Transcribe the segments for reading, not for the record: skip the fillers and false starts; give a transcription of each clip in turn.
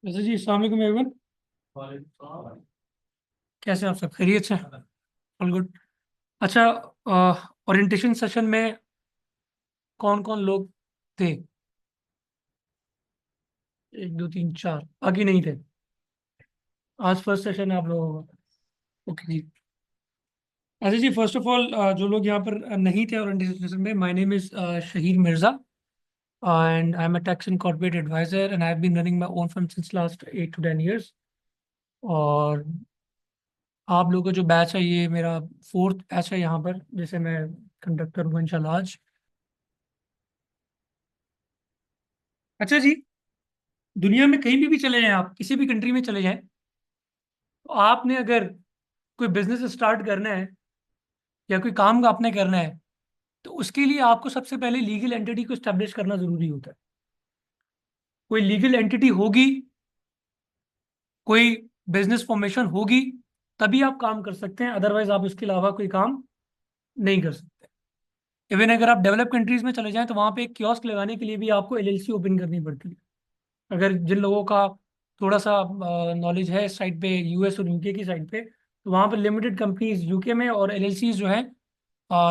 वैसे जी अस्सलाम वालेकुम एवरीवन। कैसे हैं आप सब? खैरियत से? All good. अच्छा, ओरिएंटेशन सेशन में कौन कौन लोग थे? एक दो तीन चार, बाकी नहीं थे। आज फर्स्ट सेशन है आप लोगों का। ओके जी। अच्छा जी, फर्स्ट ऑफ ऑल जो लोग यहाँ पर नहीं थे ओरिएंटेशन सेशन में, my name is Shaheer Mirza and I am a tax and corporate advisor and I have been running my own firm since last 8 to 10 years। और आप लोगों का जो बैच है, ये मेरा फोर्थ बैच है यहाँ पर, जिसे मैं कंडक्ट करूँगा इंशाल्लाह आज। अच्छा जी, दुनिया में कहीं भी चले जाएं, आप किसी भी कंट्री में चले जाएं, तो आपने अगर कोई बिजनेस स्टार्ट करना है या कोई काम आपने करना है, तो उसके लिए आपको सबसे पहले लीगल एंटिटी को स्टैब्लिश करना जरूरी होता है। कोई लीगल एंटिटी होगी, कोई बिजनेस फॉर्मेशन होगी, तभी आप काम कर सकते हैं, अदरवाइज आप उसके अलावा कोई काम नहीं कर सकते। इवन अगर आप डेवलप कंट्रीज में चले जाएं, तो वहां पे एक कियोस्क लगाने के लिए भी आपको एलएलसी ओपन करनी पड़ती है। अगर जिन लोगों का थोड़ा सा नॉलेज है इस साइड पे, यूएस और यूके की साइड पे, तो वहाँ पर लिमिटेड कंपनीज यूके में और एलएलसीज जो है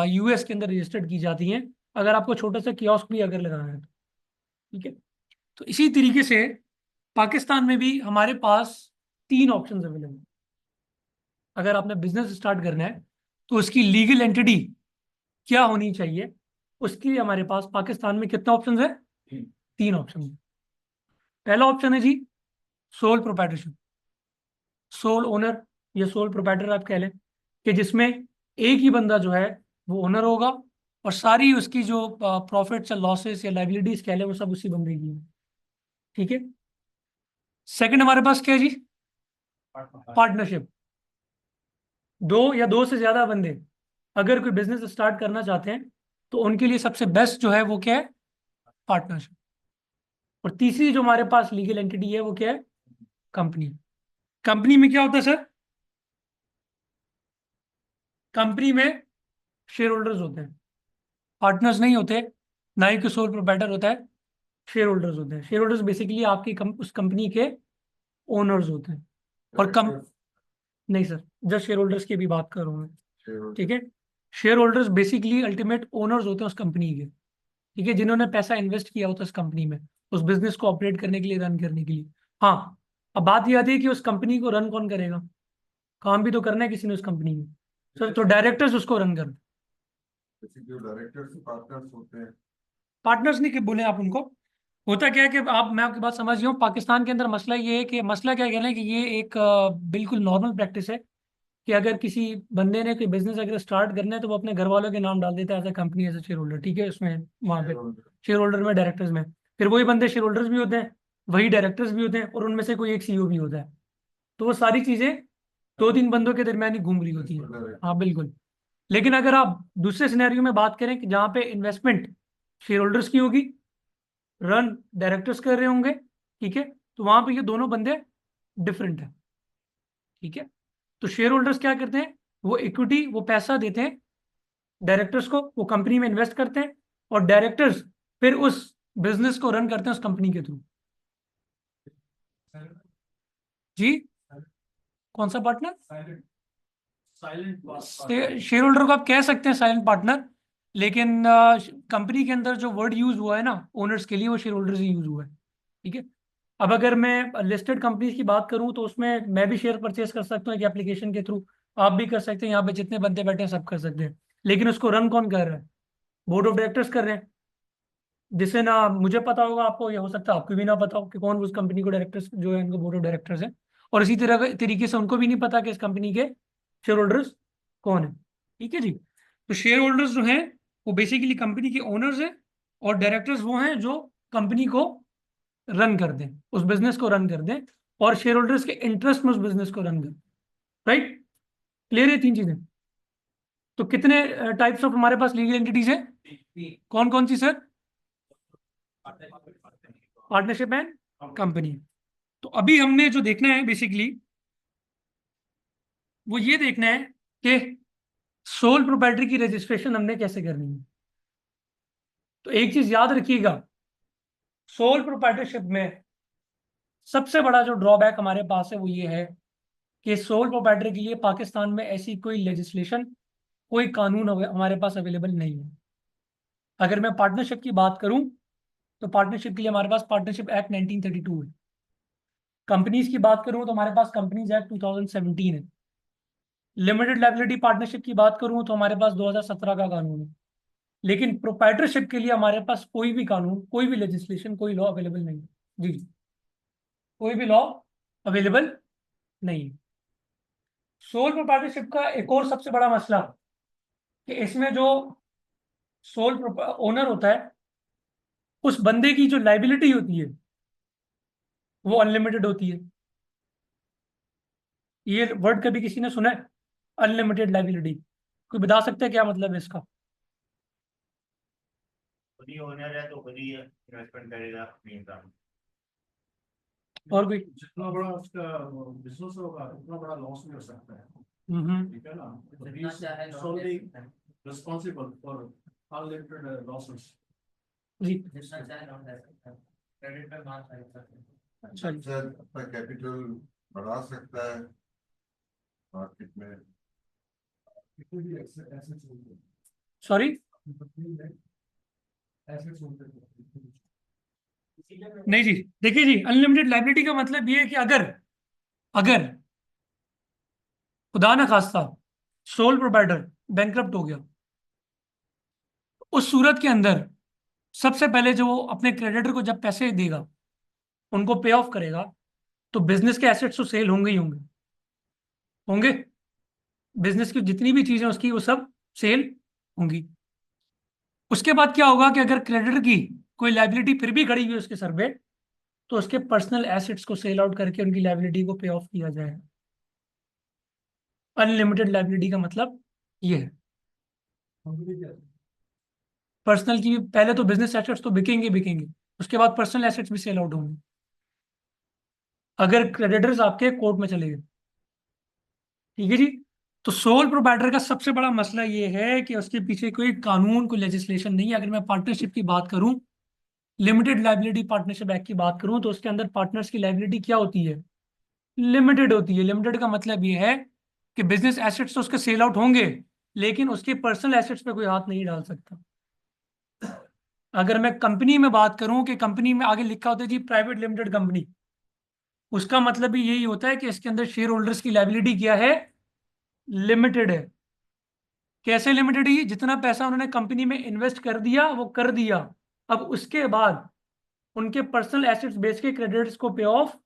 यूएस के अंदर रजिस्टर्ड की जाती हैं, अगर आपको छोटा सा कियोस्क भी अगर लगाना है तो। ठीक है। तो इसी तरीके से पाकिस्तान में भी हमारे पास तीन ऑप्शंस अवेलेबल हैं। अगर आपने बिजनेस स्टार्ट करना है, तो उसकी लीगल एंटिटी क्या होनी चाहिए, उसके लिए हमारे पास पाकिस्तान में कितना ऑप्शन है? तीन ऑप्शन है। पहला ऑप्शन है जी, सोल प्रोप्राइटरशिप। सोल ओनर या सोल प्रोप्राइटर आप कह लें, कि जिसमें एक ही बंदा जो है वो ओनर होगा, और सारी उसकी जो प्रॉफिट्स या लॉसेस या लाइबिलिटीज कह लें, वो सब उसी बंदे की है। ठीक है। सेकंड हमारे पास क्या है जी? पार्टनरशिप। दो या दो से ज्यादा बंदे अगर कोई बिजनेस स्टार्ट करना चाहते हैं, तो उनके लिए सबसे बेस्ट जो है वो क्या है? पार्टनरशिप। और तीसरी जो हमारे पास लीगल एंटिटी है वो क्या है? कंपनी। कंपनी में क्या होता है सर? कंपनी में शेयर होल्डर्स होते हैं, पार्टनर्स नहीं होते, ना ही कोई सोल प्रोप्राइटर होता है। शेयर होल्डर्स होते हैं। शेयर होल्डर्स बेसिकली आपकी उस कंपनी के ओनर्स होते हैं। और कम नहीं सर, जस्ट शेयर होल्डर्स की भी बात कर रहा हूँ मैं। ठीक है। Share holders basically ultimate owners होते हैं उस कंपनी के। ठीक है, जिन्होंने पैसा इन्वेस्ट किया होता है उस कंपनी में, उस बिजनेस को ऑपरेट करने के लिए, रन करने के लिए। हाँ, अब बात यह आती है कि उस कंपनी को रन कौन करेगा? काम भी तो करना है किसी ने उस कंपनी में। सर, तो डायरेक्टर्स उसको रन कर। जैसे जो डायरेक्टर्स पार्टनर्स होते हैं। पार्टनर्स नहीं कि बोले आप उनको। होता क्या है कि आप, मैं आपकी बात समझ गया हूँ। पाकिस्तान के अंदर मसला ये है कि, मसला क्या कहना है कि ये एक बिल्कुल नॉर्मल प्रैक्टिस है कि अगर किसी बंदे ने कोई बिजनेस अगर स्टार्ट करना है, तो वो अपने घर वालों के नाम डाल देता है as a company, as a shareholder. ठीक है, उसमें वहाँ पे शेयर होल्डर में, डायरेक्टर्स में, फिर वही बंदे शेयर होल्डर्स भी होते हैं, वही डायरेक्टर्स भी होते हैं, और उनमें से कोई एक सीईओ भी होता है। तो वो सारी चीजें दो तीन बंदों के दरमियान ही घूम रही होती हैं। हाँ बिल्कुल। लेकिन अगर आप दूसरे सिनेरियो में बात करें कि जहाँ पे इन्वेस्टमेंट शेयर होल्डर्स की होगी, रन डायरेक्टर्स कर रहे होंगे, ठीक है, तो वहां पे ये दोनों बंदे डिफरेंट है। ठीक है। तो शेयर होल्डर्स क्या करते हैं? वो इक्विटी, वो पैसा देते हैं डायरेक्टर्स को, वो कंपनी में इन्वेस्ट करते हैं, और डायरेक्टर्स फिर उस बिजनेस को रन करते हैं उस कंपनी के थ्रू। जी? कौन सा पार्टनर? शेयर होल्डर को आप कह सकते हैं साइलेंट पार्टनर, लेकिन कंपनी के अंदर जो वर्ड यूज हुआ है ना ओनर्स के लिए, वो शेयर होल्डर्स ही यूज हुआ है। ठीक है। अब अगर मैं लिस्टेड कंपनीज की बात करूं, तो उसमें मैं भी शेयर परचेज कर सकता हूँ एक एप्लीकेशन के थ्रू। आप भी कर सकते हैं, यहाँ पे जितने बंदे बैठे हैं सब कर सकते हैं। लेकिन उसको रन कौन कर रहा है? बोर्ड ऑफ डायरेक्टर्स कर रहे हैं। जिससे ना मुझे पता होगा, आपको ये हो सकता है आपको भी ना पता हो कि कौन उस कंपनी को डायरेक्टर्स जो है, उनको बोर्ड ऑफ डायरेक्टर्स है। और इसी तरह तरीके से उनको भी नहीं पता कि इस कंपनी के शेयर होल्डर्स कौन है। ठीक है जी। तो शेयर होल्डर्स जो हैं, वो बेसिकली कंपनी के ओनर्स हैं, और डायरेक्टर्स वो हैं जो कंपनी को रन कर दें, उस बिजनेस को रन कर दें, और शेयर होल्डर्स के इंटरेस्ट में उस बिजनेस को रन कर। राइट? क्लियर है तीन चीजें? तो कितने टाइप्स ऑफ हमारे पास लीगल एंटिटीज है? कौन कौन सी सर? Partnership and company. तो अभी हमने जो देखना है बेसिकली, वो ये देखना है कि सोल प्रोप्राइटरी की रजिस्ट्रेशन हमने कैसे करनी है। तो एक चीज याद रखिएगा, सोल प्रोप्राइटरशिप में सबसे बड़ा जो ड्रॉबैक हमारे पास है वो ये है कि सोल प्रोप्राइटर के लिए पाकिस्तान में ऐसी कोई लेजिस्लेशन, कोई कानून हमारे पास अवेलेबल नहीं है। अगर मैं पार्टनरशिप की बात करूं तो पार्टनरशिप के लिए हमारे पास पार्टनरशिप एक्ट 1932 है। कंपनीज की बात करूं तो हमारे पास कंपनीज एक्ट 2017 है। लिमिटेड लायबिलिटी पार्टनरशिप की बात करूं तो हमारे पास 2017 का कानून है। लेकिन प्रोप्राइटरशिप के लिए हमारे पास कोई भी कानून, कोई भी लेजिस्लेशन, कोई लॉ अवेलेबल नहीं है। जी जी, कोई भी लॉ अवेलेबल नहीं है। सोल प्रोप्राइटरशिप का एक और सबसे बड़ा मसला कि इसमें जो सोल ओनर होता है, उस बंदे की जो लाइबिलिटी होती है वो अनलिमिटेड होती है। ये वर्ड कभी किसी ने सुना है? Unlimited liability. कोई बता सकता है क्या मतलब है इसका? खुद ही ओनर है तो खुद ही इन्वेस्टमेंट करेगा अपने हिसाब और कोई? जितना बड़ा उसका बिजनेस होगा उतना बड़ा लॉस नहीं हो सकता है, ठीक है ना? जितना चाहे solely responsible for unlimited losses. जी जितना चाहे लोन ले सकता है, क्रेडिट पे मार सकता है। अच्छा जी। से अपना कैपिटल बढ़ा सकता है मार्केट में। कितने भी assets होते हैं, सॉरी, assets होते हैं। नहीं जी, देखिए जी, अनलिमिटेड लाइबिलिटी का मतलब ये है कि अगर अगर खुदा ना खास्ता सोल प्रोप्राइटर बैंकरप्ट हो गया, उस सूरत के अंदर सबसे पहले जो वो अपने क्रेडिटर को जब पैसे देगा, उनको पे ऑफ करेगा, तो बिजनेस के एसेट्स तो सेल होंगे ही होंगे। होंगे, बिजनेस की जितनी भी चीजें उसकी वो सब सेल होंगी। उसके बाद क्या होगा कि अगर क्रेडिटर की कोई लाइबिलिटी फिर भी खड़ी हुई है उसके सर पे, तो उसके पर्सनल एसेट्स को सेल आउट करके उनकी लाइबिलिटी को पे ऑफ किया जाएगा। अनलिमिटेड लाइबिलिटी का मतलब ये है। पर्सनल की पहले तो बिजनेस एसेट्स तो बिकेंगे बिकेंगे, उसके बाद पर्सनल एसेट्स भी सेल आउट होंगे अगर क्रेडिटर्स आपके कोर्ट में चले गए। ठीक है जी। तो सोल प्रोप्राइटर का सबसे बड़ा मसला ये है कि उसके पीछे कोई कानून, कोई लेजिस्लेशन नहीं है। अगर मैं पार्टनरशिप की बात करूं, लिमिटेड लाइबिलिटी पार्टनरशिप एक्ट की बात करूं, तो उसके अंदर पार्टनर्स की लाइबिलिटी क्या होती है? लिमिटेड होती है। लिमिटेड का मतलब ये है कि बिजनेस एसेट्स तो उसके सेल आउट होंगे, लेकिन उसके पर्सनल एसेट्स पे कोई हाथ नहीं डाल सकता। अगर मैं कंपनी में बात करूं कि कंपनी में आगे लिखा होता है जी प्राइवेट लिमिटेड कंपनी, उसका मतलब भी यही होता है कि इसके अंदर शेयर होल्डर्स की लाइबिलिटी क्या है? लिमिटेड है। कैसे लिमिटेड है? जितना पैसा उन्होंने कंपनी में इन्वेस्ट कर दिया वो कर दिया, अब उसके बाद उनके पर्सनल एसेट्स बेच के क्रेडिटर्स को पे ऑफ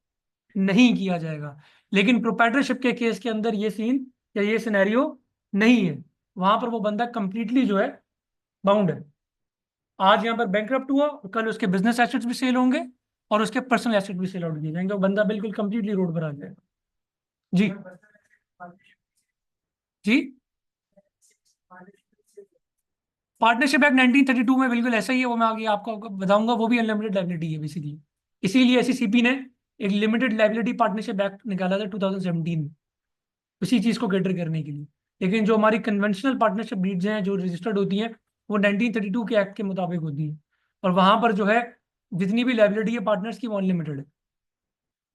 नहीं किया जाएगा। लेकिन प्रोप्राइटरशिप के केस के अंदर ये सीन या ये सिनेरियो नहीं है। वहां पर वो बंदा कंप्लीटली जो है बाउंड है। आज यहाँ पर बैंकरप्ट हुआ और कल उसके बिजनेस एसेट्स भी सेल होंगे और उसके पर्सनल एसेट भी सेल आउट किए जाएंगे, वो बंदा बिल्कुल कंप्लीटली रोड पर आ जाएगा। जी जी, पार्टनरशिप एक्ट 1932 में बिल्कुल ऐसा ही है। वो मैं आगे आपको बताऊंगा। वो भी अनलिमिटेड लाइबिलिटी है बेसिकली। इसीलिए एससीसीपी ने एक लिमिटेड लाइबिलिटी पार्टनरशिप एक्ट निकाला था 2017 में, उसी चीज को कैटर करने के लिए। लेकिन जो हमारी कन्वेंशनल पार्टनरशिप डीड्स हैं जो रजिस्टर्ड होती हैं, वो 1932 के एक्ट के मुताबिक होती है। और वहां पर जो है जितनी भी लाइबिलिटी है पार्टनर्स की वो अनलिमिटेड है।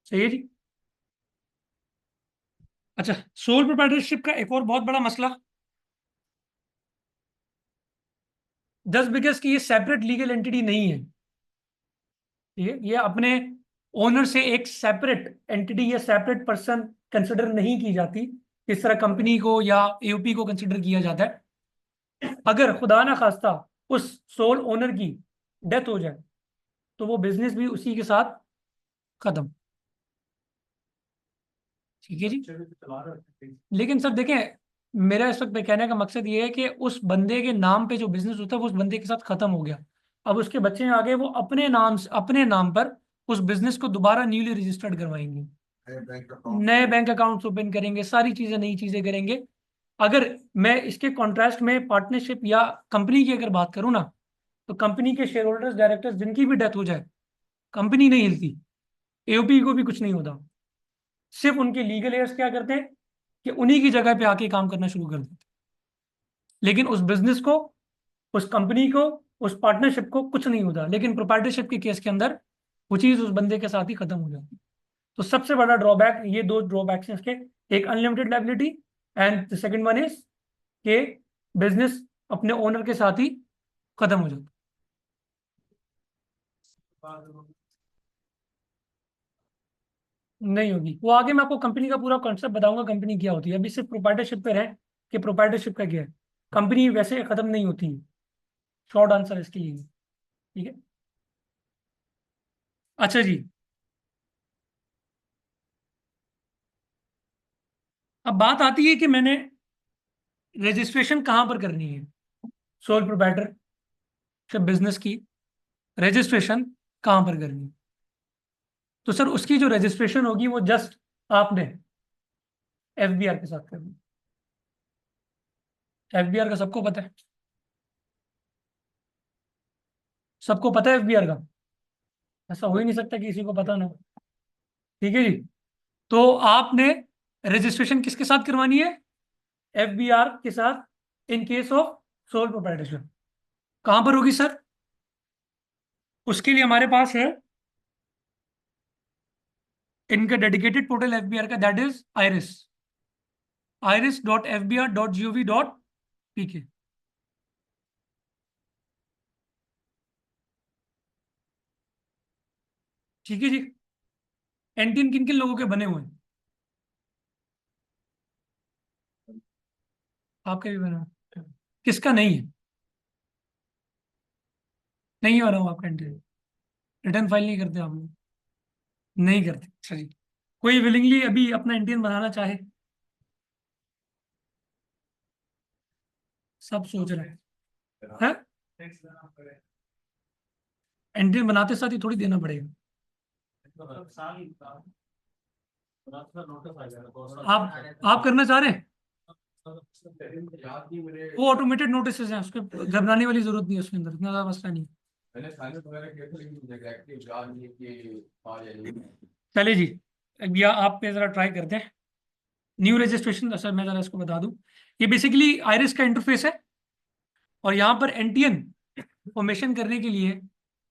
सही है जी। अच्छा, सोल प्रोप्राइटरशिप का एक और बहुत बड़ा मसला, जस्ट बिकॉज कि ये सेपरेट लीगल एंटिटी नहीं है, ये अपने ओनर से एक सेपरेट एंटिटी या सेपरेट पर्सन कंसिडर नहीं की जाती, इस तरह कंपनी को या एओपी को कंसिडर किया जाता है। अगर खुदा ना खास्ता उस सोल ओनर की डेथ हो जाए तो वो बिजनेस भी उसी के साथ खत्म। ठीक है जी। चला रहे हैं। लेकिन सर देखें, मेरा इस वक्त कहने का मकसद ये है कि उस बंदे के नाम पे जो बिजनेस होता है वो उस बंदे के साथ खत्म हो गया। अब उसके बच्चे आगे वो अपने नाम पर उस बिजनेस को दोबारा न्यूली रजिस्टर्ड करवाएंगे, बैंक अकाउंट नए बैंक अकाउंट्स ओपन करेंगे, सारी चीजें नई चीजें करेंगे। अगर मैं इसके कॉन्ट्रास्ट में पार्टनरशिप या कंपनी की अगर बात करूं ना, तो कंपनी के शेयर होल्डर्स, डायरेक्टर्स जिनकी भी डेथ हो जाए, कंपनी नहीं हिलती, एओपी को भी कुछ नहीं होता। सिर्फ उनके लीगल एयर्स क्या करते हैं कि उन्हीं की जगह पे आके काम करना शुरू कर देते हैं। लेकिन उस बिजनेस को, उस कंपनी को, उस पार्टनरशिप को कुछ नहीं होता। लेकिन प्रोप्राइटरशिप के केस के अंदर वो चीज उस बंदे के साथ ही खत्म हो जाती है। तो सबसे बड़ा ड्रॉबैक, ये दो ड्रॉबैक्स हैं इसके, एक unlimited liability and the second one is के बिजनेस अपने ओनर के साथ ही खत्म हो जाता। नहीं होगी वो, आगे मैं आपको कंपनी का पूरा कॉन्सेप्ट बताऊंगा कंपनी क्या होती है, अभी सिर्फ प्रोप्राइटरशिप पे है कि प्रोप्राइटरशिप का क्या है। कंपनी वैसे खत्म नहीं होती है, शॉर्ट आंसर इसके लिए। ठीक है, अच्छा जी, अब बात आती है कि मैंने रजिस्ट्रेशन कहाँ पर करनी है, सोल प्रोप्राइटरशिप बिजनेस की रजिस्ट्रेशन कहाँ पर करनी है। तो सर उसकी जो रजिस्ट्रेशन होगी वो जस्ट आपने एफबीआर के साथ करनी है। एफबीआर का सबको पता है, सबको पता है एफबीआर का, ऐसा हो ही नहीं सकता कि किसी को पता ना हो। ठीक है जी, तो आपने रजिस्ट्रेशन किसके साथ करवानी है, एफबीआर के साथ, in case of sole proprietorship. कहां पर होगी सर, उसके लिए हमारे पास है इनका डेडिकेटेड पोर्टल एफबीआर का, दैट इज आइरिस, iris.fbr.gov.pk। ठीक है जी, एनटीएन किन किन लोगों के बने हुए हैं, आपके भी बना हुआ है। किसका नहीं है, नहीं बना हुआ आपका एनटीएन, रिटर्न फाइल नहीं करते आप लोग, नहीं करते, अच्छा जी। कोई विलिंगली अभी अपना एनटीएन बनाना चाहे, सब सोच रहे हैं एनटीएन बनाते साथ ही थोड़ी देना पड़ेगा। आप करना चाह रहे हैं, वो ऑटोमेटेड नोटिस हैं, उसके घबराने वाली जरूरत नहीं है, उसके अंदर इतना ज्यादा मसला नहीं है। मैंने साइलेंट वगैरह किया था लेकिन मुझे एक्टिव याद नहीं कि आ जाएगी। चलिए जी, अब या आप पे जरा ट्राई करते हैं न्यू रजिस्ट्रेशन। सर मैं जरा इसको बता दूं, ये बेसिकली आइरिस का इंटरफेस है, और यहाँ पर एनटीएन फॉर्मेशन करने के लिए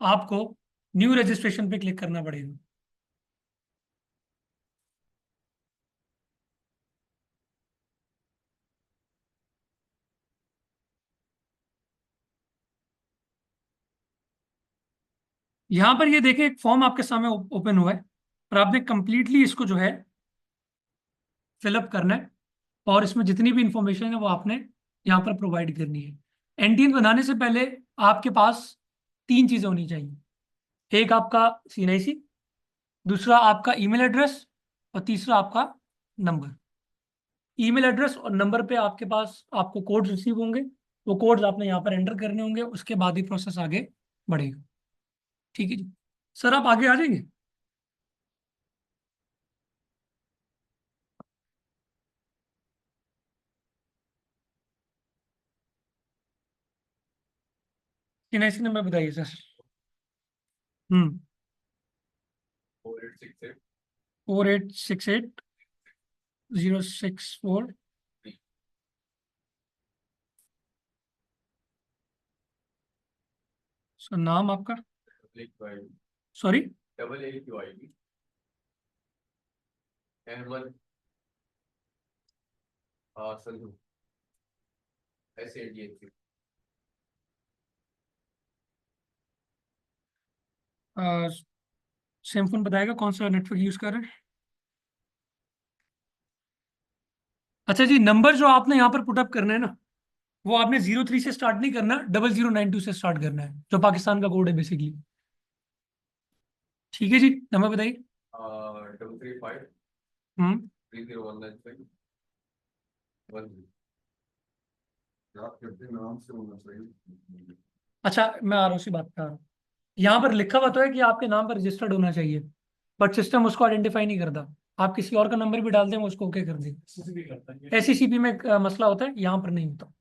आपको न्यू रजिस्ट्रेशन पे क्लिक करना पड़ेगा। यहाँ पर ये देखें, एक फॉर्म आपके सामने ओपन हुआ है, और आपने कंप्लीटली इसको जो है फिलअप करना है, और इसमें जितनी भी इंफॉर्मेशन है वो आपने यहाँ पर प्रोवाइड करनी है। एनटीएन बनाने से पहले आपके पास तीन चीज़ें होनी चाहिए, एक आपका सीएनआईसी, दूसरा आपका ईमेल एड्रेस, और तीसरा आपका नंबर। ईमेल एड्रेस और नंबर पे आपके पास आपको कोड्स रिसीव होंगे, वो कोड्स आपने यहाँ पर एंटर करने होंगे, उसके बाद ही प्रोसेस आगे बढ़ेगा। ठीक है जी, सर आप आगे आ जाएंगे। सीएनआईसी नंबर बताइए सर। 4868 4868 064। सर नाम आपका, sorry, double A Q I D Ahmed Sandhu SADH। Same phone बताएगा, कौन सा नेटवर्क यूज कर रहे हैं। अच्छा जी, नंबर जो आपने यहाँ पर पुटअप करना है ना, वो आपने 03 से स्टार्ट नहीं करना, 0092 से स्टार्ट करना है, जो पाकिस्तान का कोड है बेसिकली। ठीक है जी, नंबर बताइए। 335 हम्म 30195 आपके अपने नाम से होना चाहिए। अच्छा, मैं आ रहा हूँ उसी बात पे आ रहा हूँ। यहाँ पर लिखा हुआ तो है कि आपके नाम पर रजिस्टर्ड होना चाहिए, बट सिस्टम उसको आइडेंटिफाई नहीं करता। आप किसी और का नंबर भी डाल दें वो उसको ओके कर दें। एससीसीपी में एक, मसला होता है, यहाँ पर नहीं होता।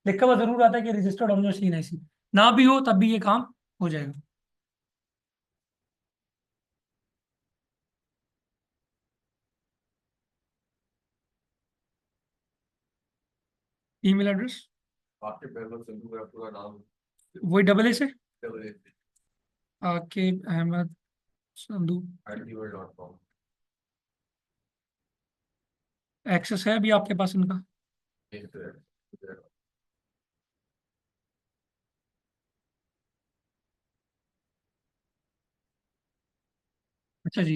लिखा हुआ जरूर आता है कि रजिस्टर्ड ऑन योर सीएनआईसी, ना भी हो तब भी ये काम हो जाएगा। ईमेल एड्रेस आपके पहले संधू का पूरा नाम वही डबल ए से, double A Aqib Ahmed Sandhu @gmail.com। Access है अभी आपके पास इनका? अच्छा जी,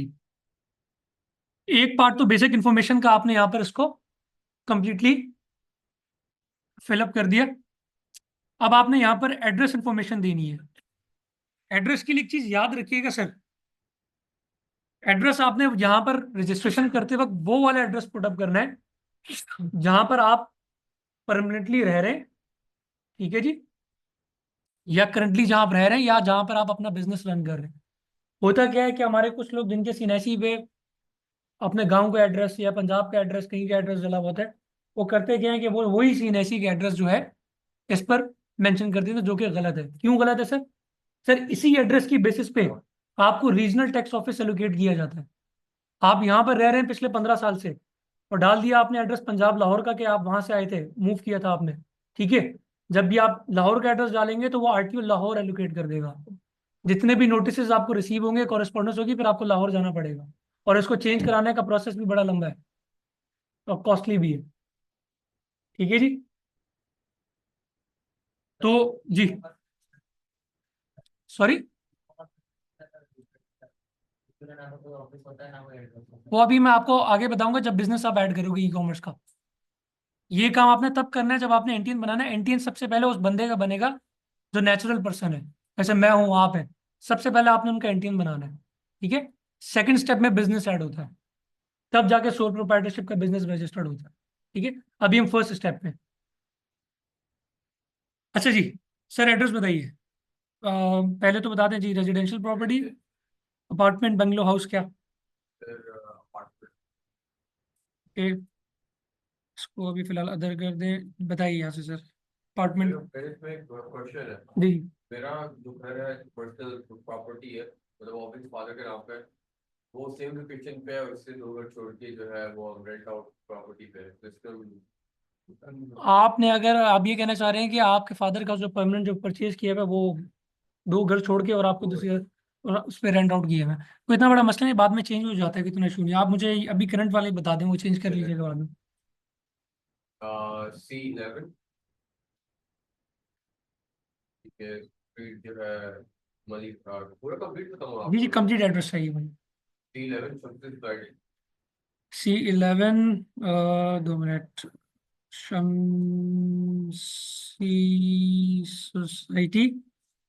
एक पार्ट तो बेसिक इन्फॉर्मेशन का आपने यहाँ पर इसको कंप्लीटली फिलअप कर दिया। अब आपने यहाँ पर एड्रेस इन्फॉर्मेशन देनी है। एड्रेस के लिए एक चीज याद रखिएगा सर, एड्रेस आपने यहाँ पर रजिस्ट्रेशन करते वक्त वो वाला एड्रेस पुटअप करना है जहां पर आप परमानेंटली रह रहे हैं, ठीक है जी, या करंटली जहां आप रह रहे हैं या जहां पर आप अपना बिजनेस रन कर रहे हैं। होता क्या है कि हमारे कुछ लोग जिनके सीनैसी पे अपने गांव का एड्रेस या पंजाब का एड्रेस कहीं का एड्रेस डला होता है, वो करते क्या है कि वो वही सीनैसी का एड्रेस जो है इस पर मेंशन कर देते हैं, जो कि गलत है। क्यों गलत है सर? सर इसी एड्रेस की बेसिस पे आपको रीजनल टैक्स ऑफिस एलोकेट किया जाता है। आप यहाँ पर रह रहे हैं पिछले 15 साल से और डाल दिया आपने एड्रेस पंजाब लाहौर का कि आप वहां से आए थे, मूव किया था आपने, ठीक है। जब भी आप लाहौर का एड्रेस डालेंगे तो वो आरटीओ लाहौर एलोकेट कर देगा आपको। जितने भी नोटिस आपको रिसीव होंगे, कॉरेस्पॉन्डेंस होगी, फिर आपको लाहौर जाना पड़ेगा और इसको चेंज कराने का प्रोसेस भी बड़ा लंबा है और कॉस्टली भी है, ठीक है जी। तो जी, सॉरी, वो अभी मैं आपको आगे बताऊंगा जब बिजनेस आप ऐड करोगे ई कॉमर्स का। ये काम आपने तब करना है जब आपने एनटीएन बनाना है। एनटीएन सबसे पहले उस बंदे का बनेगा जो नेचुरल पर्सन है, जैसे मैं हूँ, आप है। सबसे पहले आपने उनका एनटीएन बनाना है, ठीक है। सेकंड स्टेप में बिजनेस ऐड होता है, तब जाके सोल प्रोप्राइटरशिप का बिजनेस रजिस्टर्ड होता है, ठीक है। अभी हम फर्स्ट स्टेप पे। अच्छा जी, सर एड्रेस बताइए। पहले तो बता दें जी, residential property, apartment, bungalow, house, क्या? ए, इसको अभी फिलहाल अदर कर दें। बताइए यहाँ से सर, अपार्टमेंट। मेरे इसमें एक क्वेश्चन है। जी, मेरा जो घर है पर्सनल प्रॉपर्टी है, मतलब ऑफिस फादर के नाम पे है, वो सेम लोकेशन पे है, उससे 2 घर छोड़ के जो है वो रेंट आउट प्रॉपर्टी पे है। तो आपने अगर आप ये कहना चाह रहे हैं कि आपके फादर का जो परमानेंट जो परचेज किया हुआ है वो 2 घर छोड़ के और आपको दूसरे और उस पर रेंट आउट किया हुआ है, कोई इतना बड़ा मसला नहीं, बाद में चेंज हो जाता है, कितना इशू नहीं। आप मुझे अभी करंट वाले ही बता दें, वो चेंज कर लीजिएगा बाद में। C11, ठीक है, स्ट्रीट जो है मलिक पूरा कंप्लीट खत्म हुआ जी जी, आपको। कंप्लीट एड्रेस चाहिए मुझे। C11 success garden, C11, 2 minute, Shamsi society,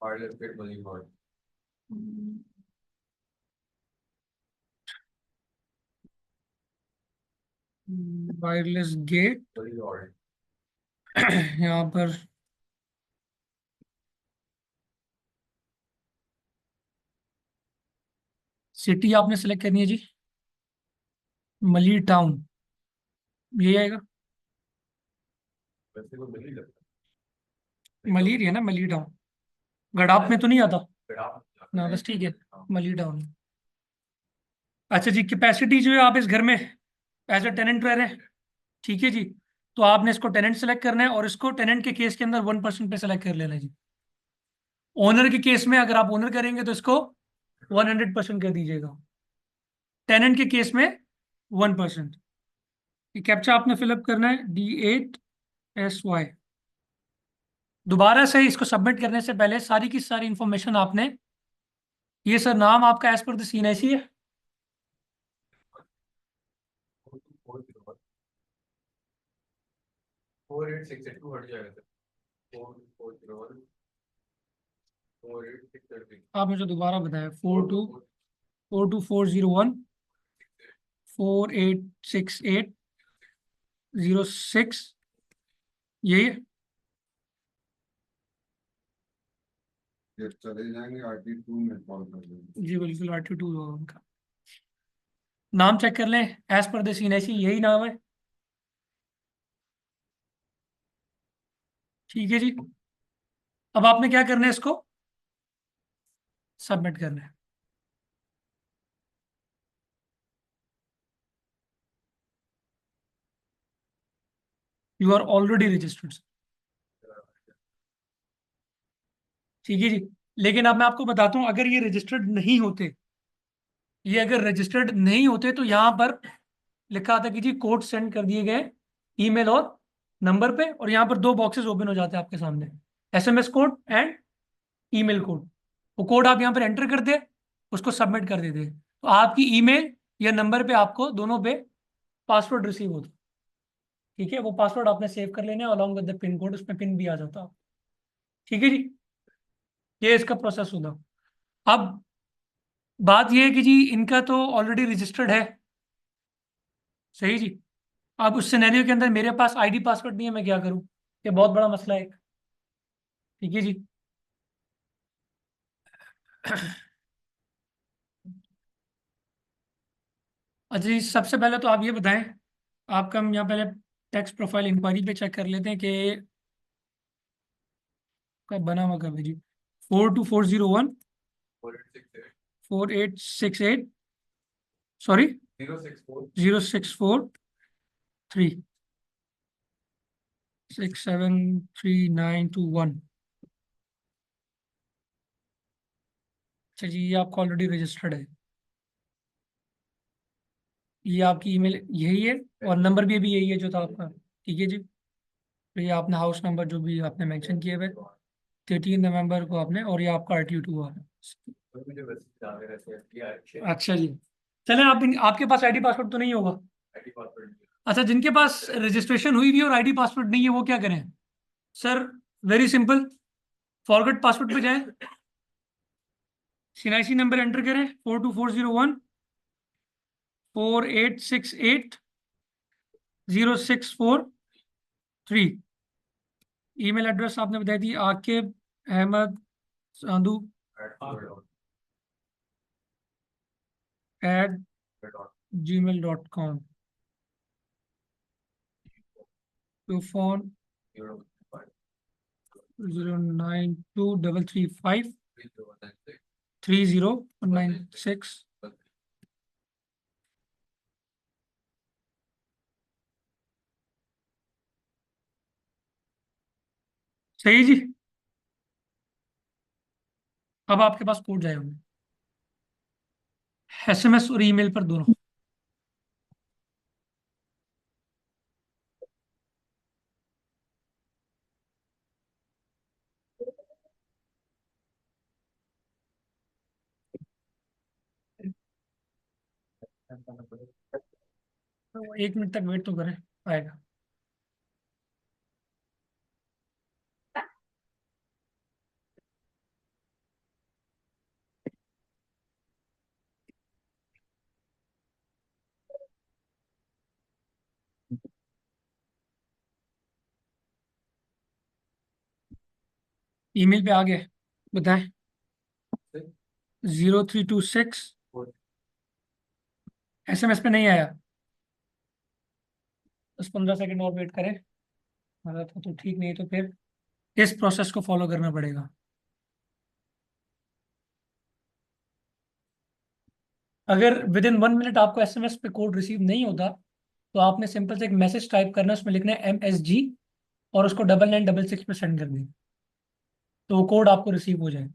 parlour street Malik hall, wireless gate, Malik hall. यहाँ पर सिटी आपने सेलेक्ट करनी है जी, मली टाउन, यही आएगा। वैसे वो मिल ही लगता मली है ना, मली टाउन, गड़ाप में तो नहीं आता है आप ना, बस ठीक है, मली टाउन। अच्छा जी, कैपेसिटी जो है, आप इस घर में एज ए टेनेंट रह रहे हैं, ठीक है जी। तो आपने इसको टेनेंट सेलेक्ट करना है और इसको टेनेंट के केस के अंदर 1% पे सेलेक्ट कर लेना है जी। ओनर के केस में अगर आप ओनर करेंगे तो इसको 100% कर दीजिएगा, टेनेंट के केस में 1%। ये कैप्चा आपने फिलअप करना है D8SY। दोबारा से इसको सबमिट करने से पहले सारी की सारी इंफॉर्मेशन आपने, ये सर नाम आपका एज पर द सीन ऐसी है, 4862 हट जाएगा सर। 4401 48630 आप मुझे दोबारा बताएं। 424241486806, यही है। ये चले जाएंगे RT2 में कॉल कर देंगे। जी बिल्कुल, RT2 होगा उनका। नाम चेक कर लें, एज पर द सीन ऐसी यही नाम है, ठीक है जी। अब आपने क्या करना है, इसको सबमिट करना है। यू आर ऑलरेडी रजिस्टर्ड, ठीक है जी। लेकिन अब मैं आपको बताता हूं, अगर ये रजिस्टर्ड नहीं होते, ये अगर रजिस्टर्ड नहीं होते तो यहाँ पर लिखा आता है कि जी कोड सेंड कर दिए गए ईमेल और नंबर पे, और यहाँ पर दो बॉक्सेस ओपन हो जाते हैं आपके सामने, SMS code and email code. वो कोड आप यहाँ पर एंटर कर दे, उसको सबमिट कर देते, तो आपकी ईमेल या नंबर पे आपको दोनों पे पासवर्ड रिसीव होता है। ठीक है, वो पासवर्ड आपने सेव कर लेना है along with the pin code, उसमें पिन भी आ जाता है। ठीक है जी, ये इसका प्रोसेस होगा। अब बात ये है कि जी इनका तो ऑलरेडी रजिस्टर्ड है, सही जी। अब उस सिनेरियो के अंदर मेरे पास आईडी पासवर्ड नहीं है, मैं क्या करूं? ये बहुत बड़ा मसला है। ठीक है जी। अच्छा जी, सबसे पहले तो आप ये बताएं, आपका हम यहाँ पहले टैक्स प्रोफाइल इंक्वायरी पे चेक कर लेते हैं कि कब बना हुआ कब है जी। 42401 4868 4868, सॉरी 064 0643 673921। अच्छा जी, ये आपका ऑलरेडी रजिस्टर्ड है, ये आपकी ईमेल यही है और नंबर भी यही है जो था आपका। ठीक है जी, तो ये आपने हाउस नंबर जो भी आपने मेंशन किए हुए 13 नवंबर को आपने, और ये आपका RTU2 हुआ है। मुझे मैसेज आ गए रहते हैं कि अच्छा जी, चलें आप आपके पास आईडी पासवर्ड तो नहीं होगा? आईडी पासवर्ड अच्छा, जिनके पास रजिस्ट्रेशन हुई हुई है और आईडी पासवर्ड नहीं है वो क्या करें? Sir very simple, forget password पे जाएं, CNIC नंबर एंटर करें 42401 4868 0643। ईमेल एड्रेस आपने बताई थी आकिब अहमद सांधु एट gmail.com। तो फोन 0923353096। सही जी, अब आपके पास कोड जाए होंगे SMS और ईमेल पर दोनों। तो 1 मिनट तक वेट तो करें, आएगा। ईमेल पे आ गए, बताएं। 0326। SMS पे नहीं आया, 10-15 सेकंड और वेट करें, मतलब तो ठीक नहीं तो फिर इस प्रोसेस को फॉलो करना पड़ेगा। अगर विद इन 1 मिनट आपको SMS पे कोड रिसीव नहीं होता, तो आपने सिंपल से एक मैसेज टाइप करना है, उसमें लिखना है MSG और उसको 9966 पे सेंड कर दें, तो वो कोड आपको रिसीव हो जाए।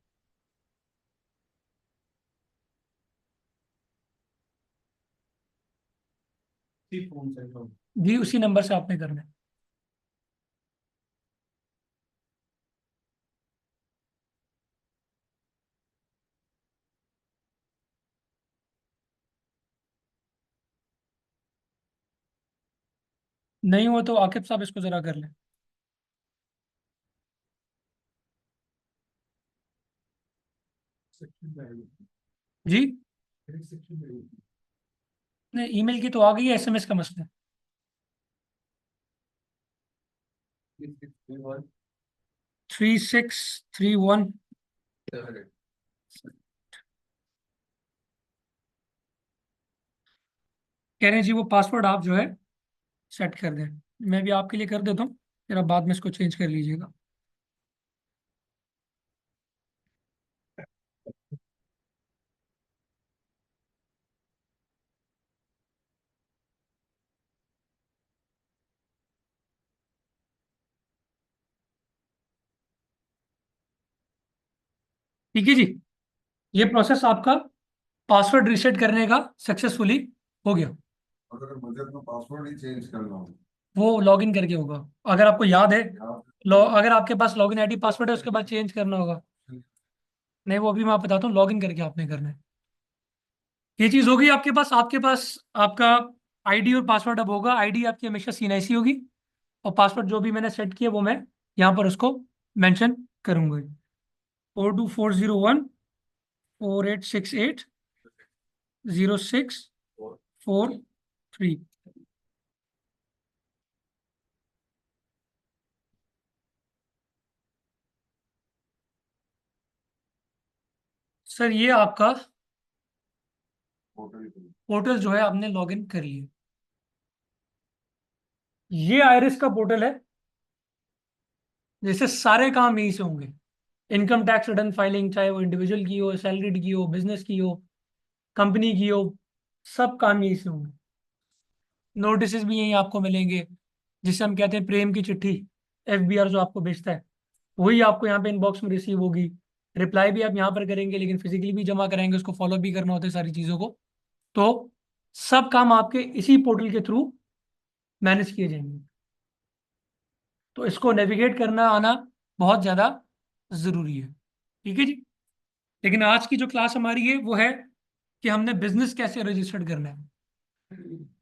फोन से तो जी, उसी नंबर से आपने करना है। नहीं हुआ तो आकिब साहब इसको जरा कर लें। सेक्शन में जी, सेक्शन में नहीं ईमेल की तो आ गई है, SMS का मसला है। 3631 3631। 700 कह रहे हैं जी वो पासवर्ड आप जो है सेट कर दें, मैं भी आपके लिए कर देता हूँ, फिर आप बाद में इसको चेंज कर लीजिएगा। ठीक है जी, ये प्रोसेस आपका पासवर्ड रीसेट करने का सक्सेसफुली हो गया। अगर मुझे अपना पासवर्ड ही चेंज करना हो, वो लॉगिन करके होगा, अगर आपको याद है। यहाँ अगर आपके पास लॉगिन आईडी पासवर्ड है उसके बाद चेंज करना होगा। नहीं, वो अभी मैं आपको बताता हूँ, लॉगिन करके आपने करना है। ये चीज़ होगी आपके पास आपका आईडी और पासवर्ड अब होगा। आईडी आपकी हमेशा CNIC होगी, और पासवर्ड जो भी मैंने सेट किया वो मैं यहाँ पर उसको मेंशन करूंगा। 424148680643। सर ये आपका पोर्टल पोर्टल जो है आपने लॉगिन कर लिया। ये आयरिस का पोर्टल है, जैसे सारे काम यहीं से होंगे। इनकम टैक्स रिटर्न फाइलिंग, चाहे वो इंडिविजुअल की हो, सैलरीड की हो, बिजनेस की हो, कंपनी की हो, सब काम यहीं से होंगे। नोटिस भी यहीं आपको मिलेंगे, जिसे हम कहते हैं प्रेम की चिट्ठी। FBR जो आपको भेजता है वही आपको यहाँ पे इनबॉक्स में रिसीव होगी। रिप्लाई भी आप यहाँ पर करेंगे, लेकिन फिजिकली भी जमा कराएंगे, उसको फॉलो भी करना होता है सारी चीज़ों को। तो सब काम आपके इसी पोर्टल के थ्रू मैनेज किए जाएंगे। तो इसको नेविगेट करना आना बहुत ज़्यादा ज़रूरी है। ठीक है जी। लेकिन आज की जो क्लास हमारी है वो है कि हमने बिजनेस कैसे रजिस्टर्ड करना है।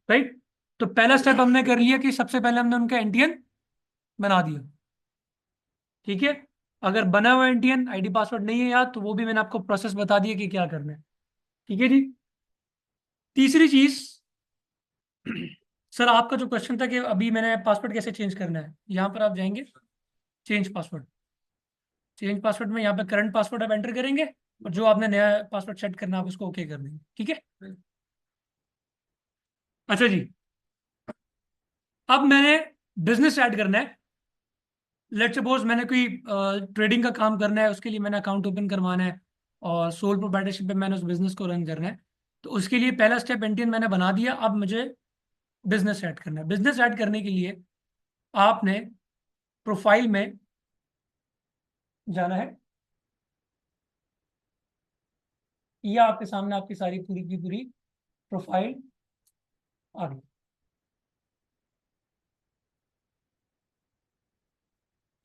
राइट। तो पहला स्टेप हमने कर लिया कि सबसे पहले हमने उनका एनटीएन बना दिया। ठीक है। अगर बना हुआ एनटीएन आईडी पासवर्ड नहीं है याद, तो वो भी मैंने आपको प्रोसेस बता दिया कि क्या करना है। ठीक है जी। तीसरी चीज, सर आपका जो क्वेश्चन था कि अभी मैंने पासवर्ड कैसे चेंज करना है, यहाँ पर आप जाएंगे चेंज पासवर्ड। चेंज पासवर्ड में यहाँ पे करंट पासवर्ड आप एंटर करेंगे, और जो आपने नया पासवर्ड सेट करना है आप उसको ओके कर देंगे। ठीक है। अच्छा जी, अब मैंने बिजनेस ऐड करना है। लेट सपोज मैंने कोई ट्रेडिंग का काम करना है, उसके लिए मैंने अकाउंट ओपन करवाना है, और सोल प्रोप्राइटरशिप पे मैंने उस बिजनेस को रन करना है। तो उसके लिए पहला स्टेप एनटीएन मैंने बना दिया। अब मुझे बिजनेस ऐड करना है। बिजनेस ऐड करने के लिए आपने प्रोफाइल में जाना है। यह आपके सामने आपकी सारी पूरी की पूरी प्रोफाइल आ गई।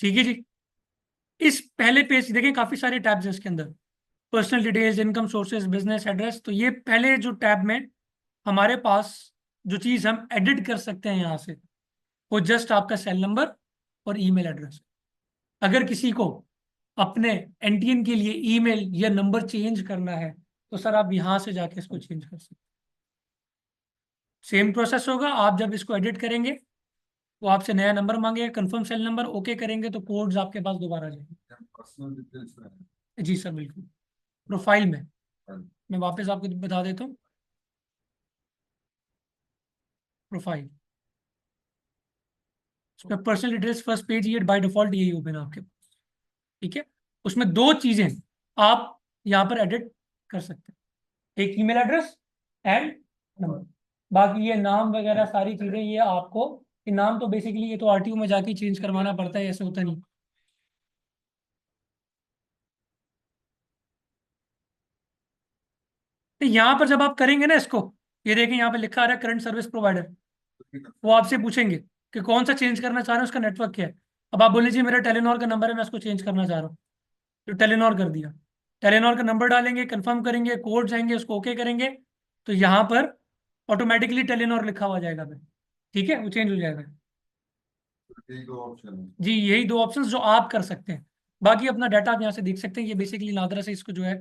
ठीक है जी। इस पहले पेज देखें, काफी सारे टैब्स हैं इसके अंदर। Personal details, income sources, business address. तो ये पहले जो टैब में हमारे पास जो चीज हम एडिट कर सकते हैं यहाँ से, वो जस्ट आपका सेल नंबर और ईमेल एड्रेस। अगर किसी को अपने एनटीएन के लिए ईमेल या नंबर चेंज करना है, तो सर आप यहाँ से जाके इसको चेंज कर सकते हैं। सेम प्रोसेस होगा। आप जब इसको एडिट करेंगे वो आपसे नया नंबर मांगेगा, कंफर्म सेल नंबर, ओके करेंगे तो कोड्स आपके पास दोबारा आ जाएंगे। पर्सनल डिटेल्स में जी सर बिल्कुल। प्रोफाइल में मैं वापस आपको बता देता हूँ। प्रोफाइल, उसमें पर्सनल डिटेल्स फर्स्ट पेज, ये बाय डिफॉल्ट यही ओपन है आपके पास। ठीक है। उसमें दो चीजें आप यहाँ पर एडिट कर सकते हैं, एक ईमेल एड्रेस एंड नंबर। बाकी ये नाम वगैरह सारी चीजें ये आपको, ये नाम तो बेसिकली ये तो आरटीओ में जाके चेंज करवाना पड़ता है, ऐसे होता नहीं। तो यहाँ पर जब आप करेंगे ना इसको, ये देखें यहाँ पे लिखा आ रहा है करंट सर्विस प्रोवाइडर। वो आपसे पूछेंगे कि कौन सा चेंज करना चाह रहे हैं, उसका नेटवर्क क्या है। अब आप बोल लीजिए मेरा टेलीनॉर का नंबर है, मैं उसको चेंज करना चाह रहा हूँ, तो टेलीनॉर कर दिया। टेलीनॉर का नंबर डालेंगे, कंफर्म करेंगे, कोड जाएंगे, उसको ओके करेंगे, तो यहाँ पर ऑटोमेटिकली टेलीनॉर लिखा हुआ जाएगा फिर। ठीक है, वो चेंज हो जाएगा। यही दो ऑप्शन है। जी यही दो ऑप्शंस जो आप कर सकते हैं। बाकी अपना डाटा आप यहाँ से देख सकते हैं। ये बेसिकली नादरा से इसको जो है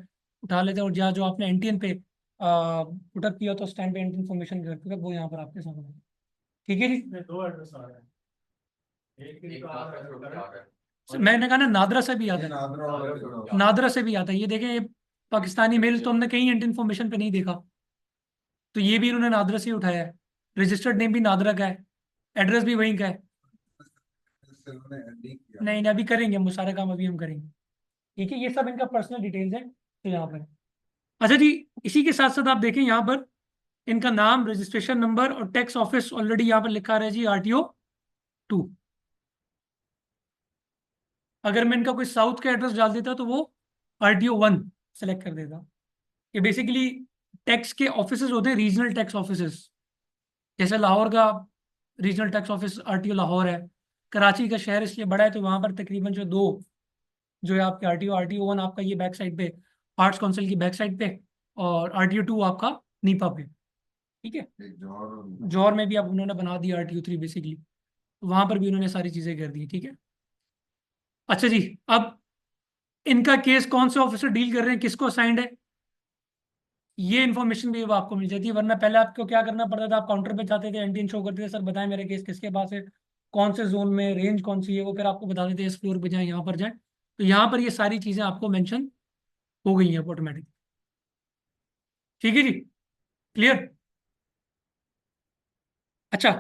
उठा लेते हैं, और जहाँ जो आपने एनटीएन पे पुटअप किया तो स्टैंड पे एंट्री इन्फॉर्मेशन करते थे, वो यहाँ पर आपके सामने है। ठीक है जी। इसमें दो एड्रेस आ रहे हैं, एक एक इनका आ नाम रहा है है जो भी आ रहा है। मैंने कहा ना नादरा से भी आता ये है। नादरा वाला जोड़ा। नादरा से भी आता है। ये देखें, ये पाकिस्तानी मेल तो हमने कहीं एंटी इन्फॉर्मेशन पे नहीं देखा, तो ये भी इन्होंने नादरा से ही उठाया है। रजिस्टर्ड नेम भी नादरा का है, एड्रेस भी वहीं का है। इससे उन्होंने नहीं किया। नहीं नहीं, अभी करेंगे हम वो सारे काम, अभी हम करेंगे। ठीक है, ये सब इनका पर्सनल डिटेल्स है तो यहाँ पर। अच्छा जी, इसी के साथ साथ आप देखें यहाँ पर इनका नाम, रजिस्ट्रेशन नंबर और टैक्स ऑफिस ऑलरेडी यहाँ पर लिखा रहा है जी RTO 2। अगर मैं इनका कोई साउथ का एड्रेस डाल देता तो वो RTO 1 सेलेक्ट कर देता। ये बेसिकली टैक्स के ऑफिसेज होते हैं, रीजनल टैक्स ऑफिसेज। जैसे लाहौर का regional tax office RTO Lahore है, कराची का शहर इसलिए बड़ा है तो वहाँ पर तकरीबन जो दो जो है आपके आरटीओ 1 आपका ये बैक साइड पे आर्ट्स काउंसिल की बैक साइड पे, और आरटीओ 2 आपका नीपा पे, ठीक है। एक जौहर जौहर में भी अब उन्होंने बना दिया आरटीओ 3 बेसिकली, वहां पर भी उन्होंने सारी चीजें कर दी, ठीक है। अच्छा जी, अब इनका केस कौन से ऑफिसर डील कर रहे हैं, किसको असाइंड है, ये इन्फॉर्मेशन भी अब आपको मिल जाती है। वरना पहले आपको क्या करना पड़ता था, आप काउंटर पे जाते थे, एंटीन शो करते थे, सर बताएं मेरा केस किसके पास है, कौन से जोन में, रेंज कौन सी है, वो फिर आपको बता देते हैं इस फ्लोर पे जाएं, यहाँ पर जाएं। तो यहाँ पर ये सारी चीजें आपको मेंशन हो गई हैं ऑटोमेटिक, ठीक है जी, क्लियर। अच्छा,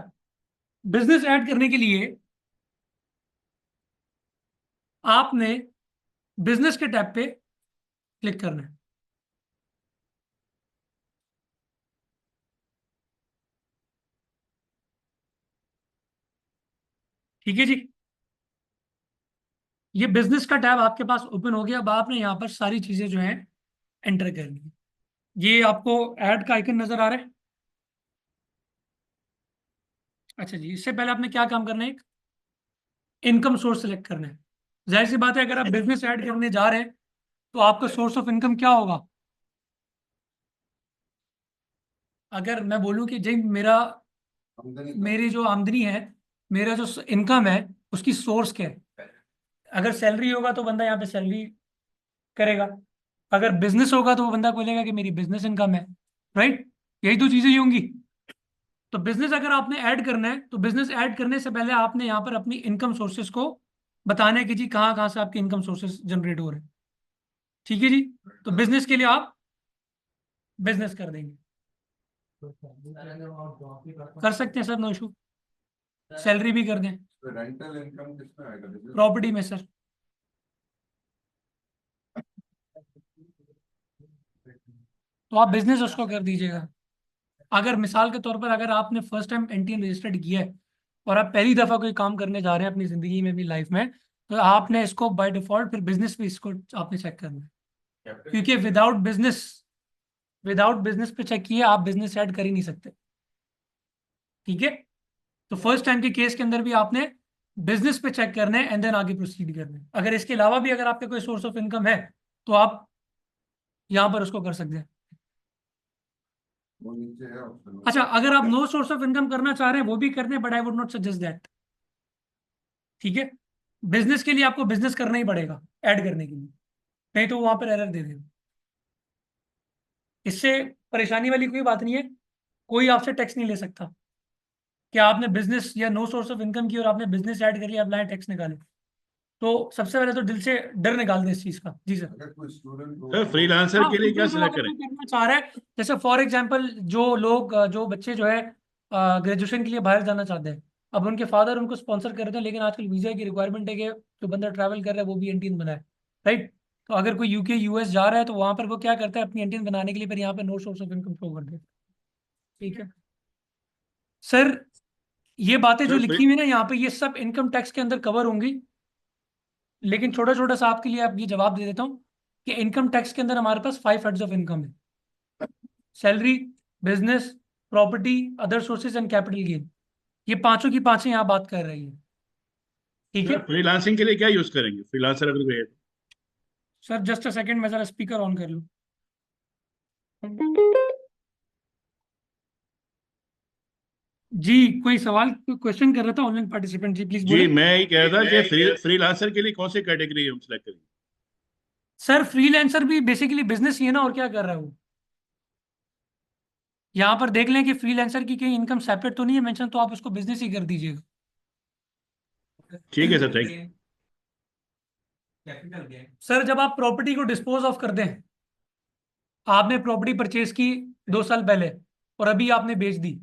बिजनेस ऐड करने के लिए आपने बिजनेस के टैब पे क्लिक करना है, ठीक है जी। ये बिजनेस का टैब आपके पास ओपन हो गया। अब आपने यहाँ पर सारी चीजें जो हैं एंटर करनी है। ये आपको ऐड का आइकन नजर आ रहा है। अच्छा जी, इससे पहले आपने क्या काम करना है, एक इनकम सोर्स सेलेक्ट करना है। जाहिर सी बात है, अगर आप बिजनेस ऐड करने जा रहे हैं तो आपका सोर्स ऑफ इनकम क्या होगा। अगर मैं बोलूं कि जी मेरा आमदनी मेरी जो आमदनी है, मेरा जो इनकम है, उसकी सोर्स क्या है। अगर सैलरी होगा तो बंदा यहाँ पे सैलरी करेगा, अगर बिजनेस होगा तो वो बंदा बोलेगा कि मेरी बिजनेस इनकम है, राइट। यही तो चीजें ही होंगी। तो बिजनेस अगर आपने ऐड करना है तो बिजनेस ऐड करने से पहले आपने यहाँ पर अपनी इनकम सोर्सेज को बताना है कि जी कहाँ कहाँ से आपके इनकम सोर्सेज जनरेट हो रहे हैं, ठीक है जी। तो बिजनेस के लिए आप बिजनेस कर देंगे, कर सकते हैं सर, नो इशू। सैलरी भी कर दें, रेंटल इनकम किसमें आएगा? business? प्रॉपर्टी में सर। तो आप बिजनेस उसको कर दीजिएगा। अगर मिसाल के तौर पर अगर आपने फर्स्ट टाइम एनटीएन रजिस्टर्ड किया है और आप पहली दफा कोई काम करने जा रहे हैं अपनी जिंदगी में, अपनी लाइफ में, तो आपने इसको बाय डिफॉल्ट फिर बिजनेस पे इसको आपने चेक करना है, क्योंकि विदाउट बिजनेस पे चेक किए आप बिजनेस ऐड कर ही नहीं सकते, ठीक है। तो फर्स्ट टाइम के केस के अंदर भी आपने बिजनेस पे चेक करना है एंड देन आगे प्रोसीड करना है। अगर इसके अलावा भी अगर आपके कोई सोर्स ऑफ इनकम है तो आप यहाँ पर उसको कर सकते हैं। वो नीचे है ऑप्शन। अच्छा, अगर आप नो सोर्स ऑफ इनकम करना चाह रहे हैं वो भी करते हैं, but I would not suggest that, ठीक है। बिजनेस के लिए आपको बिजनेस करना ही पड़ेगा ऐड करने के लिए, नहीं तो वहां पर एरर दे देगा। इससे परेशानी वाली कोई बात नहीं है, कोई आपसे टैक्स नहीं ले सकता कि आपने बिजनेस या नो सोर्स ऑफ इनकम की और आपने बिजनेस ऐड कर लिया, आप लाए टैक्स निकाले। तो सबसे पहले तो दिल से डर निकाल दें इस चीज का, जी सर। अगर कोई स्टूडेंट सर फ्रीलांसर के लिए क्या सिलेक्ट करें? करना चाह रहा है, जैसे फॉर एग्जांपल जो लोग जो बच्चे जो है ग्रेजुएशन के लिए बाहर जाना चाहते हैं, अब उनके फादर उनको स्पॉन्सर कर रहे हैं, लेकिन आजकल वीजा की रिक्वायरमेंट है कि जो बंदा ट्रैवल कर रहा है वो भी एंटीन बनाए, राइट। तो अगर कोई यूके यूएस जा रहा है तो वहां पर वो क्या करता है, अपनी एंटीन बनाने के लिए फिर यहाँ पे no source of income show कर देता है, ठीक है सर। ये बातें जो सर लिखी हुई है ना यहाँ पे, ये सब इनकम टैक्स के अंदर कवर होंगी, लेकिन छोटा छोटा सा आपके लिए आप ये जवाब दे देता हूँ कि इनकम टैक्स के अंदर हमारे पास 5 हेड्स ऑफ इनकम है, salary, business, property, other sources and capital gain. ये पांचों की पांचों यहाँ बात कर रही है, ठीक है फ्रीलांसिंग के लिए क्या यूज करेंगे? फ्रीलांसर अगर कोई है तो? सर। जस्ट अ सेकंड, मैं जरा स्पीकर ऑन कर लूँ। जी, कोई सवाल, कोई क्वेश्चन कर रहा था ऑनलाइन पार्टिसिपेंट, जी प्लीज जी बोले। मैं ये कह रहा था कि फ्रीलांसर के लिए कौन सी कैटेगरी हम सिलेक्ट करेंगे? सर फ्रीलांसर भी बेसिकली बिजनेस ही है ना, और क्या कर रहा है वो। यहाँ पर देख लें कि फ्रीलांसर की कहीं इनकम सेपरेट तो नहीं है मेंशन, तो आप उसको बिजनेस ही कर दीजिएगा। ठीक है सर, थैंक यू। सर जब आप प्रॉपर्टी को डिस्पोज ऑफ कर दें, आपने प्रॉपर्टी परचेज की 2 साल पहले और अभी आपने बेच दी,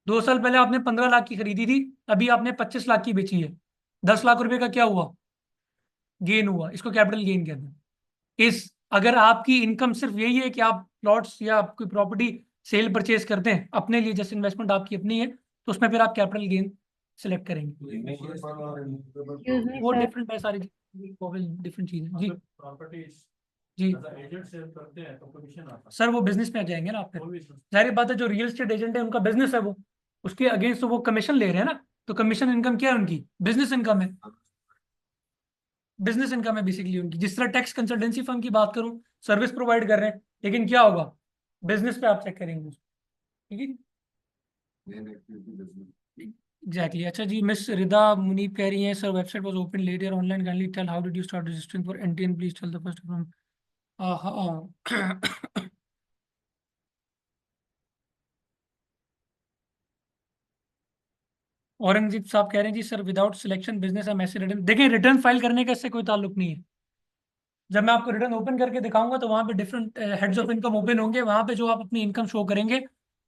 2 साल पहले आपने 15 लाख की खरीदी थी, अभी आपने 25 लाख की बेची है, 10 लाख रुपए का क्या हुआ, गेन हुआ, इसको कैपिटल गेन कहते हैं। इस अगर आपकी इनकम सिर्फ यही है कि आप प्लॉट्स या कोई प्रॉपर्टी सेल परचेज करते हैं अपने लिए, जैसे इन्वेस्टमेंट आपकी अपनी है, तो उसमें फिर आप कैपिटल गेन सेलेक्ट करेंगे। वो डिफरेंट है सारी डिफरेंट चीजें जी। प्रॉपर्टीज जी एजेंट सेल करते हैं तो कमीशन आता सर, वो बिजनेस में आ जाएंगे ना आप फिर, है। जाहिर बात है जो रियल एस्टेट एजेंट है उनका बिजनेस है वो, उसके अगेंस्ट तो वो कमीशन ले रहे हैं ना, तो कमीशन इनकम क्या है उनकी? बिजनेस इनकम है। बिजनेस इनकम है बेसिकली उनकी। जिस तरह टैक्स कंसल्टेंसी फर्म की बात करूं, सर्विस प्रोवाइड कर रहे हैं, लेकिन क्या होगा बिजनेस पे आप चेक करेंगे उसको। ठीक है, मेन एक्टिविटी बिजनेस। एग्जैक्टली। अच्छा जी, मिस रिदा मुनीब कह रही हैं sir website was open later online, kindly tell how did you start registering for NTN, please tell the first from. Aurangzeb साहब कह रहे हैं जी sir without selection business M ऐसे रिटर्न, देखिए रिटर्न फाइल करने का इससे कोई ताल्लुक नहीं है। जब मैं आपको रिटर्न ओपन करके दिखाऊंगा तो वहां पे different heads of income open होंगे, वहां पे जो आप अपनी इनकम शो करेंगे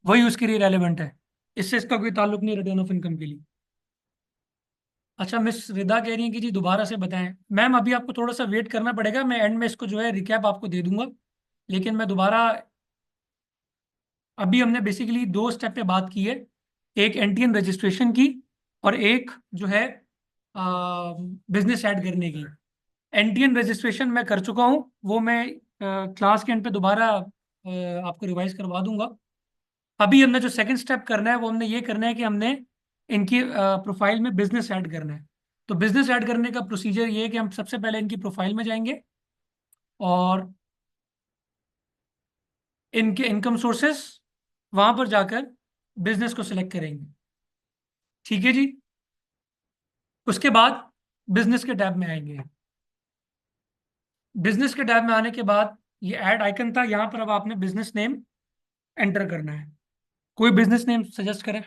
वही उसके लिए रेलेवेंट है। इससे इसका कोई ताल्लुक नहीं रिटर्न ऑफ इनकम के लिए। अच्छा, मिस रिदा कह रही हैं कि जी दोबारा से बताएं। मैम अभी आपको थोड़ा सा वेट करना पड़ेगा, मैं एंड में इसको जो है रिकैप आपको दे दूंगा, लेकिन मैं दोबारा, अभी हमने बेसिकली दो स्टेप पे बात की है, एक एनटीएन रजिस्ट्रेशन की और एक जो है बिजनेस ऐड करने की। एनटीएन रजिस्ट्रेशन मैं कर चुका हूँ, वो मैं क्लास के एंड पे दोबारा आपको रिवाइज करवा दूंगा। अभी हमने जो सेकंड स्टेप करना है वो हमने ये करना है कि हमने इनकी प्रोफाइल में बिजनेस ऐड करना है। तो बिजनेस ऐड करने का प्रोसीजर ये है कि हम सबसे पहले इनकी प्रोफाइल में जाएंगे और इनके इनकम सोर्सेस, वहां पर जाकर बिजनेस को सिलेक्ट करेंगे। ठीक है जी, उसके बाद बिजनेस के टैब में आएंगे। बिजनेस के टैब में आने के बाद ये ऐड आइकन था, यहाँ पर अब आपने बिजनेस नेम एंटर करना है। कोई बिजनेस नेम सजेस्ट करें,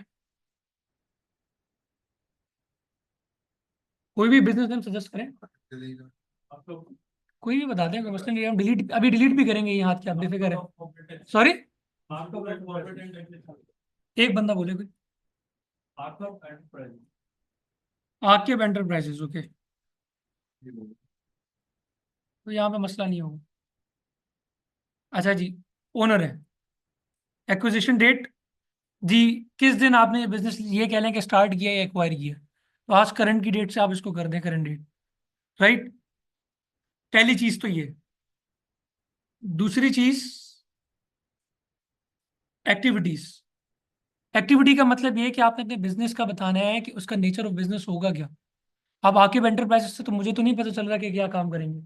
कोई भी बिजनेस नेम सजेस्ट करें, चलेगा। आप लोग कोई भी बता दें, कोई मसला नहीं है। हम डिलीट, अभी डिलीट भी करेंगे ये हाथ के, आप बेफिक्र है। सॉरी, आपको कॉम्पिटेंट एक बंदा बोले कोई। आपका एंटरप्राइज आके एंटरप्राइजेस, ओके, तो यहाँ पे मसला नहीं होगा। अच्छा जी, ओनर है, एक्विजिशन डेट जी, किस दिन आपने ये बिजनेस ये कह लें कि स्टार्ट किया या एक्वायर किया, तो आज करंट की डेट से आप इसको कर दें करंट डेट, राइट। पहली चीज तो ये। दूसरी चीज एक्टिविटीज। एक्टिविटी का मतलब ये है कि आपने अपने बिजनेस का बताना है कि उसका नेचर ऑफ बिजनेस होगा क्या। अब आके एंटरप्राइजेस से तो मुझे तो नहीं पता चल रहा कि क्या काम करेंगे।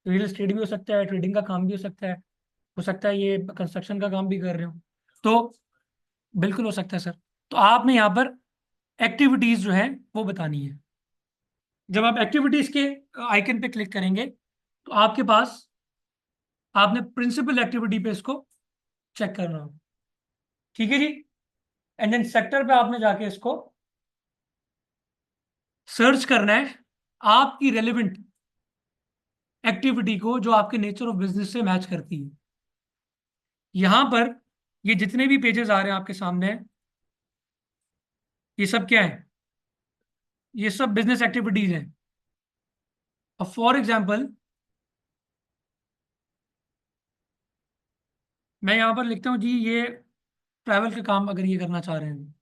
रियल एस्टेट भी हो सकता है, ट्रेडिंग का काम भी हो सकता है ये कंस्ट्रक्शन का काम भी कर रहे हो, तो बिल्कुल हो सकता है सर। तो आपने यहाँ पर एक्टिविटीज जो है वो बतानी है। जब आप एक्टिविटीज के आइकन पे क्लिक करेंगे तो आपके पास, आपने प्रिंसिपल एक्टिविटी पे इसको चेक करना हो। ठीक है जी, एंड देन सेक्टर पे आपने जाके इसको सर्च करना है आपकी रेलिवेंट एक्टिविटी को जो आपके नेचर ऑफ बिजनेस से मैच करती है। यहां पर ये जितने भी पेजेस आ रहे हैं आपके सामने, ये सब क्या है? ये सब बिजनेस एक्टिविटीज हैं। अब फॉर एग्जांपल मैं यहां पर लिखता हूं जी, ये ट्रैवल का काम अगर ये करना चाह रहे हैं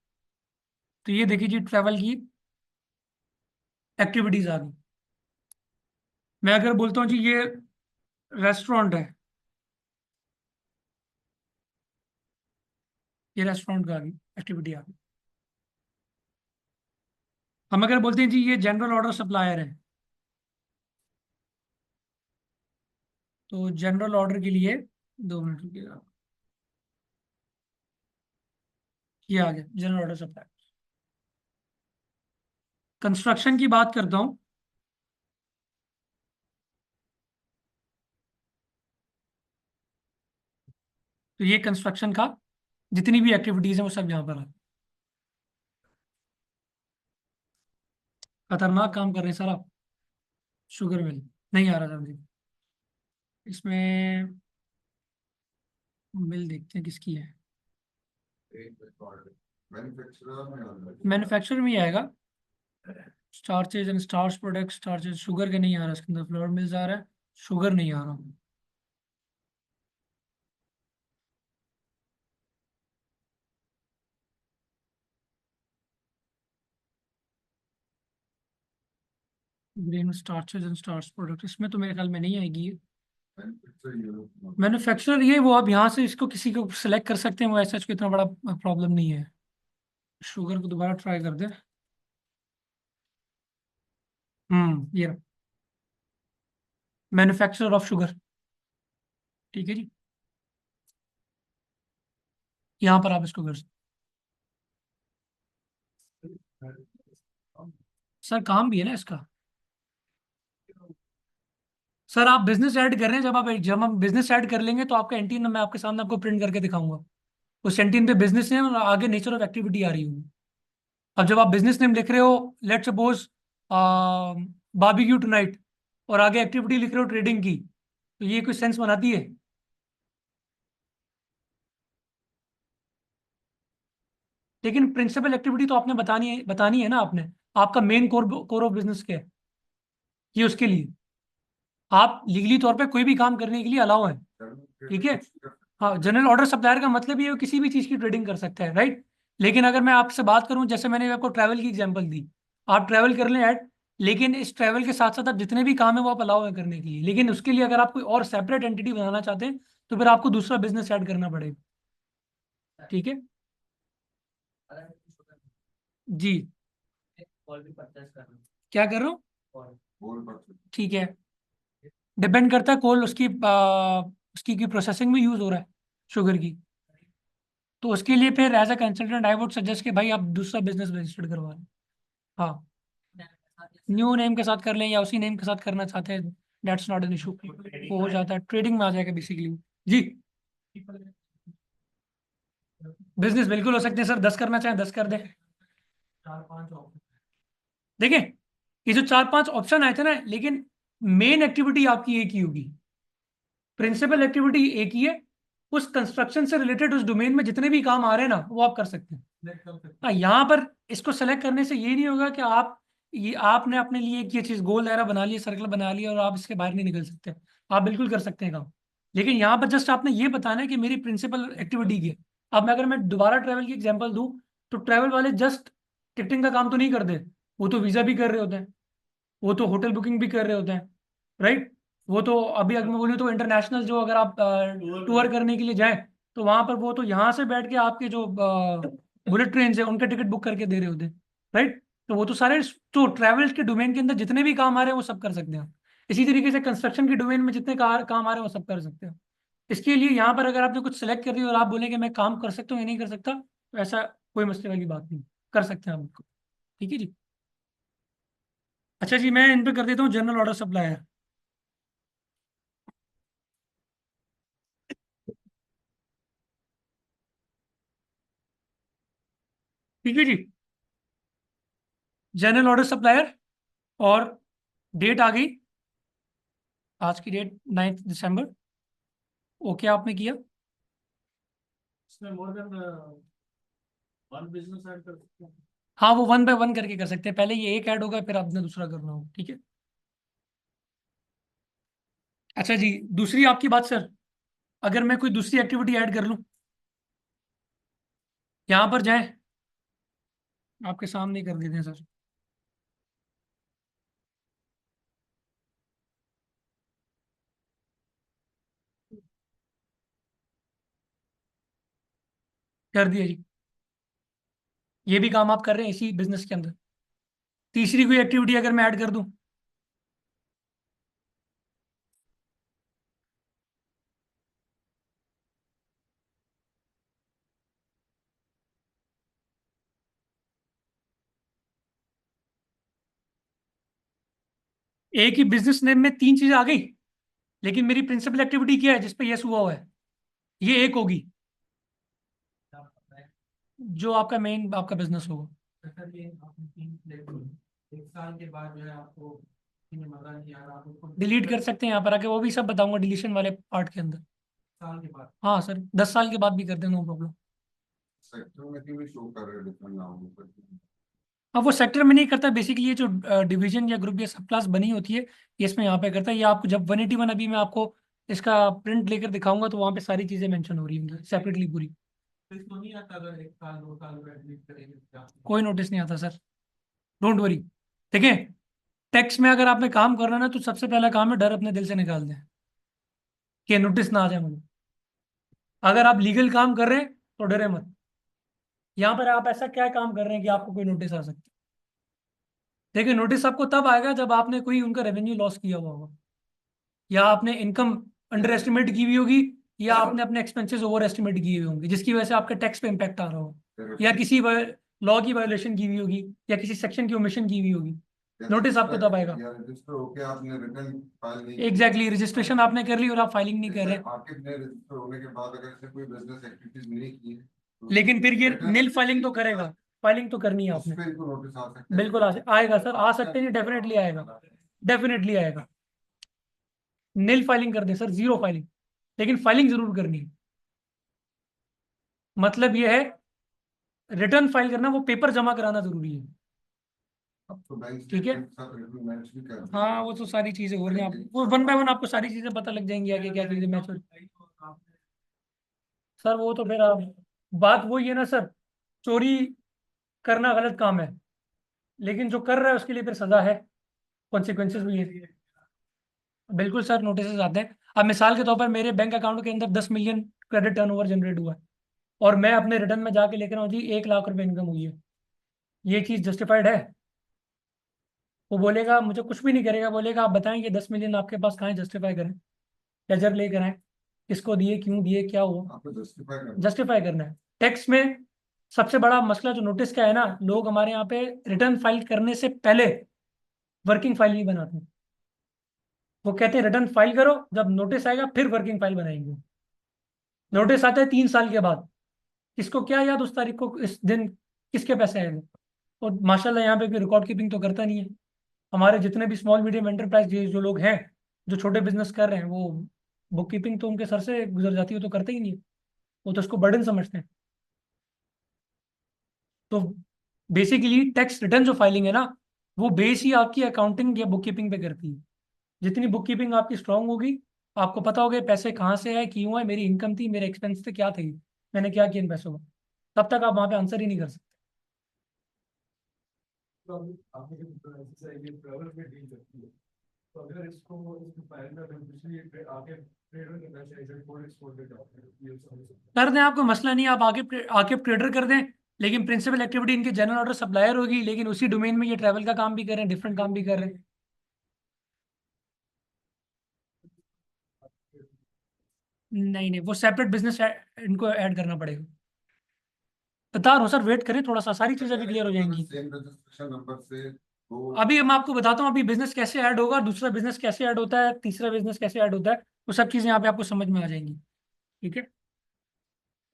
तो ये देखिए जी, ट्रैवल की एक्टिविटीज आ गई। मैं अगर बोलता हूँ जी ये रेस्टोरेंट है, ये रेस्टोरेंट का आ गई एक्टिविटी आ गई। हम अगर बोलते हैं जी ये जनरल ऑर्डर सप्लायर है, तो जनरल ऑर्डर के लिए 2 मिनट रुकिएगा, ये आ गया जनरल ऑर्डर सप्लायर। कंस्ट्रक्शन की बात करता हूं तो ये कंस्ट्रक्शन का जितनी भी एक्टिविटीज हैं वो सब यहाँ पर है। खतरनाक काम कर रहे हैं सर आप। शुगर मिल नहीं आ रहा सर जी, इसमें मिल देखते हैं किसकी है। मैन्युफैक्चरर मैन्युफैक्चरर में ही आएगा, स्टार्चेज एंड स्टार्च प्रोडक्ट। स्टार्चेज शुगर के नहीं आ रहा इसके अंदर, फ्लोर मिल्स आ रहा है, शुगर नहीं आ रहा। ग्रेन स्टार्चेज एंड स्टार्च प्रोडक्ट, इसमें तो मेरे ख्याल में नहीं आएगी ये। मैन्युफैक्चरर ये वो आप यहाँ से इसको किसी को सेलेक्ट कर सकते हैं, वो ऐसा कोई इतना बड़ा प्रॉब्लम नहीं है। शुगर को दोबारा ट्राई कर दे। ये मैन्युफैक्चरर ऑफ शुगर, ठीक है जी, यहाँ पर आप इसको कर सकते। सर काम भी है ना इसका। सर आप बिजनेस ऐड कर रहे हैं, जब हम बिजनेस ऐड कर लेंगे तो आपका एंटीन मैं आपके सामने आपको प्रिंट करके दिखाऊंगा। उस एंटीन पे बिजनेस नेम और आगे नेचर ऑफ एक्टिविटी आ रही होगी। अब जब आप बिजनेस नेम लिख रहे हो, लेट्स सपोज बारबेक्यू टुनाइट, और आगे एक्टिविटी लिख रहे हो ट्रेडिंग की, तो ये कोई सेंस बनाती है? लेकिन प्रिंसिपल एक्टिविटी तो आपने बतानी है ना आपने। आपका मेन कोर ऑफ बिजनेस क्या है, ये उसके लिए आप लीगली तौर पे कोई भी काम करने के लिए अलाउ है, ठीक है। हाँ, जनरल ऑर्डर सप्लायर का मतलब ये है किसी भी चीज़ की ट्रेडिंग कर सकता है, राइट। लेकिन अगर मैं आपसे बात करूं, जैसे मैंने आपको ट्रैवल की एग्जांपल दी, आप ट्रैवल कर लें ऐड, लेकिन इस ट्रैवल के साथ साथ आप जितने भी काम है वो आप अलाउ है करने के लिए। लेकिन उसके लिए अगर आप कोई और सेपरेट एंटिटी बनाना चाहते हैं तो फिर आपको दूसरा बिजनेस ऐड करना पड़ेगा, ठीक है जी। क्या कर रहा हूँ? बोल पर ठीक है, डिपेंड करता है कोल उसकी की प्रोसेसिंग में यूज हो रहा है शुगर की, तो उसके लिए फिर as a consultant I would suggest कि भाई आप दूसरा बिजनेस रजिस्टर्ड करवा लें। हाँ, न्यू नेम के साथ कर लें या उसी नेम के साथ करना चाहते हैं, दैट्स नॉट एन इशू, वो हो जाता है, ट्रेडिंग में आ जाएगा बेसिकली जी। बिजनेस बिल्कुल हो सकते हैं सर, 10 करना चाहें 10 कर दें। देखिए, ये जो 4-5 ऑप्शन आए थे ना, लेकिन मेन एक्टिविटी आपकी एक ही होगी, प्रिंसिपल एक्टिविटी एक ही है। उस कंस्ट्रक्शन से रिलेटेड उस डोमेन में जितने भी काम आ रहे हैं ना वो आप कर सकते हैं। हाँ, यहाँ पर इसको सेलेक्ट करने से ये नहीं होगा कि आपने अपने लिए एक ये चीज गोल दायरा बना लिया, सर्कल बना लिया और आप इसके बाहर नहीं निकल सकते। आप बिल्कुल कर सकते हैं काम, लेकिन यहाँ पर जस्ट आपने ये बताना है कि मेरी प्रिंसिपल एक्टिविटी की है। अब अगर मैं दोबारा ट्रैवल की एग्जाम्पल दूँ, तो ट्रैवल वाले जस्ट टिकटिंग का काम तो नहीं करते, वो तो वीजा भी कर रहे होते हैं, वो तो होटल बुकिंग भी कर रहे होते हैं, राइट। वो तो अभी अगर मैं बोलूँ तो इंटरनेशनल जो अगर आप टूर करने के लिए जाएं, तो वहां पर वो तो यहाँ से बैठ के आपके जो बुलेट ट्रेन है उनका टिकट बुक करके दे रहे होते हैं, राइट। तो वो तो सारे, तो ट्रैवल के डोमेन के अंदर जितने भी काम आ रहे हैं वो सब कर सकते हैं आप। इसी तरीके से कंस्ट्रक्शन के डोमेन में जितने काम आ रहे हैं वो सब कर सकते हैं। इसके लिए यहाँ पर अगर आपने कुछ सेलेक्ट कर दिया और आप बोले कि मैं काम कर सकता हूँ या नहीं कर सकता, तो ऐसा कोई मसले वाली बात नहीं, कर सकते हैं आप बिल्कुल, ठीक है जी। अच्छा जी, मैं इन पे कर देता हूँ जनरल ऑर्डर सप्लायर। ठीक है जी, जनरल ऑर्डर सप्लायर, और डेट आ गई, आज की डेट 9 दिसंबर। ओके आपने किया। इसमें more than one business add कर सकते हैं। हाँ, वो 1 बाय 1 करके कर सकते हैं, पहले ये एक ऐड होगा फिर आपने दूसरा करना होगा, ठीक है। अच्छा जी, दूसरी आपकी बात सर, अगर मैं कोई दूसरी एक्टिविटी ऐड कर लूँ, यहाँ पर जाए, आपके सामने ही कर देते हैं सर। कर दिया जी, ये भी काम आप कर रहे हैं इसी बिजनेस के अंदर। तीसरी कोई एक्टिविटी अगर मैं ऐड कर दूं, एक ही बिजनेस नेम में 3 चीजें आ गई, लेकिन मेरी प्रिंसिपल एक्टिविटी क्या है जिसपे यस हुआ हुआ है, ये एक होगी, जो आपका मेन आपका बिजनेस होगा। एक साल के बाद जो है आपको मजा नहीं आ रहा, आपको डिलीट कर सकते हैं यहाँ पर आके, वो भी सब बताऊंगा डिलीशन वाले पार्ट के अंदर। साल के बाद हाँ सर, 10 साल के बाद भी कर दें, नो प्रॉब्लम। सेक्टर में क्यों शो कर रहे हैं डिफरेंट नामों पर? अब वो सेक्टर में नहीं करता, बेसिकली ये जो डिवीजन या ग्रुप या सब क्लास बनी होती है, ये इसमें यहाँ पे करता है। ये आपको जब 181 अभी मैं आपको इसका प्रिंट लेकर दिखाऊंगा तो वहाँ पे सारी चीजें मेंशन हो रही होंगी सेपरेटली पूरी। तो इसको नहीं आता अगर एक साल 2 साल में एडमिट करेंगे तो क्या? कोई नोटिस नहीं आता सर, डोंट वरी। देखिए, टैक्स में अगर आपने काम करना है ना, तो सबसे पहला काम है डर अपने दिल से निकाल दें कि नोटिस ना आ जाए मुझे। अगर आप लीगल काम कर रहे हैं तो डरे मत, यहाँ पर आप ऐसा क्या काम कर रहे हैं कि आपको कोई नोटिस आ सकता है? देखिए, नोटिस आपको तब आएगा जब आपने कोई उनका रेवेन्यू लॉस किया हुआ होगा, या आपने इनकम अंडर एस्टिमेट की हुई होगी, या आपने अपने एक्सपेंसेस ओवर एस्टिमेट किए हुए होंगे जिसकी वजह से आपके टैक्स पे इम्पैक्ट आ रहा हो, या किसी लॉ की वायोलेशन की हुई होगी, या किसी सेक्शन की ओमिशन की हुई होगी। नोटिस आपको तब आएगा। या रजिस्टर होके आपने रिटर्न फाइल नहीं एग्जैक्टली, रजिस्ट्रेशन आपने कर ली और आप फाइलिंग नहीं कर रहे, आखिर में रजिस्टर होने के बाद अगर से कोई बिजनेस एक्टिविटीज नहीं की तो लेकिन फिर ये नील फाइलिंग तो करेगा, फाइलिंग तो करनी है उस आपने। पे इनको नोटिस आ सकते हैं। बिल्कुल आएगा सर, आ सकते नहीं, डेफिनेटली आएगा, डेफिनेटली आएगा। नील फाइलिंग कर दे सर, जीरो फाइलिंग, लेकिन फाइलिंग जरूर करनी है। मतलब ये है, रिटर्न फाइल करना, वो पेपर जमा कराना जरूरी है। अब तो बैंक ठीक है। स्टेटमेंट के साथ रिक्रूटमेंट्स भी कर रहे हैं। हाँ, वो तो सारी चीजें हो रही हैं, आप वो वन बाय वन आपको सारी चीजें पता लग जाएंगी आगे क्या चीजें मैच हो। सर वो तो फिर आप, बात वही है ना सर, चोरी करना गलत काम है, लेकिन जो कर रहा है उसके लिए फिर सजा है, कॉन्सिक्वेंसेज भी है। बिल्कुल सर, नोटिस आते हैं। अब मिसाल के तौर पर मेरे बैंक अकाउंट के अंदर 10 मिलियन क्रेडिट टर्नओवर जनरेट हुआ है, और मैं अपने रिटर्न में जाके लेकर आऊँ जी 1 लाख रुपए इनकम हुई है, ये चीज़ जस्टिफाइड है? वो बोलेगा, मुझे कुछ भी नहीं करेगा, बोलेगा आप बताएं कि 10 मिलियन आपके पास कहाँ है, जस्टिफाई करें, लेजर लेकर आए, किसको दिए, क्यों दिए, क्या हुआ, आपको जस्टिफाई करना जस्टिफाई करना है। टैक्स में सबसे बड़ा मसला जो नोटिस का है ना, लोग हमारे यहाँ पे रिटर्न फाइल करने से पहले वर्किंग फाइल नहीं बनाते, वो कहते हैं रिटर्न फाइल करो, जब नोटिस आएगा फिर वर्किंग फाइल बनाएंगे। नोटिस आता है 3 साल के बाद, किसको क्या याद उस तारीख को, इस दिन किसके पैसे आएंगे। और माशाल्लाह यहाँ पे कोई रिकॉर्ड कीपिंग तो करता नहीं है। हमारे जितने भी स्मॉल मीडियम एंटरप्राइज जो लोग हैं, जो छोटे बिजनेस कर रहे हैं, वो बुक कीपिंग तो उनके सर से गुजर जाती है, वो तो करते ही नहीं है, वो तो उसको बर्डन समझते हैं। तो बेसिकली टैक्स रिटर्न जो फाइलिंग है ना, वो बेस ही आपकी अकाउंटिंग या बुक कीपिंग पे करती है। जितनी बुक कीपिंग आपकी स्ट्रांग होगी, आपको पता होगा ये पैसे कहाँ से आए, क्यों आए, मेरी इनकम थी, मेरे एक्सपेंस थे, क्या थे, मैंने क्या किया इन पैसों का, तब तक आप वहाँ पे आंसर ही नहीं कर सकते। तो आपने जैसे ये ट्रैवल में डील करती है, तो अगर इसको फाइल में बेनिफिशियरी आगे ट्रेडर करना चाहिए, जैसे कोल्ड एक्सपोर्ट के जॉब ये समझ सकते कर दें, आपको मसला नहीं है, आप आगे आके ट्रेडर कर दें, लेकिन प्रिंसिपल एक्टिविटी इनकी जनरल ऑर्डर सप्लायर होगी, लेकिन उसी डोमेन में ये ट्रैवल का काम भी कर रहे हैं, डिफरेंट काम भी कर रहे हैं। नहीं नहीं, वो सेपरेट बिजनेस इनको ऐड करना पड़ेगा। बता रहा हूँ सर, वेट करें थोड़ा सा, सारी चीज़ें अभी क्लियर हो जाएंगी। सेम रजिस्ट्रेशन नंबर से वो अभी मैं आपको बताता हूँ अभी बिजनेस कैसे ऐड होगा, दूसरा बिजनेस कैसे ऐड होता है, तीसरा बिजनेस कैसे ऐड होता है, वो सब चीज़ें यहाँ पे आपको समझ में आ जाएंगी। ठीक है।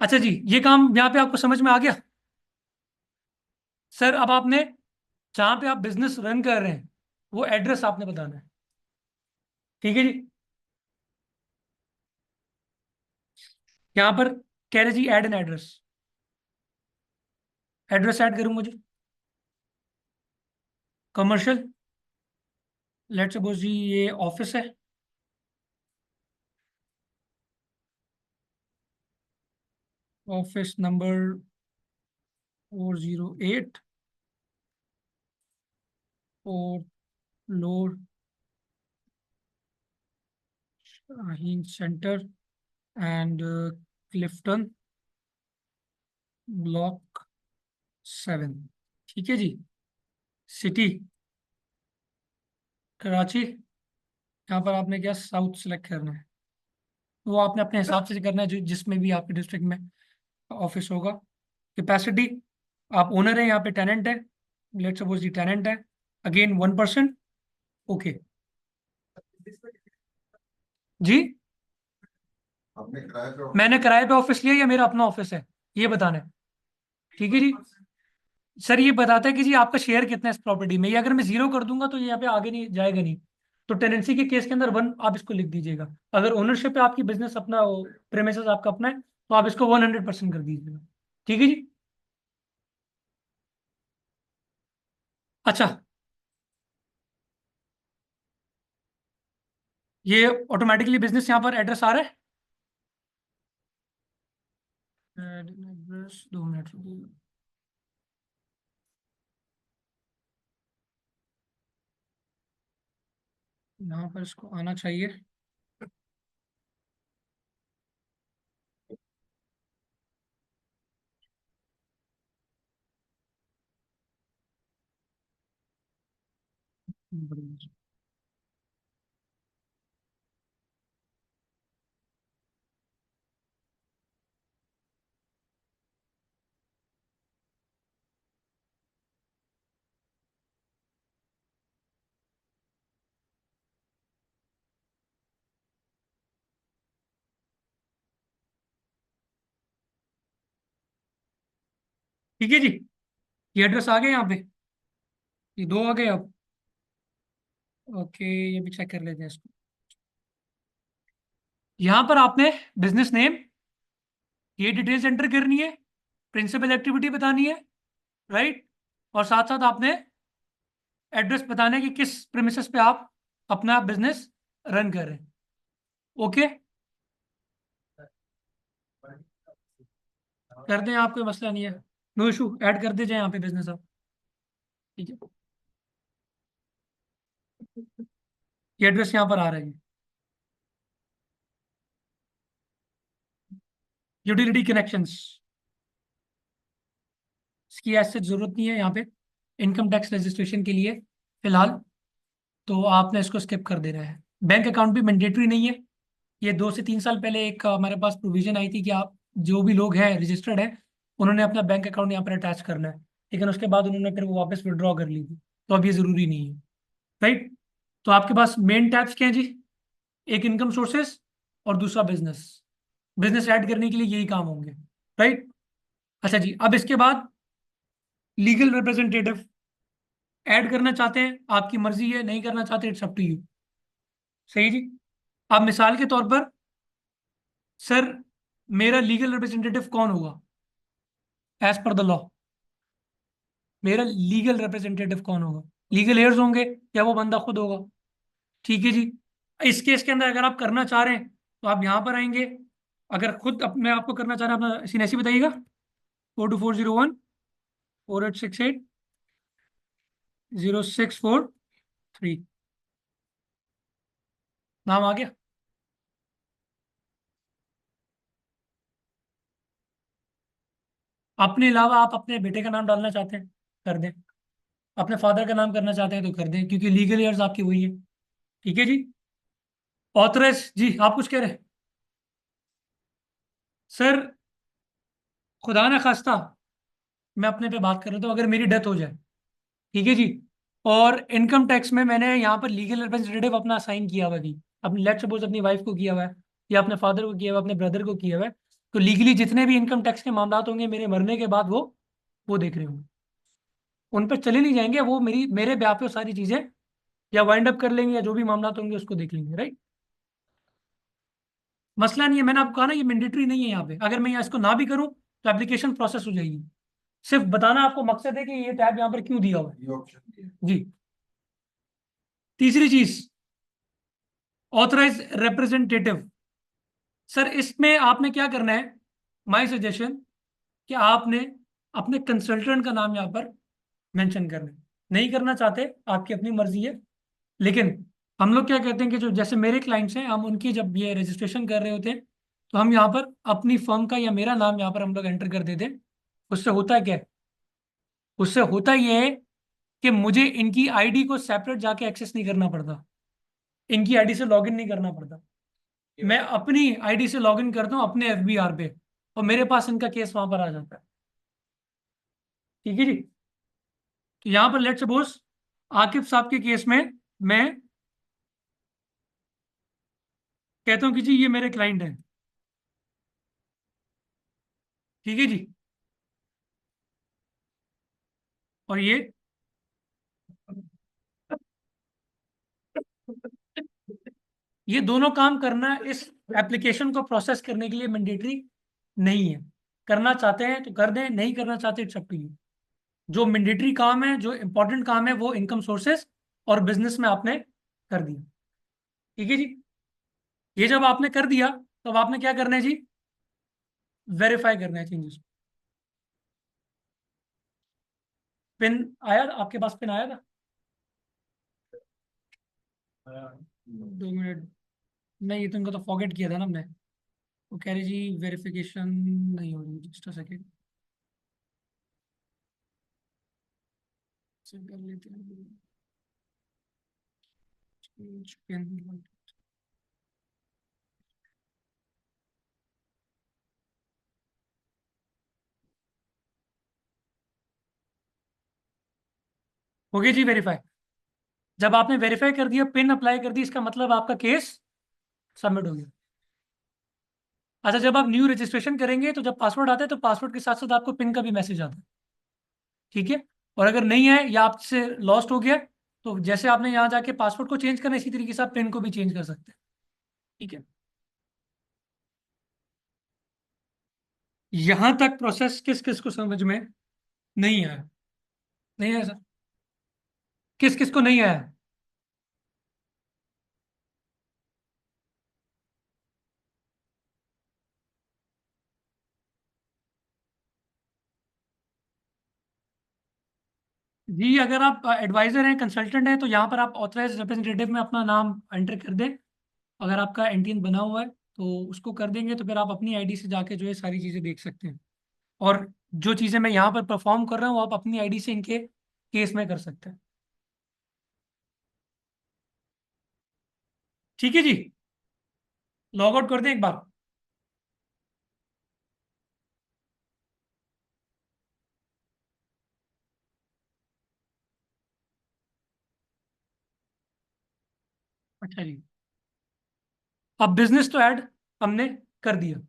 अच्छा जी, ये काम यहाँ पे आपको समझ में आ गया। सर अब आपने, जहाँ पे आप बिजनेस रन कर रहे हैं, वो एड्रेस आपने बताना है। ठीक है जी। यहाँ पर कह रहे जी add an address, address add करूंगा जी, कमर्शियल, लेट्स सपोज जी ये ऑफिस है, ऑफिस नंबर 408, और लोड Shaheen center and Clifton block 7। ठीक है जी। सिटी कराची, यहाँ पर आपने क्या साउथ सेलेक्ट करना है, वो आपने अपने हिसाब से करना है, जो जिसमें भी आपके डिस्ट्रिक्ट में ऑफिस होगा। कैपेसिटी, आप ओनर है, यहाँ पे टेनेंट है, लेट्स सपोज जी टेनेंट है, अगेन 1%। ओके जी। अपने किराए पे मैंने किराए पे ऑफिस लिया या मेरा अपना ऑफिस है, ये बताना है। ठीक है जी। सर ये बताता है कि जी आपका शेयर कितना है इस प्रॉपर्टी में, ये अगर मैं 0 कर दूंगा तो ये यहाँ पे आगे नहीं जाएगा नहीं। तो टेनेंसी के केस के अंदर 1 आप इसको लिख दीजिएगा। अगर ओनरशिप है आपकी, बिजनेस अपना, प्रेमिसेस आपका अपना है, तो आप इसको 100% कर दीजिएगा। ठीक है जी। अच्छा, ये ऑटोमेटिकली बिजनेस यहाँ पर एड्रेस आ रहा है। एड्रेस 2 मिनट रुकिए। यहाँ पर इसको आना चाहिए। ठीक है जी, ये एड्रेस आ गए यहाँ पे, ये दो आ गए अब। ओके, ये भी चेक कर लेते हैं इसको। यहाँ पर आपने बिजनेस नेम, ये डिटेल्स एंटर करनी है, प्रिंसिपल एक्टिविटी बतानी है, राइट, और साथ साथ आपने एड्रेस बताना है कि किस प्रेमिसेस पे आप अपना बिजनेस रन कर रहे हैं। ओके, कर दें, आप, कोई मसला नहीं है, नो इशू, ऐड कर दीजिए यहाँ पे बिजनेस आप। ठीक है, ये एड्रेस यहाँ पर आ रहा है। यूटिलिटी कनेक्शंस, इसकी ऐसे जरूरत नहीं है यहाँ पे इनकम टैक्स रजिस्ट्रेशन के लिए फिलहाल, तो आपने इसको स्किप कर देना है। बैंक अकाउंट भी मैंडेटरी नहीं है। ये 2 से 3 साल पहले एक हमारे पास प्रोविजन आई थी कि आप जो भी लोग हैं रजिस्टर्ड हैं उन्होंने अपना बैंक अकाउंट यहाँ पर अटैच करना है, लेकिन उसके बाद उन्होंने फिर वो वापस विड्रॉ कर ली थी, तो अब ये ज़रूरी नहीं है, राइट। तो आपके पास मेन टैब्स क्या हैं जी? एक इनकम सोर्सेस और दूसरा बिजनेस। बिजनेस ऐड करने के लिए यही काम होंगे, राइट। अच्छा जी, अब इसके बाद लीगल रिप्रेजेंटेटिव ऐड करना चाहते हैं, आपकी मर्जी है, नहीं करना चाहते इट्स अप टू यू। सही जी। अब मिसाल के तौर पर, सर मेरा लीगल रिप्रेजेंटेटिव कौन होगा एज पर द लॉ? मेरा लीगल रिप्रेजेंटेटिव कौन होगा? लीगल एयर्स होंगे या वो बंदा खुद होगा? ठीक है जी। इस केस के अंदर अगर आप करना चाह रहे हैं तो आप यहाँ पर आएंगे। अगर खुद मैं आपको करना चाह रहा हूँ, अपना सीन ऐसी बताइएगा, 4241 4868 0643, नाम आ गया। अपने अलावा आप अपने बेटे का नाम डालना चाहते हैं, कर दें। अपने फादर का नाम करना चाहते हैं तो कर दें, क्योंकि लीगल एयर्स आपकी वही है। ठीक है जी। ऑथराइज जी, आप कुछ कह रहे हैं? सर खुदा ना खास्ता, मैं अपने पे बात कर रहा हूँ, अगर मेरी डेथ हो जाए, ठीक है जी, और इनकम टैक्स में मैंने यहाँ पर लीगल रिप्रेजेंटेटिव अपना असाइन किया हुआ है कि अपनी, लेट सपोज अपनी वाइफ को किया हुआ है या अपने फादर को किया हुआ है, अपने ब्रदर को किया हुआ है, तो लीगली जितने भी इनकम टैक्स के मामला होंगे मेरे मरने के बाद वो देख रहे होंगे, उन पर चले नहीं जाएंगे, वो मेरे ब्याह पे वो सारी चीजें या वाइंड अप कर लेंगे या जो भी मामला होंगे उसको देख लेंगे, राइट। मसला नहीं है, मैंने आपको कहा ना ये मैंडेटरी नहीं है यहाँ पे, अगर मैं यहाँ इसको ना भी करूँ तो एप्लीकेशन प्रोसेस हो जाएगी। सिर्फ बताना आपको मकसद है कि ये टैब यहाँ पर क्यों दिया हुआ है ये ऑप्शन जी। तीसरी चीज, ऑथराइज रिप्रेजेंटेटिव। सर इसमें आपने क्या करना है, माय सजेशन, कि आपने अपने कंसल्टेंट का नाम यहाँ पर मेंशन करना है। नहीं करना चाहते आपकी अपनी मर्जी है, लेकिन हम लोग क्या कहते हैं कि जो जैसे मेरे क्लाइंट्स हैं, हम उनकी जब ये रजिस्ट्रेशन कर रहे होते हैं तो हम यहाँ पर अपनी फर्म का या मेरा नाम यहाँ पर हम लोग एंटर कर देते हैं। उससे होता है क्या? उससे होता ये है कि मुझे इनकी आईडी को सेपरेट जाके एक्सेस नहीं करना पड़ता, इनकी आईडी से लॉगिन नहीं करना पड़ता, मैं अपनी आईडी से लॉगिन करता हूँ अपने एफबीआर पे, और मेरे पास इनका केस वहां पर आ जाता है। ठीक है जी। तो यहाँ पर लेट्स सपोज आकिब साहब के केस में मैं कहता हूँ कि जी ये मेरे क्लाइंट हैं, ठीक है जी, और ये दोनों काम करना इस एप्लीकेशन को प्रोसेस करने के लिए मैंडेटरी नहीं है। करना चाहते हैं तो कर दें, नहीं करना चाहते इट्स अप टू यू। जो मैंडेटरी काम है, जो इंपॉर्टेंट काम है, वो इनकम सोर्सेस और बिजनेस में आपने कर दिया। ठीक है जी। ये जब आपने कर दिया तब आपने क्या करना है जी? वेरीफाई करना है चेंजेस। पिन आया आपके पास? पिन आया था? 2 मिनट, नहीं ये तो इनको तो फॉरगेट किया था ना हमने। वो कह रही जी वेरिफिकेशन नहीं हो रही, जस्ट अ सेकेंड, चेक कर लेते हैं। हो गया जी वेरीफाई। जब आपने वेरीफाई कर दिया, पिन अप्लाई कर दी, इसका मतलब आपका केस सबमिट हो गया। अच्छा, जब आप न्यू रजिस्ट्रेशन करेंगे तो जब पासवर्ड आता है तो पासवर्ड के साथ साथ आपको पिन का भी मैसेज आता है, ठीक है। और अगर नहीं है या आपसे लॉस्ट हो गया, तो जैसे आपने यहाँ जाके पासवर्ड को चेंज करना, इसी तरीके से आप पिन को भी चेंज कर सकते हैं, ठीक है। यहां तक प्रोसेस किस किस को समझ में नहीं आया? नहीं आया सर? किस किस को नहीं आया? जी, अगर आप एडवाइजर हैं, कंसल्टेंट हैं, तो यहाँ पर आप ऑथराइज रिप्रेजेंटेटिव में अपना नाम एंटर कर दें। अगर आपका एनटीएन बना हुआ है तो उसको कर देंगे, तो फिर आप अपनी आईडी से जाके जो है सारी चीज़ें देख सकते हैं। और जो चीज़ें मैं यहाँ पर परफॉर्म कर रहा हूँ वो आप अपनी आईडी से इनके केस में कर सकते हैं, ठीक है जी। लॉग आउट कर दें एक बार। अच्छा जी, अब बिजनेस तो ऐड हमने कर दिया।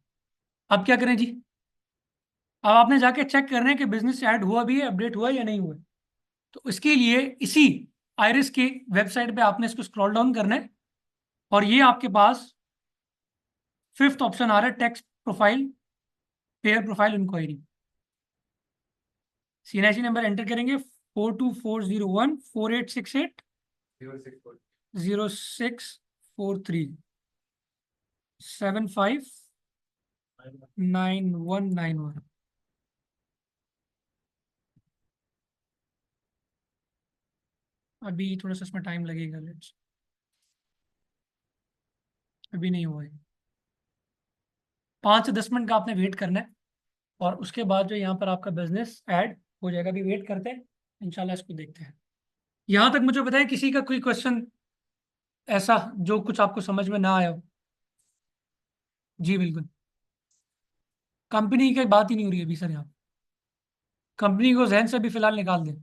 अब क्या करें जी? अब आपने जाके चेक करना है कि बिजनेस ऐड हुआ भी है, अपडेट हुआ है या नहीं हुआ है। तो इसके लिए इसी आयरिस की वेबसाइट पे आपने इसको स्क्रॉल डाउन करना है, और ये आपके पास फिफ्थ ऑप्शन आ रहा है, tax profile, payer profile inquiry. CNIC number enter करेंगे 42401486880643 759191। अभी थोड़ा सा इसमें टाइम लगेगा, लेट्स, अभी नहीं हुआ है। 5 से 10 मिनट का आपने वेट करना है, और उसके बाद जो यहाँ पर आपका बिजनेस ऐड हो जाएगा। अभी वेट करते हैं, इंशाल्लाह इसको देखते हैं। यहाँ तक मुझे बताएं किसी का कोई क्वेश्चन ऐसा जो कुछ आपको समझ में ना आया हो? जी बिल्कुल। कंपनी की बात ही नहीं हो रही अभी सर यहाँ। कंपनी को जहन से भी फिलहाल निकाल दें,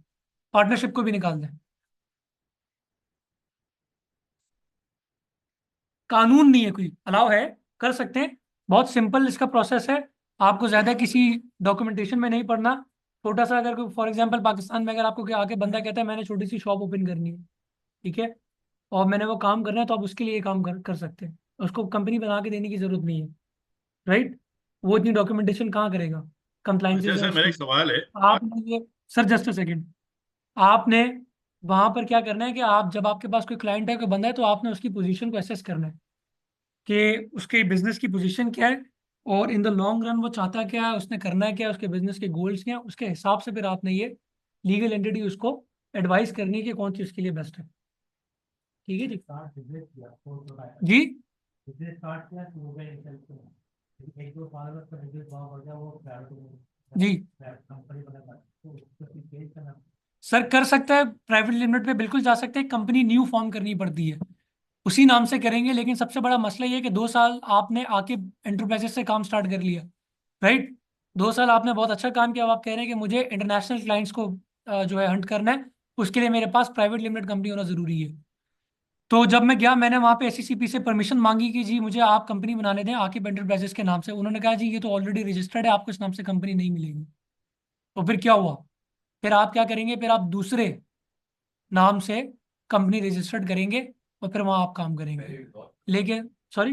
पार्टनरशिप को भी निकाल दें। कानून नहीं है, कोई अलाउ है, कर सकते हैं। बहुत सिंपल इसका प्रोसेस है। आपको ज़्यादा किसी डॉक्यूमेंटेशन में नहीं पढ़ना। छोटा सा, अगर कोई फॉर एग्जांपल पाकिस्तान में अगर आपको आके बंदा कहता है मैंने छोटी सी शॉप ओपन करनी है, ठीक है, और मैंने वो काम करना है, तो आप उसके लिए काम कर सकते हैं। उसको कंपनी बना के देने की जरूरत नहीं है, राइट। वो इतनी डॉक्यूमेंटेशन कहाँ करेगा, अच्छा कंप्लाइंसेस है सर, मेरा उसकी। एक सवाल है। आपने ये, सर जस्ट अ सेकेंड, आपने वहां पर क्या करना है कि आप जब आपके पास कोई क्लाइंट है, कोई बंदा है, तो आपने उसकी पोजीशन को एसेस करना है कि उसके बिजनेस की पोजीशन क्या है, और इन द लॉन्ग रन वो चाहता क्या है, उसने करना क्या है, उसके बिजनेस के गोल्स क्या है। उसके हिसाब से फिर आपने ये लीगल एंटिटी उसको एडवाइस करनी है कि कौन सी उसके लिए बेस्ट है, ठीक है जी। जी जी सर, कर सकता है, प्राइवेट लिमिटेड पे बिल्कुल जा सकते हैं। कंपनी न्यू फॉर्म करनी पड़ती है, उसी नाम से करेंगे। लेकिन सबसे बड़ा मसला ये है कि 2 साल आपने आके एंटरप्राइजेस से काम स्टार्ट कर लिया, राइट। 2 साल आपने बहुत अच्छा काम किया। अब आप कह रहे हैं कि मुझे इंटरनेशनल क्लाइंट्स को जो है हंट करना है, उसके लिए मेरे पास प्राइवेट लिमिटेड कंपनी होना जरूरी है। तो जब मैं गया, मैंने वहाँ पे एससीसीपी से परमिशन मांगी कि जी मुझे आप कंपनी बनाने दें आकिब एंटरप्राइजेस के नाम से। उन्होंने कहा जी ये तो ऑलरेडी रजिस्टर्ड है, आपको इस नाम से कंपनी नहीं मिलेगी। तो फिर क्या हुआ? फिर आप क्या करेंगे, फिर आप दूसरे नाम से कंपनी रजिस्टर्ड करेंगे, और फिर वहाँ आप काम करेंगे। लेकिन सॉरी,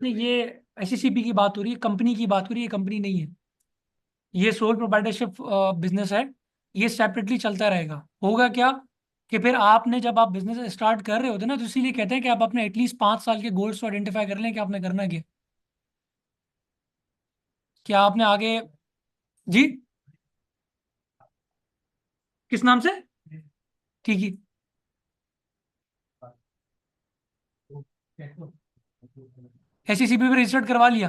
नहीं, ये एससीसीपी की बात हो रही है, कंपनी की बात हो रही है, कंपनी नहीं है। ये सोल प्रोप्राइटरशिप बिजनेस है, ये सेपरेटली चलता रहेगा। होगा क्या कि फिर आपने जब आप बिजनेस स्टार्ट कर रहे होते हैं ना, तो इसीलिए कहते हैं कि आप अपने एटलीस्ट 5 साल के गोल्स को आइडेंटिफाई कर लें कि आपने करना क्या, क्या आपने आगे। जी, किस नाम से? ठीक है, एससीसीपी पे रजिस्टर्ड करवा लिया,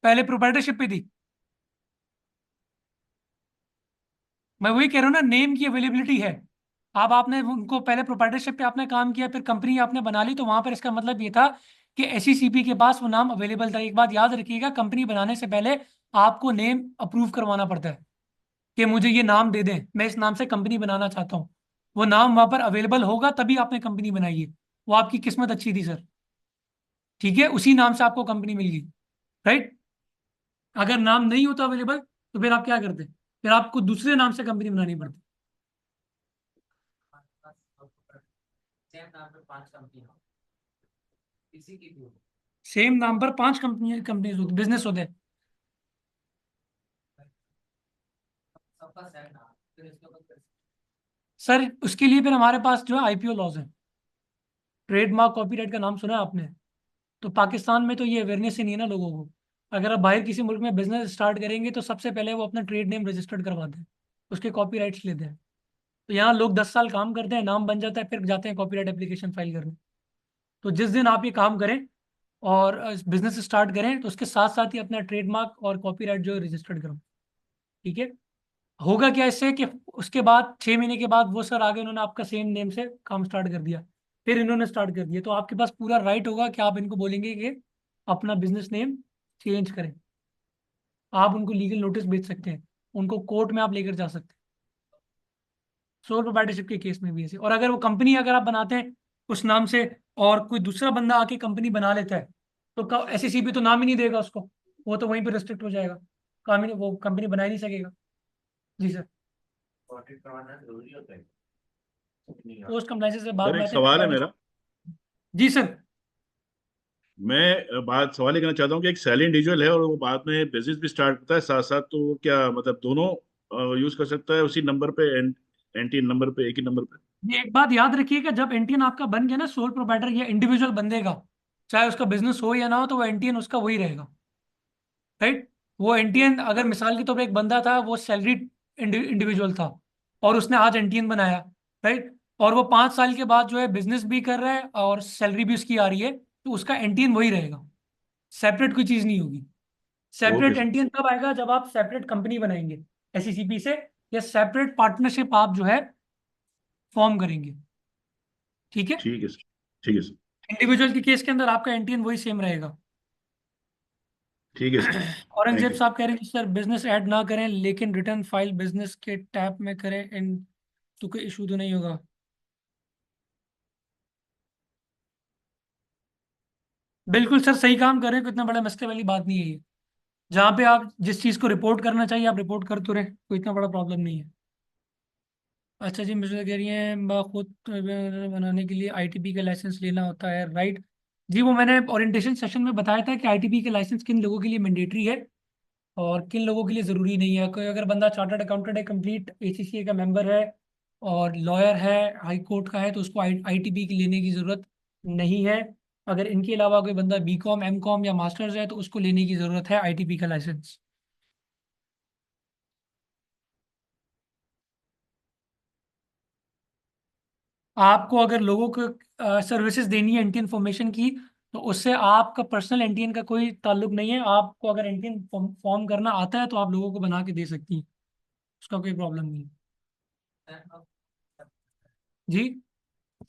पहले प्रोप्राइटरशिप पे थी। मैं वही कह रहा हूँ ना, नेम की अवेलेबिलिटी है। अब आपने उनको पहले प्रोप्राइटरशिप पे आपने काम किया, फिर कंपनी आपने बना ली, तो वहां पर इसका मतलब ये था कि एसईसीपी के पास वो नाम अवेलेबल था। एक बात याद रखिएगा, कंपनी बनाने से पहले आपको नेम अप्रूव करवाना पड़ता है कि मुझे ये नाम दे दें, मैं इस नाम से कंपनी बनाना चाहता हूँ। वो नाम वहां पर अवेलेबल होगा तभी आपने कंपनी बनाई है। वो आपकी किस्मत अच्छी थी सर, ठीक है, उसी नाम से आपको कंपनी मिल गई, राइट। अगर नाम नहीं होता अवेलेबल तो फिर आप क्या करते, फिर आपको दूसरे नाम से कंपनी बनानी पड़ती। सेम नाम पे 5 कंपनी हो, किसी की भी हो, सेम नाम पर 5 कंपनीज होते, बिजनेस होते हैं। सबका सेम नाम, फिर इसके ऊपर सर उसके लिए फिर हमारे पास जो है आईपीओ लॉज है। ट्रेडमार्क कॉपीराइट का नाम सुना है आपने? तो पाकिस्तान में तो ये अवेयरनेस ही नहीं है ना लोगों को। अगर आप बाहर किसी मुल्क में बिजनेस स्टार्ट करेंगे तो सबसे पहले वो अपना ट्रेड नेम रजिस्टर्ड करवाते हैं, उसके कॉपीराइट्स लेते हैं। तो यहाँ लोग 10 साल काम करते हैं, नाम बन जाता है, फिर जाते हैं कॉपीराइट एप्लीकेशन फाइल करने। तो जिस दिन आप ये काम करें और बिजनेस स्टार्ट करें तो उसके साथ साथ ही अपना ट्रेडमार्क और कॉपीराइट जो है रजिस्टर्ड करो, ठीक है। होगा क्या इससे कि उसके बाद 6 महीने के बाद वो सर आगे उन्होंने आपका सेम नेम से काम स्टार्ट कर दिया, फिर इन्होंने स्टार्ट कर दिया, तो आपके पास पूरा राइट होगा कि आप इनको बोलेंगे कि अपना बिजनेस नेम चेंज करें। आप उनको लीगल नोटिस भेज सकते हैं, उनको कोर्ट में आप लेकर जा सकते हैं, सोल प्रोप्राइटरशिप के केस में भी ऐसे। और अगर वो कंपनी अगर आप बनाते हैं उस नाम से और कोई दूसरा बंदा आके कंपनी बना लेता है तो एसईसीपी तो नाम ही नहीं देगा उसको, वो तो वहीं पर रिस्ट्रिक्ट हो जाएगा, काम ही नहीं, वो कंपनी बना ही नहीं सकेगा। जी सर, ऑडिट करवाना जरूरी होता है? नहीं यार। पोस्ट कंप्लायंस से बाद सर में एक आते हैं सवाल है audit। मेरा। जी सर। मैं बात सवाल ये करना चाहता हूँ कि एक सैली इंडिविजुअल है और वो बाद में बिजनेस भी स्टार्ट करता है साथ साथ, तो वो क्या मतलब दोनों यूज कर सकता है उसी नंबर पे, एंटी नंबर पे, एक ही नंबर पे? ये एक बात याद रखिएगा, जब एनटीएन आपका बन गया ना सोल प्रोप्राइटर या इंडिविजुअल बंदेगा, चाहे उसका बिजनेस हो या ना हो, तो वो एनटीएन उसका वही रहेगा, राइट। वो एनटीएन अगर मिसाल के तौर पे एक बंदा था, वो सैलरीड इंडिविजुअल था और उसने आज एनटीएन बनाया, राइट, और वो 5 साल के बाद जो है बिजनेस भी कर रहा है और सैलरी भी उसकी आ रही है, तो उसका एनटीएन वही रहेगा, सेपरेट कोई चीज नहीं होगी। Okay separate sir. एनटीएन कब आएगा, जब आप सेपरेट कंपनी बनाएंगे एसईसीपी से, या सेपरेट पार्टनरशिप आप जो है फॉर्म करेंगे, ठीक है। ठीक है सर। ठीक है सर। इंडिविजुअल के केस के अंदर आपका एनटीएन वही सेम रहेगा। ठीक है सर। Thank Aurangzeb you. साहब कह रहे हैं कि सर बिजनेस ऐड ना करें लेकिन रिटर्न फाइल बिजनेस के टैब में करें, इन तो कोई इशू तो नहीं होगा। बिल्कुल सर, सही काम कर रहे हैं, कोई इतना बड़ा मसले वाली बात नहीं है ये। जहाँ पे आप जिस चीज़ को रिपोर्ट करना चाहिए आप रिपोर्ट कर तो रहे, कोई इतना बड़ा प्रॉब्लम नहीं है। अच्छा जी, मुझे कह रही है खुद बनाने के लिए आईटीपी का लाइसेंस लेना होता है, राइट। जी वो मैंने ओरिएंटेशन सेशन में बताया था कि आईटीपी का लाइसेंस किन लोगों के लिए मैंडेटरी है और किन लोगों के लिए ज़रूरी नहीं है। कोई अगर बंदा चार्टर्ड अकाउंटेंट है, कंप्लीट एसीसीए का मेंबर है और लॉयर है, हाई कोर्ट का है, तो उसको आईटीपी की लेने की ज़रूरत नहीं है। अगर इनके अलावा कोई बंदा बीकॉम एमकॉम या मास्टर्स है तो उसको लेने की ज़रूरत है आईटीपी का लाइसेंस। आपको अगर लोगों को सर्विसेज देनी है एंटी इन्फॉर्मेशन की, तो उससे आपका पर्सनल एंटीएन का कोई ताल्लुक नहीं है। आपको अगर एंटीएन फॉर्म करना आता है तो आप लोगों को बना के दे सकती हैं, उसका कोई प्रॉब्लम नहीं है। जी,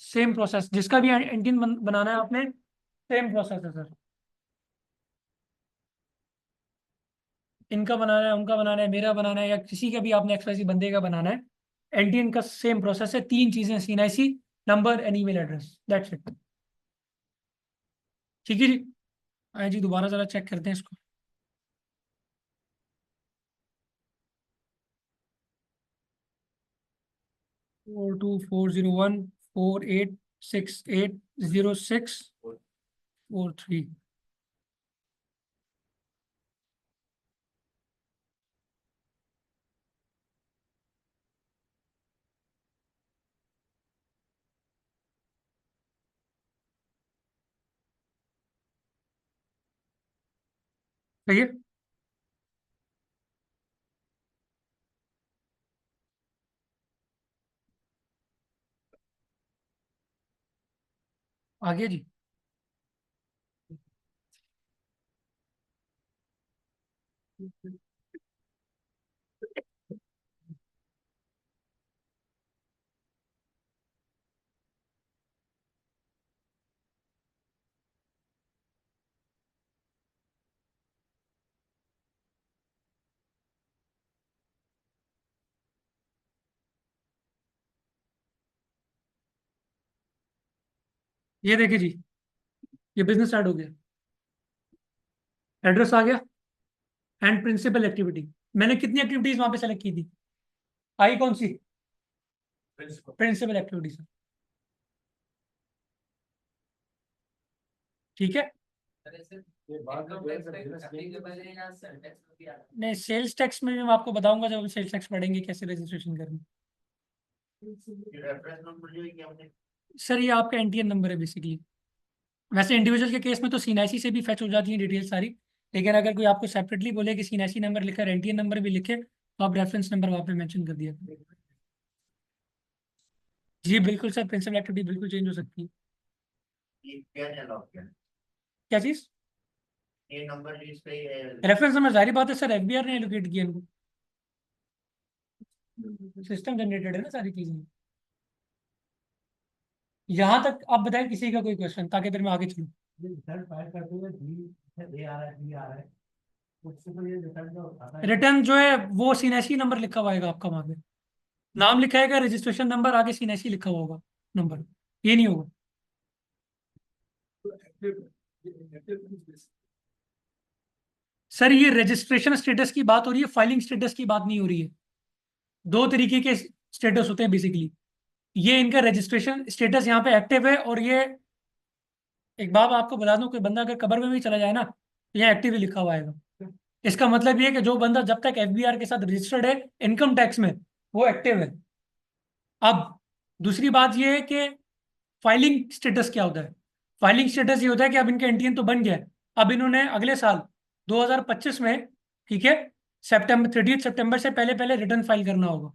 सेम प्रोसेस, जिसका भी एंटीन बनाना है आपने, सेम प्रोसेस है सर। इनका बनाना है, उनका बनाना है, मेरा बनाना है, या किसी का भी आपने एक्सवाइजी बंदे का बनाना है, एंटीन का सेम प्रोसेस है। 3 चीजें, CNIC number and email address, that's it. ठीक है जी। आए जी, दोबारा जरा चेक करते हैं इसको। 424014868064 3। सही है। आगे जी। ये देखिए जी, ये बिजनेस स्टार्ट हो गया, एड्रेस आ गया, एंड प्रिंसिपल एक्टिविटी। मैंने कितनी एक्टिविटीज वहां पे सेलेक्ट की थी? आई कौन सी? Principal activities. ठीक है। अरे सर, ये बाद में इनकम टैक्स पे business applicable है या सेल टैक्स में भी आता है? नहीं, सेल्स टैक्स में मैं आपको बताऊंगा जब हम सेल्स टैक्स पढ़ेंगे कैसे रजिस्ट्रेशन करना। रेफरेंस नंबर जो है कि हमने सर ये आपका एनटीएन नंबर है बेसिकली। वैसे इंडिविजुअल के केस में तो सीएनआईसी से भी फैच हो जाती है डिटेल सारी, लेकिन अगर कोई आपको सेपरेटली बोले कि सीएनआईसी नंबर लिखा है, एनटीएन नंबर भी लिखे, तो आप रेफरेंस नंबर वहाँ पे मेंशन कर दिया करें। जी बिल्कुल सर, प्रिंसिपल एक्टिविटी बिल्कुल चेंज हो सकती है। ये क्या है लॉक क्या है? क्या चीज़? ये नंबर इस पे है। रेफरेंस नंबर जारी बात है सर, एफबीआर ने एलोकेट किया इनको, सिस्टम जनरेटेड है ना सारी चीजें। यहाँ तक आप बताएं किसी का कोई क्वेश्चन, ताकि फिर मैं आगे चलूँ। रिटर्न फाइल करते हुए बी आ रहा है, बी आ रहा है, उससे तो ये रिटर्न का आता है। रिटर्न जो है वो सीएनआईसी नंबर लिखा हुआ आएगा आपका, वहां पे नाम लिखा है, रजिस्ट्रेशन नंबर आगे सीएनआईसी लिखा हुआ होगा, नंबर ये नहीं होगा। सर ये रजिस्ट्रेशन स्टेटस की बात हो रही है, फाइलिंग स्टेटस की बात नहीं हो रही है। दो तरीके के स्टेटस होते हैं बेसिकली। ये इनका रजिस्ट्रेशन स्टेटस यहाँ पे एक्टिव है, और ये एक बात आपको बता दूं, कोई बंदा अगर कबर में भी चला जाए ना, तो यहाँ एक्टिव ही लिखा हुआ आएगा। इसका मतलब ये है कि जो बंदा जब तक एफबीआर के साथ रजिस्टर्ड है इनकम टैक्स में, वो एक्टिव है। अब दूसरी बात ये है कि फाइलिंग स्टेटस क्या होता है। फाइलिंग स्टेटस ये होता है कि अब इनका एनटीएन तो बन गया है, अब इन्होंने अगले साल 2025 में, ठीक है, सितंबर 30 सितंबर से पहले पहले रिटर्न फाइल करना होगा।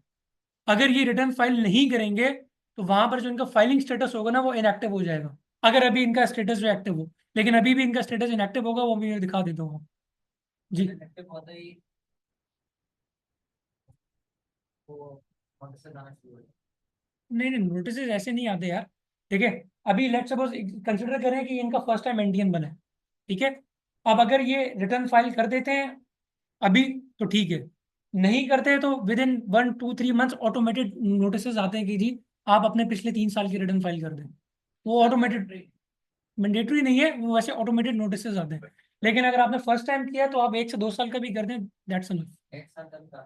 अगर ये रिटर्न फाइल नहीं करेंगे तो वहां पर जो इनका फाइलिंग स्टेटस होगा ना वो इनएक्टिव हो जाएगा, अगर अभी इनका स्टेटस जो एक्टिव हो। लेकिन अभी भी इनका स्टेटस इनएक्टिव होगा, वो मैं दिखा देता हूँ जी। एक्टिव होता ही वो नोटिस आना शुरू हो जाता नहीं नहीं, नोटिस ऐसे नहीं आते यार। ठीक है, अभी लेट सपोज कंसिडर करें कि इनका फर्स्ट टाइम एनटीएन बना है, ठीक है। अब अगर ये रिटर्न फाइल कर देते हैं अभी तो ठीक है, नहीं करते तो with in 1 2 3 months automated notice आते हैं कि जी आप अपने पिछले 3 साल की रिटर्न फाइल कर दें। वो ऑटोमेटेड, मैंडेटरी नहीं है वो, वैसे ऑटोमेटेड नोटिस आते हैं। लेकिन अगर आपने फर्स्ट टाइम किया तो आप 1 से 2 साल का भी कर दें, दैट्स एनफ, है। एक साल तक का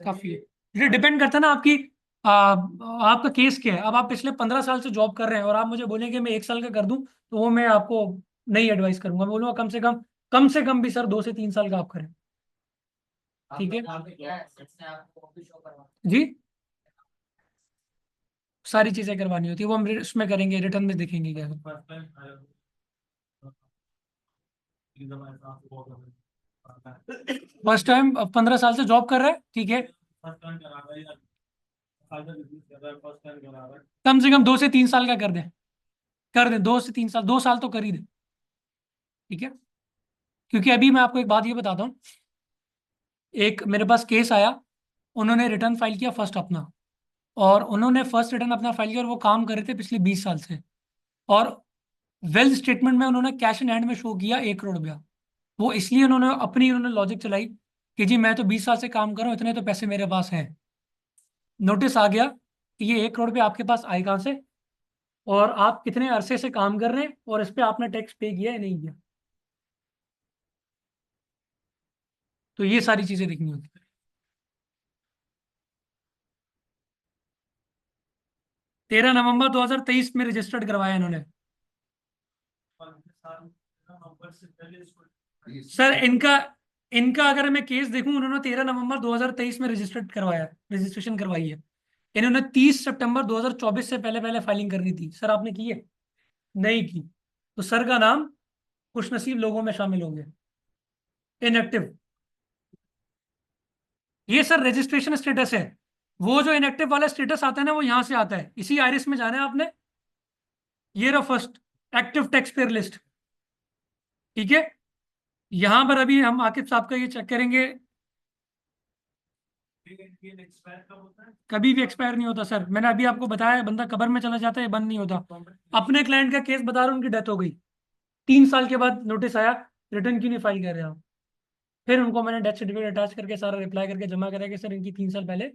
काफी है। ये डिपेंड करता है ना आपकी आपका केस क्या है। अब आप पिछले 15 साल से जॉब कर रहे हैं और आप मुझे बोलें कि मैं 1 साल का कर दूं, तो वो मैं आपको नहीं एडवाइस करूंगा। मैं बोलूंगा कम से कम भी सर 2 से 3 साल का आप करें। ठीक है आप क्या है इससे आपको ऑफिस शो करवा जी, सारी चीजें करवानी होती है, वो हम उसमें करेंगे, रिटर्न में देखेंगे क्या है। फर्स्ट टाइम 15 साल से जॉब कर रहा है, ठीक है, कम से कम 2 से 3 साल का कर दें 2 से 3 साल, 2 साल तो कर ही दें, ठीक है। क्योंकि अभी मैं आपको एक बात ये बताता हूँ, एक मेरे पास केस आया, उन्होंने रिटर्न फाइल किया फर्स्ट अपना, और उन्होंने फर्स्ट रिटर्न अपना फाइल किया और वो काम कर रहे थे पिछले 20 साल से, और वेल्थ स्टेटमेंट में उन्होंने कैश इन हैंड में शो किया 1 करोड़ रुपया। वो इसलिए उन्होंने लॉजिक चलाई कि जी मैं तो 20 साल से काम कर रहा हूँ, इतने तो पैसे मेरे पास हैं। नोटिस आ गया कि ये 1 करोड़ रुपया आपके पास आए कहाँ से, और आप कितने अरसे से काम कर रहे हैं, और इस पर आपने टैक्स पे किया या नहीं किया। तो ये सारी चीजें देखनी होती है। 13 नवंबर 2023 में रजिस्टर्ड करवाया इन्होंने। सर इनका इनका अगर मैं केस देखूं, उन्होंने 13 नवंबर 2023 में रजिस्ट्रेशन करवाई है। इन्होंने 30 सितंबर 2024 से पहले पहले फाइलिंग करनी थी। सर आपने की है? नहीं की, तो सर का नाम खुशनसीब लोगों में शामिल हो गया, इनएक्टिव। ये सर रजिस्ट्रेशन स्टेटस है। वो जो इनएक्टिव वाला स्टेटस आता है ना, वो यहां से आता है, इसी आईरिस में जाना है आपने। ये रहा first active tax payer list, ठीक है। यहां पर अभी हम आकिब साहब का ये चेक करेंगे, कभी भी एक्सपायर नहीं होता सर। मैंने अभी आपको बताया, बंदा कबर में चला जाता है, बंद नहीं होता। अपने क्लाइंट का केस बता रहा हूं, उनकी डेथ हो गई, 3 साल के बाद नोटिस आया, रिटर्न क्यों नहीं फाइल कर रहे आप। फिर उनको मैंने डेथ सर्टिफिकेट अटैच करके सारा रिप्लाई करके जमा करा कि सर इनकी 3 साल पहले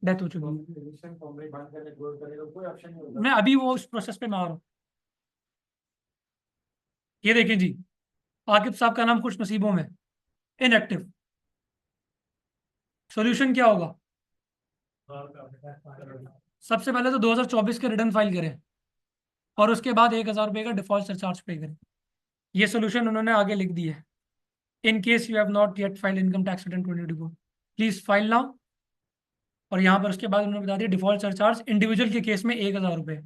डेथ हो चुकी है। रजिस्ट्रेशन फॉर्म में बंद करने क्लोज करने का कोई ऑप्शन नहीं होता। मैं अभी वो उस प्रोसेस पे मैं आ रहा हूँ। ये देखें जी, आकिब साहब का नाम खुश नसीबों में, इनएक्टिव। सॉल्यूशन क्या होगा? सबसे पहले तो 2024 के रिटर्न फाइल करें और उसके बाद 1,000 रुपये का डिफॉल्ट सरचार्ज पे करें। ये सोल्यूशन उन्होंने आगे लिख दी है। In case you have not yet filed income tax return 2024, please file now. और यहाँ पर उसके बाद उन्होंने बता दिया डिफॉल्ट सरचार्ज इंडिविजुअल के केस में 1,000 रुपये,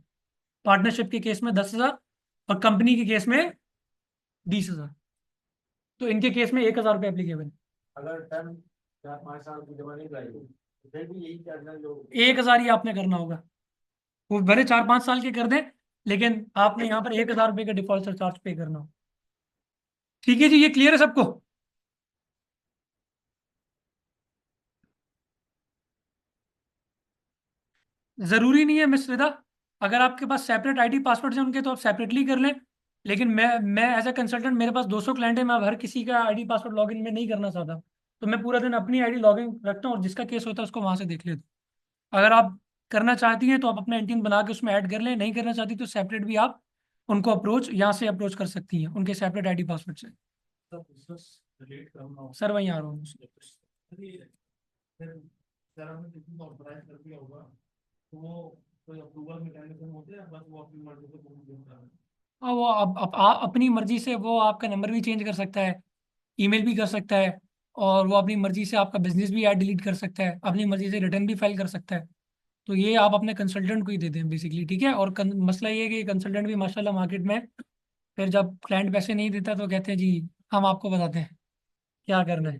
पार्टनरशिप के केस में 10,000 और कंपनी के केस में 20,000। तो इनके केस में 1,000 रुपये एप्लीकेबल। अगर टर्म 4-5 साल की जमा नहीं कराएगी तो फिर भी यही चार्ज लोग 1,000 ही आपने करना होगा। वो भले 4-5 साल के कर दें, लेकिन आपने यहाँ पर 1,000 रुपये का डिफॉल्ट चार्ज पे करना हो। ठीक है जी, ये क्लियर है सबको? जरूरी नहीं है मिस रिदा, अगर आपके पास सेपरेट आईडी पासवर्ड है उनके तो आप सेपरेटली कर लें। लेकिन मैं एज ए कंसल्टेंट, मेरे पास 200 क्लाइंट है, मैं अब हर किसी का आईडी पासवर्ड लॉगिन में नहीं करना चाहता। तो मैं पूरा दिन अपनी आईडी लॉगिन रखता हूँ और जिसका केस होता है उसको वहां से देख लेता हूँ। अगर आप करना चाहती हैं तो आप अपना एंटीन बना के उसमें ऐड कर लें, नहीं करना चाहती तो सेपरेट भी आप उनको अप्रोच यहाँ से अप्रोच कर सकती हैं उनके सेपरेट आईडी पासवर्ड से। रिलेट करना हो सर वहीं आ रहा हूँ। फिर जरा में किसी को ऑथराइज कर दिया होगा तो वो कोई अप्रूवल मैकेनिज्म होते हैं, बस वो अपनी मर्जी से पूछ देता है। हाँ, वो अपनी मर्जी से वो आपका नंबर भी चेंज कर सकता है, ईमेल भी कर सकता है, और वो अपनी मर्जी से आपका बिजनेस भी ऐड डिलीट कर सकता है, अपनी मर्जी से रिटर्न भी फाइल कर सकता है। तो ये आप अपने कंसल्टेंट को ही देते हैं बेसिकली, ठीक है। और मसला ये है कि कंसल्टेंट भी माशाल्लाह मार्केट में, फिर जब क्लाइंट पैसे नहीं देता तो कहते हैं जी हम आपको बताते हैं क्या करना है।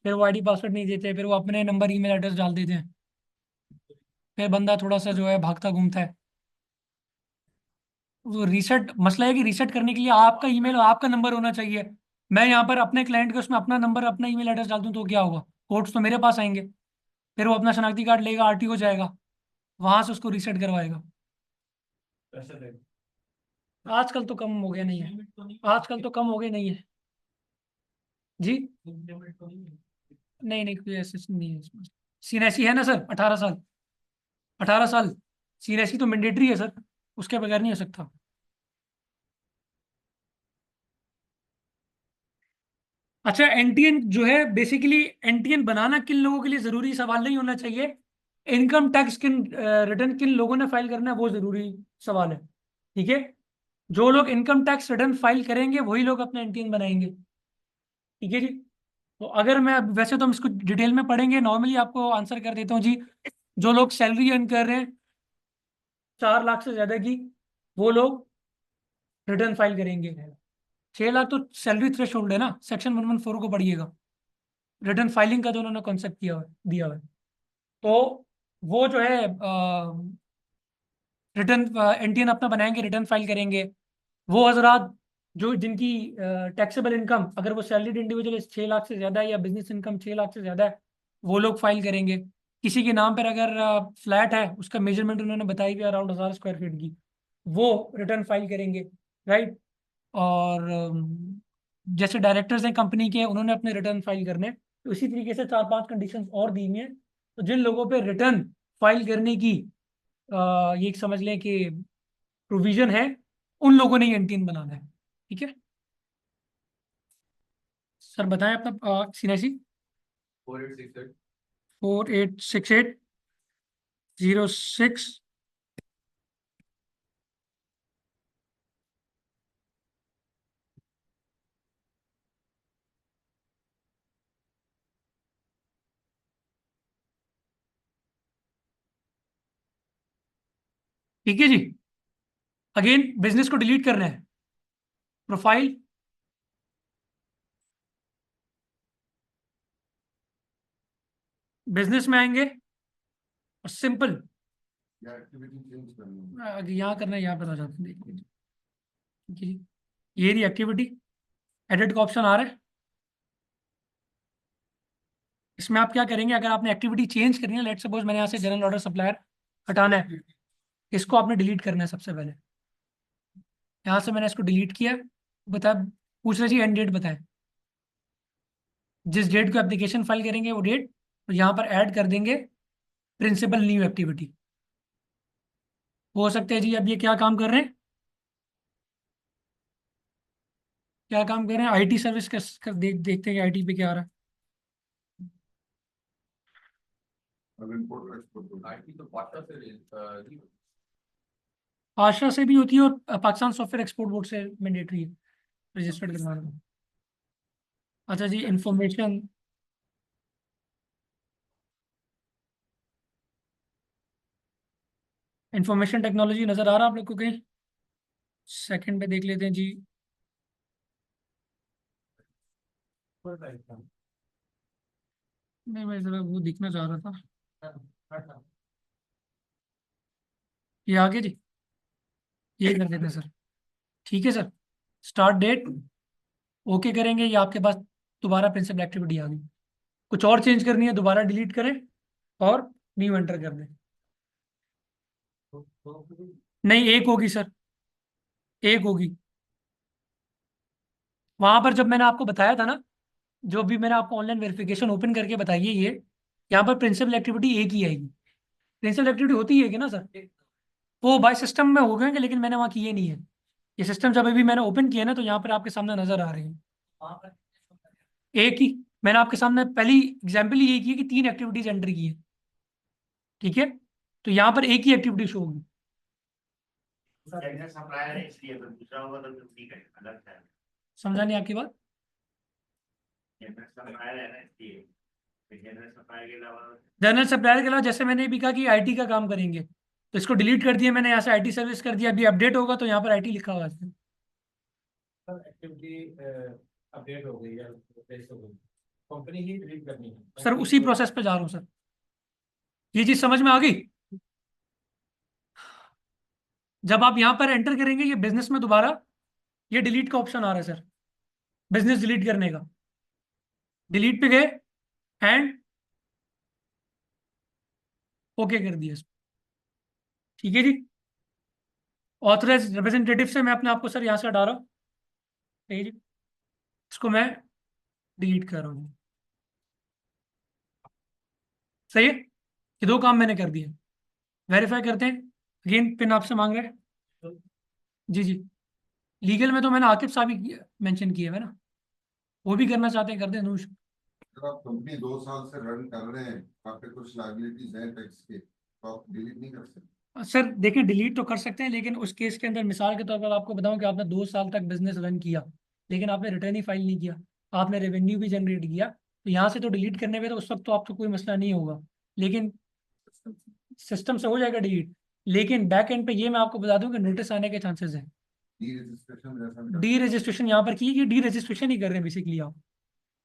फिर वो आईडी पासवर्ड नहीं देते, फिर वो अपने नंबर ईमेल एड्रेस डाल देते हैं, फिर बंदा थोड़ा सा जो है भागता घूमता है। वो रीसेट, मसला है कि रीसेट करने के लिए आपका ईमेल और आपका नंबर होना चाहिए। मैं यहाँ पर अपने क्लाइंट के उसमें अपना नंबर अपना ईमेल एड्रेस डाल दूँ तो क्या होगा? कोड्स तो मेरे पास आएंगे, फिर वो अपना शनाख्ती कार्ड लेगा, आरटीओ जाएगा, वहां से उसको रीसेट करवाएगा। पैसे दे आजकल तो कम हो गया नहीं है, आजकल तो कम हो गया नहीं है जी। लिमिट तो नहीं है। नहीं नहीं, कोई ऐसा नहीं है इसमें। सीएनएससी है ना सर, 18 साल, 18 साल सीएनएससी तो मैंडेटरी है सर, उसके बगैर नहीं हो सकता। अच्छा, एनटीएन जो है बेसिकली, एनटीएन बनाना किन लोगों के लिए जरूरी सवाल नहीं होना चाहिए, इनकम टैक्स किन रिटर्न किन लोगों ने फाइल करना है वो जरूरी सवाल है। ठीक है, जो लोग इनकम टैक्स रिटर्न फाइल करेंगे वही लोग अपना एनटीएन बनाएंगे। ठीक है जी। तो अगर मैं वैसे तो हम इसको डिटेल में पढ़ेंगे, नॉर्मली आपको आंसर कर देता हूँ जी। जो लोग सैलरी अर्न कर रहे हैं 4 लाख से ज्यादा की, वो लोग रिटर्न फाइल करेंगे। 6 लाख तो सैलरी थ्रेशोल्ड है ना, सेक्शन 114 को पढ़िएगा, रिटर्न फाइलिंग का जो उन्होंने कॉन्सेप्ट दिया हुआ है। तो वो जो है रिटर्न एनटीएन अपना बनाएंगे, रिटर्न फाइल करेंगे। वो हजरात जो जिनकी टैक्सेबल इनकम, अगर वो सैलरीड इंडिविजुअल 6 लाख से ज़्यादा है या बिजनेस इनकम 6 लाख से ज़्यादा है, वो लोग फाइल करेंगे। किसी के नाम पर अगर फ्लैट है, उसका मेजरमेंट उन्होंने बताई हुई अराउंड 1,000 स्क्वायर फीट की, वो रिटर्न फाइल करेंगे, राइट। और जैसे डायरेक्टर्स हैं कंपनी के, उन्होंने अपने रिटर्न फाइल करने, तो इसी तरीके से 4-5 कंडीशंस और दी हुई हैं। तो जिन लोगों पे रिटर्न फाइल करने की ये समझ लें कि प्रोविजन है, उन लोगों ने ये एंटीन बनाना है। ठीक है सर, बताएं अपना सीनासी। 4868 486806। ठीक है जी। अगेन बिजनेस को डिलीट करना है, प्रोफाइल, बिजनेस में आएंगे और सिंपल या एक्टिविटी चेंज करनी है। यहाँ करना है, यहाँ पर आ जाते हैं, देख लीजिए। ठीक है जी, ये रही एक्टिविटी, एडिट का ऑप्शन आ रहा है। इसमें आप क्या करेंगे, अगर आपने एक्टिविटी चेंज करनी है, लेट सपोज मैंने यहाँ से जनरल ऑर्डर सप्लायर हटाना है, इसको आपने डिलीट करना है सबसे पहले। यहाँ से मैंने इसको डिलीट किया, बता पूछ रहे जी एंड डेट बताएं। जिस डेट को एप्लीकेशन फाइल करेंगे वो डेट, तो यहाँ पर ऐड कर देंगे प्रिंसिपल न्यू एक्टिविटी। हो सकता है जी अब ये क्या काम कर रहे हैं, क्या काम कर रहे हैं? आईटी सर्विस देखते हैं कि आईटी पे क्या आ रहा है। अब इम्पोर्ट एक्सपोर्ट आईटी तो पार्टनर से नहीं आशा से भी होती है और पाकिस्तान सॉफ्टवेयर एक्सपोर्ट बोर्ड से मैंडेटरी है रजिस्टर्ड करवाना। अच्छा जी, इंफॉर्मेशन इंफॉर्मेशन टेक्नोलॉजी नजर आ रहा है आप लोग को कहीं? सेकंड पे देख लेते हैं जी। नहीं, मैं जरा वो दिखना चाह रहा था। ये आगे जी, ये कर देते हैं सर। ठीक है सर, स्टार्ट डेट ओके करेंगे। ये आपके पास दोबारा प्रिंसिपल एक्टिविटी आ गई। कुछ और चेंज करनी है दोबारा डिलीट करें और न्यू एंटर कर दें। नहीं, एक होगी सर, एक होगी। वहां पर जब मैंने आपको बताया था ना, जो भी मैंने आपको ऑनलाइन वेरिफिकेशन ओपन करके बताई है, ये यहाँ पर प्रिंसिपल एक्टिविटी एक ही आएगी। प्रिंसिपल एक्टिविटी होती है कि ना सर, वो बाय सिस्टम में हो गए, लेकिन मैंने वहाँ किए नहीं है। ये सिस्टम जब अभी मैंने ओपन किया ना, तो यहाँ पर आपके सामने नजर आ रहे हैं एक ही। मैंने आपके सामने पहली एग्जाम्पल ये की है कि 3 एक्टिविटीज एंटर की है। ठीक है, तो यहाँ पर एक ही एक्टिविटी शो होगी। जनरल सप्लायर है इसलिए, अगर दूसरा होगा तो ठीक है, अलग है। समझा नहीं आपकी बात? जनरल सप्लायर है ना इसलिए, जनरल सप्लायर के अलावा जनरल सप्लायर के अलावा जैसे मैंने भी कहा कि आईटी का काम करेंगे, तो इसको डिलीट कर दिया मैंने, यहाँ से आईटी सर्विस कर दिया। अभी अपडेट होगा तो यहाँ पर आईटी लिखा हुआ है। एक्टिविटी अपडेट हो गई है, रिप्लेस हो गई, कंपनी ही डिलीट करनी है सर उसी प्रोसेस पे जा रहा हूँ सर। ये चीज समझ में आ गई? जब आप यहाँ पर एंटर करेंगे ये बिजनेस में, दोबारा ये डिलीट का ऑप्शन आ रहा है सर, बिजनेस डिलीट करने का। डिलीट पे गए एंड ओके कर दिया इसको। ठीक है जी, ऑथराइज रिप्रेजेंटेटिव से मैं अपने आप को सर यहाँ से हटा रहा हूँ। ठीक है जी, इसको मैं डिलीट कर रहा हूँ। सही है, ये 2 काम मैंने कर दिए। वेरीफाई करते हैं। अगेन पिन आपसे मांग रहे हैं। जी जी, लीगल में तो मैंने आकिब साहब ही मेंशन किए है ना, वो भी करना चाहते हैं कर दें। नूश अगर आप कंपनी 2 साल से रन कर रहे हैं, आप पे कुछ लायबिलिटीज हैं टैक्स के, तो आप डिलीट नहीं कर सकते। सर देखिए, डिलीट तो कर सकते हैं, लेकिन उस केस के अंदर मिसाल के तौर पर आपको बताऊं कि आपने 2 साल तक बिजनेस रन किया, लेकिन आपने रिटर्न ही फाइल नहीं किया, आपने रेवेन्यू भी जनरेट किया, तो यहाँ से तो डिलीट करने पे तो उस वक्त तो आपको कोई मसला नहीं होगा, लेकिन सिस्टम से हो जाएगा डिलीट। लेकिन बैक एंड पे ये मैं आपको बता दूं कि नोटिस आने के चांसेस हैं। डी रजिस्ट्रेशन जैसा भी डी रजिस्ट्रेशन यहाँ पर की, डी रजिस्ट्रेशन ही कर रहे हैं बेसिकली आप।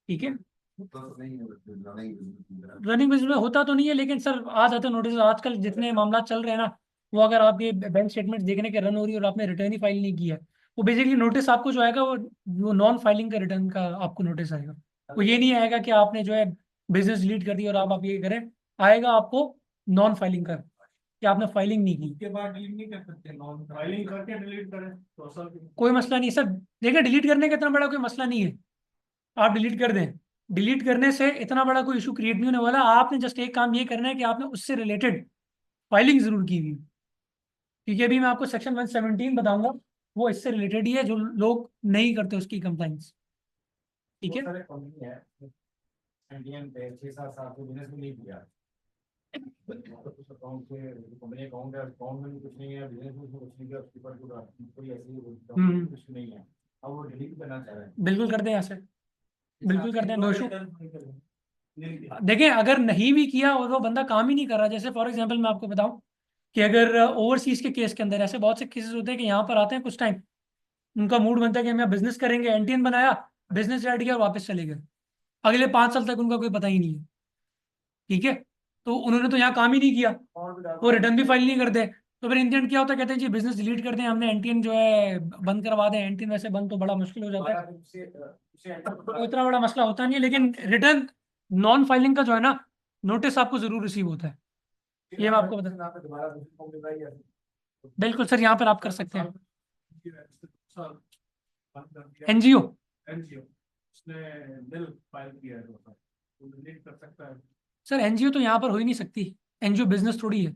ठीक है, होता तो नहीं है, रनिंग बिजनेस। रनिंग बिजनेस में होता तो नहीं है, लेकिन सर आ जाते नोटिस। आजकल जितने मामला चल रहे हैं ना, वो अगर आपके बैंक स्टेटमेंट देखने के रन हो रही है और आपने रिटर्न ही फाइल नहीं किया है, वो बेसिकली नोटिस आपको जो आएगा वो नॉन फाइलिंग का रिटर्न का आपको नोटिस आएगा। वो ये नहीं आएगा कि आपने जो है बिजनेस डिलीट कर दिया और आप ये करें, आएगा आपको नॉन फाइलिंग का, कि आपने फाइलिंग नहीं की। के बाद डिलीट नहीं कर सकते, नॉन फाइलिंग करके डिलीट करें 2 साल की। कोई मसला नहीं सर, देखिए डिलीट करने का इतना बड़ा कोई मसला नहीं है, आप डिलीट कर दें। डिलीट करने से इतना बड़ा कोई इशू क्रिएट नहीं होने वाला। आपने जस्ट एक काम ये करना है कि आपने उससे रिलेटेड फाइलिंग जरूर की हुई, क्योंकि अभी मैं आपको सेक्शन 117 बताऊंगा, वो इससे रिलेटेड ही है, जो लोग नहीं करते उसकी कंप्लाइंस। ठीक है, बहुत सारे कंपनी है इंडियन पे 6-7 साल से बिजनेस में नहीं किया, कुछ अकाउंट से कंपनी अकाउंट है, अकाउंट में भी कुछ नहीं है, बिजनेस में कुछ नहीं किया, उसके ऊपर कोई ऐसी कुछ नहीं है, अब वो डिलीट करना चाह रहे हैं। बिल्कुल कर दें यहाँ से, बिल्कुल कर दें, नो इशू। देखें, अगर नहीं भी किया और वो बंदा काम ही नहीं कर रहा, जैसे फॉर एग्जांपल मैं आपको बताऊं कि अगर ओवरसीज के केस के अंदर ऐसे बहुत से केसेस होते हैं कि यहाँ पर आते हैं कुछ टाइम, उनका मूड बनता है कि हम यहाँ बिजनेस करेंगे, एनटीएन बनाया, बिजनेस ऐड किया और वापस चले गए, अगले 5 साल तक उनका कोई पता ही नहीं है। ठीक है, तो उन्होंने तो यहाँ काम ही नहीं किया, वो रिटर्न भी फाइल नहीं करते, तो फिर इंडियन क्या होता है, कहते हैं जी बिजनेस डिलीट कर दें, हमने एनटीएन जो है बंद करवा दें। एनटीएन वैसे बंद तो बड़ा मुश्किल हो जाता है, तो इतना बड़ा मसला होता नहीं है, लेकिन रिटर्न नॉन फाइलिंग का जो है ना, नोटिस आपको जरूर रिसीव होता है। ये मैं आपको बता, बिल्कुल सर, यहाँ पर आप कर सकते हैं। एनजीओ उसने बिल फाइल किया है तो डिलीट कर सकता है। सर, एनजीओ तो यहाँ पर हो ही नहीं सकती, एनजीओ बिजनेस थोड़ी है।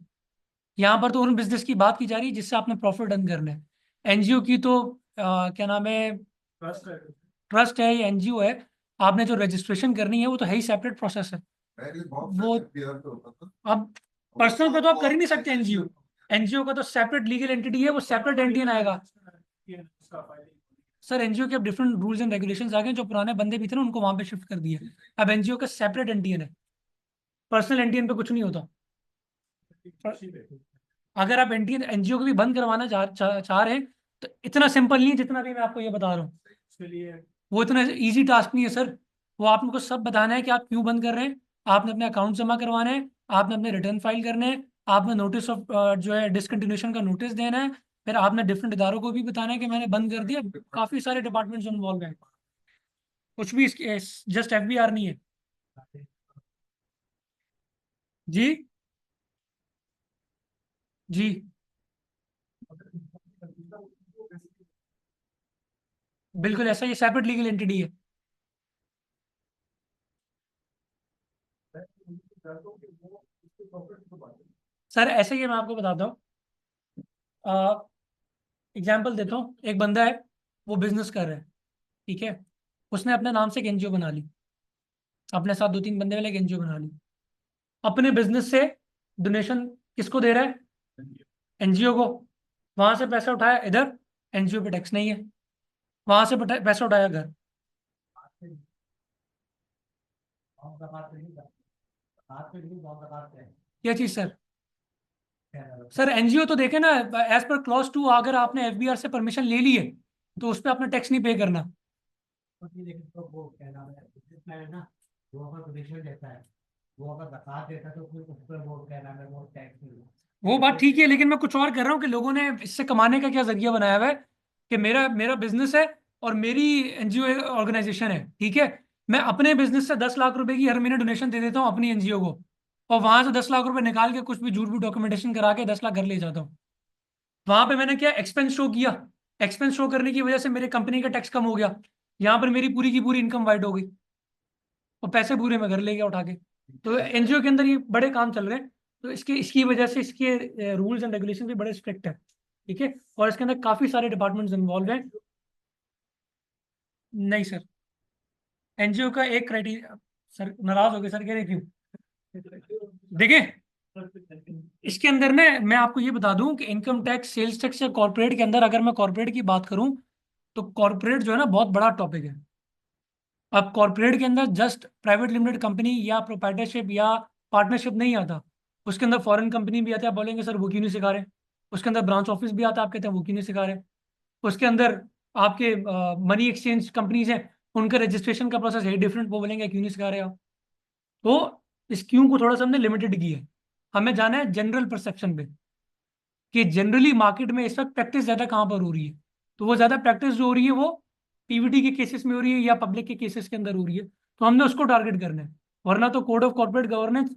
यहाँ पर तो उन बिजनेस की बात की जा रही है जिससे आपने प्रॉफिट अर्न करना है। एनजीओ की तो क्या नाम है, ट्रस्ट है या एनजीओ है, आपने जो रजिस्ट्रेशन करनी है वो तो है ही सेपरेट प्रोसेस है। पहले बहुत वो क्लियर तो होता था। अब पर्सनल पे तो आप कर ही नहीं सकते। एनजीओ एनजीओ का तो सेपरेट लीगल एंटिटी है, वो सेपरेट एंटिटी आएगा। सर एनजीओ के अब डिफरेंट रूल्स एंड रेगुलेशंस आ गए, जो पुराने बंदे भी थे ना उनको वहां पे शिफ्ट कर दिया। अब एनजीओ का सेपरेट एंटिटी है, पर्सनल एंटिटी पे कुछ नहीं होता। अगर आप एनटीएन एनजीओ को भी बंद करवाना चाह रहे हैं तो इतना सिंपल नहीं है जितना भी मैं आपको ये बता रहा हूँ। वो इतना इजी टास्क नहीं है सर। वो आपको सब बताना है कि आप क्यों बंद कर रहे हैं, आपने अपने अकाउंट जमा करवाना है, आपने अपने रिटर्न फाइल करने हैं, आपने नोटिस ऑफ जो है डिसकंटिन्यूएशन का नोटिस देना है, फिर आपने डिफरेंट इदारों को भी बताना है कि मैंने बंद कर दिया। काफी सारे डिपार्टमेंट्स इन्वॉल्व हैं, कुछ भी जस्ट एफबीआर नहीं है। जी जी बिल्कुल ऐसा, ये सेपरेट लीगल एंटिटी है। सर ऐसे ही है, मैं आपको बताता हूँ। एग्जाम्पल देता हूँ, एक बंदा है, वो बिजनेस कर रहा है, ठीक है। उसने अपने नाम से एक एनजीओ बना ली, अपने साथ दो तीन बंदे वाले एक एनजीओ बना ली। अपने बिजनेस से डोनेशन किसको दे रहा है? एनजीओ को। वहां से पैसा उठाया इधर, एनजीओ पे टैक्स नहीं है। वहां से पैसा उठाया घर। क्या चीज सर? सर एनजीओ तो देखे ना, एज पर क्लॉज 2 अगर आपने एफबीआर से परमिशन ले ली है तो उस पर आपने टैक्स नहीं पे करना। वो बात ठीक है, लेकिन मैं कुछ और कर रहा हूँ कि लोगों ने इससे कमाने का क्या जरिया बनाया हुआ है कि मेरा मेरा बिजनेस है और मेरी एनजीओ ऑर्गेनाइजेशन है, ठीक है। मैं अपने बिजनेस से 10 लाख रुपए की हर महीने डोनेशन दे देता हूँ अपनी एनजीओ को, और वहां से 10 लाख रुपए निकाल के कुछ भी झूठ भी डॉक्यूमेंटेशन करा के 10 लाख घर ले जाता हूँ। वहां पे मैंने क्या एक्सपेंस शो किया, एक्सपेंस शो करने की वजह से मेरे कंपनी का टैक्स कम हो गया, यहाँ पर मेरी पूरी की पूरी इनकम वाइट हो गई और पैसे पूरे मैं घर ले गया उठा के। तो एनजीओ के अंदर ये बड़े काम चल रहे हैं, तो इसके इसकी वजह से इसके रूल्स एंड रेगुलेशन भी बड़े स्ट्रिक्ट है, ठीक है। और इसके अंदर काफी सारे डिपार्टमेंट्स इन्वॉल्व हैं। नहीं सर, एनजीओ का एक क्राइटेरिया। सर नाराज हो गए सर, कह रहे क्यों? देखिए इसके अंदर ना, मैं आपको ये बता दूं कि इनकम टैक्स, सेल्स टैक्स या कॉर्पोरेट के अंदर, अगर मैं कॉर्पोरेट की बात करूं तो कॉर्पोरेट जो है ना बहुत बड़ा टॉपिक है। अब कॉर्पोरेट के अंदर जस्ट प्राइवेट लिमिटेड कंपनी या प्रोप्राइटरशिप या पार्टनरशिप नहीं आता, उसके अंदर फॉरेन कंपनी भी आती है। आप बोलेंगे सर वो क्यों नहीं सिखा रहे? उसके अंदर ब्रांच ऑफिस भी आता है, आप कहते हैं वो क्यों नहीं सिखा रहे? उसके अंदर आपके मनी एक्सचेंज कंपनीज हैं, उनका रजिस्ट्रेशन का प्रोसेस है डिफरेंट, वो बोलेंगे क्यों नहीं सिखा रहे आप? तो इस क्यों को थोड़ा सा हमने लिमिटेड किया है। हमें जाना है जनरल परसेप्शन पे कि जनरली मार्केट में इस वक्त प्रैक्टिस ज़्यादा कहाँ पर हो रही है। तो वो ज़्यादा प्रैक्टिस जो हो रही है वो पीवीटी के केसेस में हो रही है या पब्लिक के केसेस के अंदर हो रही है, तो हमने उसको टारगेट करना है। वरना तो कोड ऑफ कॉर्पोरेट गवर्नेंस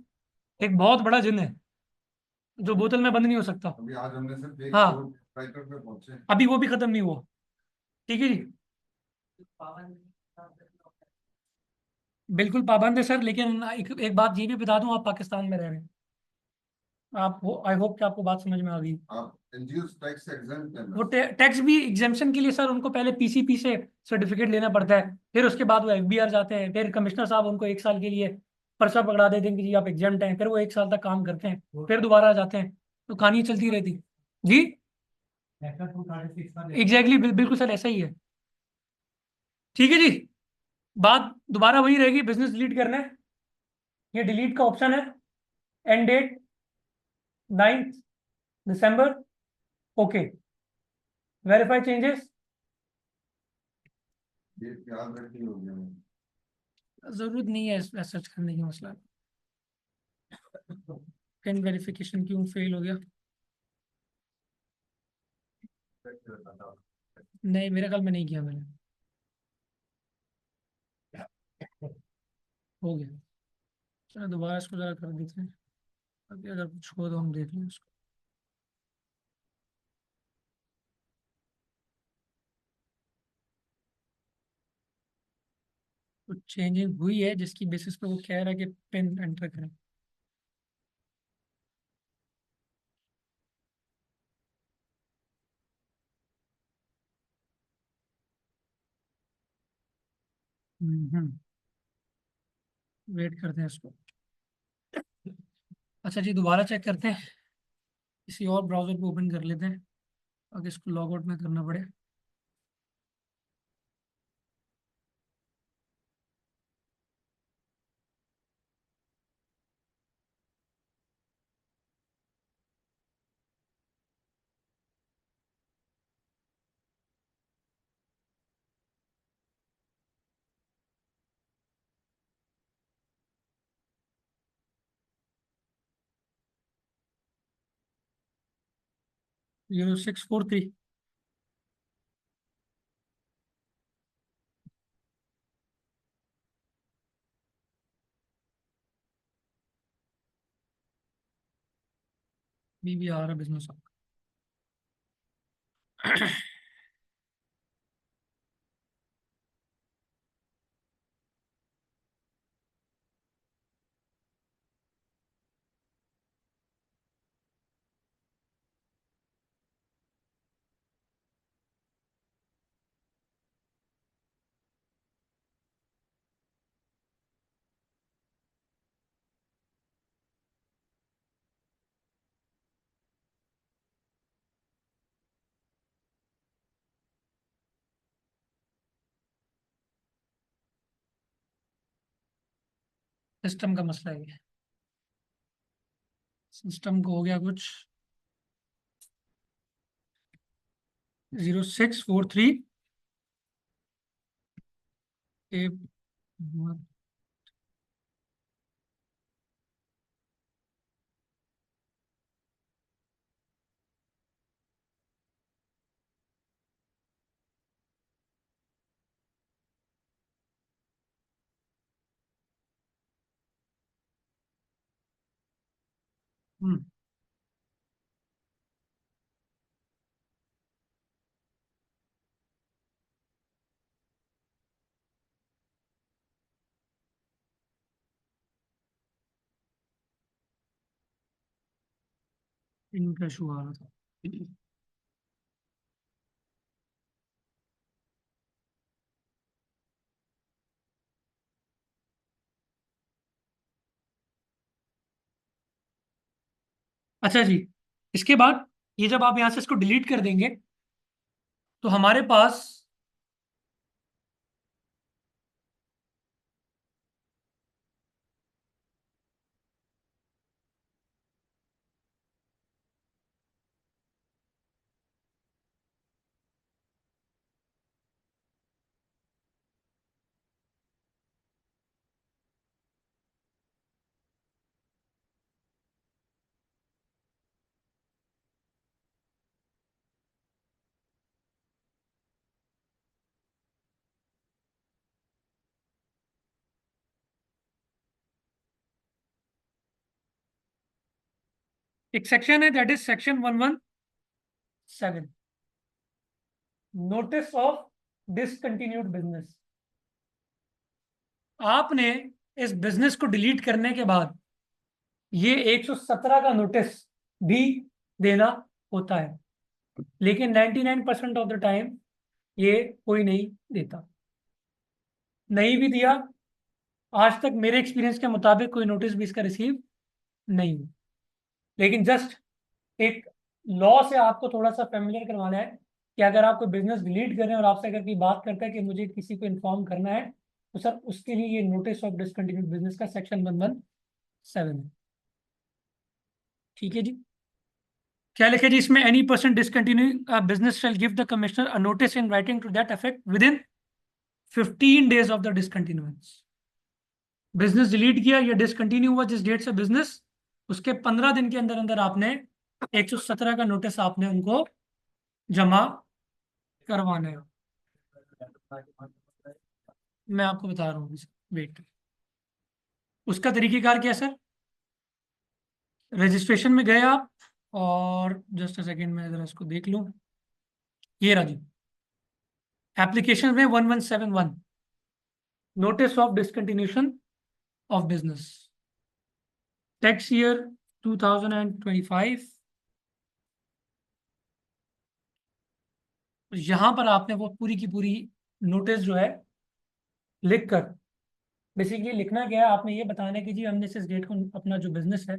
एक बहुत बड़ा जिन है जो बोतल में बंद नहीं हो सकता। अभी आज हमने सिर्फ एक हाँ, राइटर पे पहुंचे। अभी वो भी खत्म नहीं हुआ, ठीक है जी। बिल्कुल पाबंद है सर, लेकिन एक बात ये भी बता दूं, आप पाकिस्तान में रह रहे हैं, आप वो आई होप कि आपको बात समझ में आ गई। आप एनजीओ टैक्स एग्जेम्प्ट है वो टैक्स भी एग्जाम्पशन के लिए सर उनको पहले पीसीपी से सर्टिफिकेट लेना पड़ता है, फिर उसके बाद वो एफबीआर जाते हैं, फिर कमिश्नर साहब उनको 1 साल के लिए पर्चा पकड़ा देते हैं कि जी आप एग्जाम्प्ट हैं, फिर वो 1 साल तक काम करते हैं, फिर दोबारा आ जाते हैं, तो कहानी चलती रहती। जी एग्जैक्टली, बिल्कुल सर ऐसा ही है। ठीक है जी, बात दोबारा वही रहेगी, बिजनेस डिलीट करना है, ये डिलीट का ऑप्शन है, एंड डेट 9 दिसंबर, ओके, वेरीफाई चेंजेस। ये याद रखनी होगी हमें। जरूरत नहीं है सर्च करने की, मसला पिन वेरिफिकेशन क्यों फेल हो गया? नहीं मेरे ख्याल में नहीं किया मैंने, हो गया। चलो दोबारा इसको जरा कर देते हैं, अभी अगर कुछ हो तो हम देख लें उसको। कुछ चेंजिंग हुई है जिसकी बेसिस पे वो कह रहा है कि पिन एंटर करें। वेट करते हैं इसको। अच्छा जी, दोबारा चेक करते हैं, किसी और ब्राउजर को ओपन कर लेते हैं अगर इसको लॉग आउट में करना पड़े। जीरो 643। BBR business. सिस्टम का मसला है, सिस्टम को हो गया कुछ। 0643 ए। इनका इशू आ रहा था। अच्छा जी, इसके बाद ये जब आप यहाँ से इसको डिलीट कर देंगे तो हमारे पास एक सेक्शन है, that is section 117, notice of discontinued business. आपने इस बिजनेस को डिलीट करने के बाद ये 117 का नोटिस भी देना होता है, लेकिन 99% ऑफ द टाइम ये कोई नहीं देता। नहीं भी दिया, आज तक मेरे एक्सपीरियंस के मुताबिक कोई नोटिस भी इसका रिसीव नहीं हुआ। लेकिन जस्ट एक लॉ से आपको थोड़ा सा फेमिलियर करवाना है कि अगर आप कोई बिजनेस डिलीट कर रहे हैं और आपसे अगर कोई बात करता है कि मुझे किसी को इन्फॉर्म करना है, तो सर उसके लिए ये नोटिस ऑफ डिसकंटिन्यूड बिजनेस का सेक्शन 117 है। ठीक है जी, क्या लिखे जी इसमें? Any person discontinue business shall give the commissioner a notice in writing to that effect within 15 days of the discontinuance. Business delete किया या डिसकंटिन्यू हुआ जिस डेट से बिजनेस, उसके 15 दिन के अंदर अंदर आपने 117 का नोटिस आपने उनको जमा करवाना है। मैं आपको बता रहा हूँ, वेट। उसका तरीकेकार क्या है सर? रजिस्ट्रेशन में गए आप और जस्ट अ सेकेंड में जरा इसको देख लूँ। ये राजू एप्लीकेशन में 1171 notice of discontinuation of business, tax year 2025। यहां पर आपने वो पूरी की पूरी नोटिस जो है लिख कर बेसिकली लिखना क्या है, आपने ये बताना है कि जी हमने इस डेट को अपना जो बिजनेस है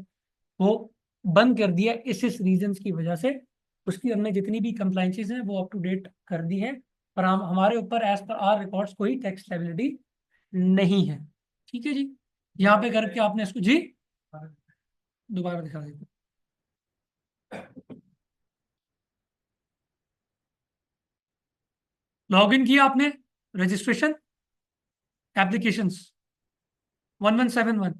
वो बंद कर दिया इस रीजंस की वजह से, उसकी हमने जितनी भी कंप्लाइंसेस हैं वो अप टू डेट कर दी है, और हम हमारे ऊपर एज पर आर रिकॉर्ड्स कोई टैक्स लायबिलिटी नहीं है। ठीक है जी, यहाँ पे करके आपने इसको जी दोबारा दिखा देते। लॉग इन किया आपने, रजिस्ट्रेशन, एप्लीकेशंस 1171,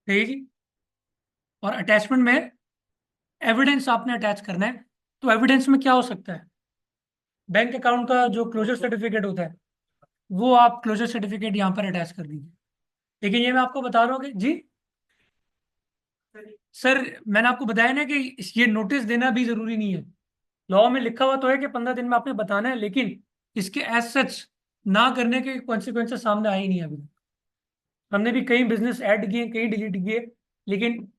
ठीक है जी। और अटैचमेंट में एविडेंस आपने अटैच करना है, तो एविडेंस में क्या हो सकता है, बैंक अकाउंट का जो क्लोजर सर्टिफिकेट होता है वो आप क्लोजर सर्टिफिकेट यहाँ पर अटैच कर दीजिए। लेकिन ये मैं आपको बता रहा हूँ कि जी सर मैंने आपको बताया ना कि ये नोटिस देना भी जरूरी नहीं है, लॉ में लिखा हुआ तो है कि 15 दिन में आपने बताना है, लेकिन इसके एज सच ना करने के कॉन्सिक्वेंसेस सामने आए ही नहीं अभी तक। हमने भी कई बिजनेस ऐड किए, कई डिलीट किए, लेकिन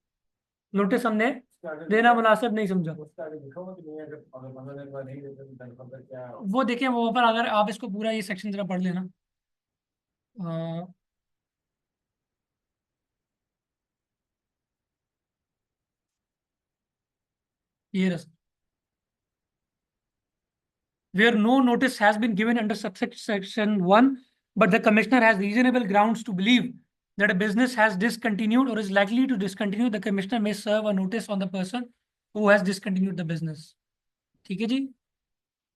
नोटिस हमने देना मुनासिब नहीं समझा। उसका आगे लिखा हुआ कि नहीं, अगर 15 दिन बाद नहीं देते तो then फर्दर क्या वो देखिए वो पर अगर आप इसको पूरा ये सेक्शन जरा पढ़ लेना, ये रहा, where no notice has been given under subsection 1, but the commissioner has reasonable grounds to believe that a business has discontinued or is likely to discontinue, the commissioner may serve a notice on the person who has discontinued the business. ठीक है जी,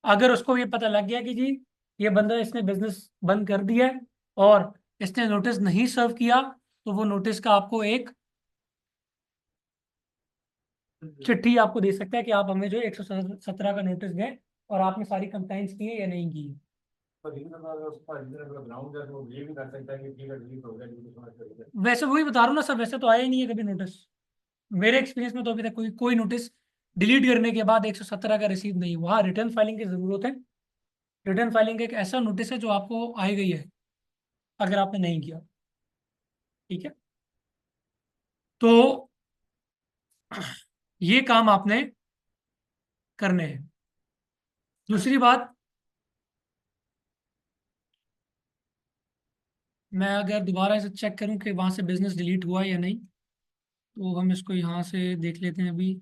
अगर उसको ये पता लग गया कि जी ये बंदा इसने बिजनेस बंद कर दिया है और इसने नोटिस नहीं सर्व किया, तो वो नोटिस का आपको एक चिट्ठी आपको दे सकता है कि आप हमें जो 117 का नोटिस दें और आपने सारी कंप्लाइंस की है या नहीं की है। तो उसका ग्राउंड है तो ये भी कर सकता है कि ठीक है डिलीट हो गया, डिलीट होना चाहिए। वैसे वही बता रहा हूँ ना सर, वैसे तो आया ही नहीं है कभी नोटिस, मेरे एक्सपीरियंस में तो अभी तक कोई नोटिस डिलीट करने के बाद 117 का रिसीव नहीं हुआ। हाँ, रिटर्न फाइलिंग की जरूरत है, रिटर्न फाइलिंग एक ऐसा नोटिस है जो आपको आई गई है अगर आपने नहीं किया। ठीक है, तो ये काम आपने करने हैं। दूसरी बात, मैं अगर दोबारा इसे चेक करूं कि वहां से बिजनेस डिलीट हुआ या नहीं, तो हम इसको यहाँ से देख लेते हैं अभी।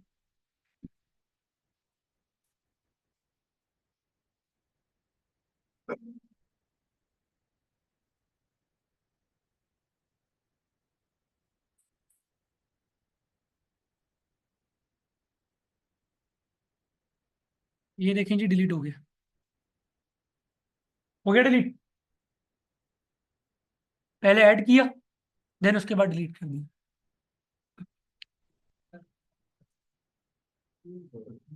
ये देखें जी, डिलीट हो गया डिलीट, पहले ऐड किया देन उसके बाद डिलीट कर दिया।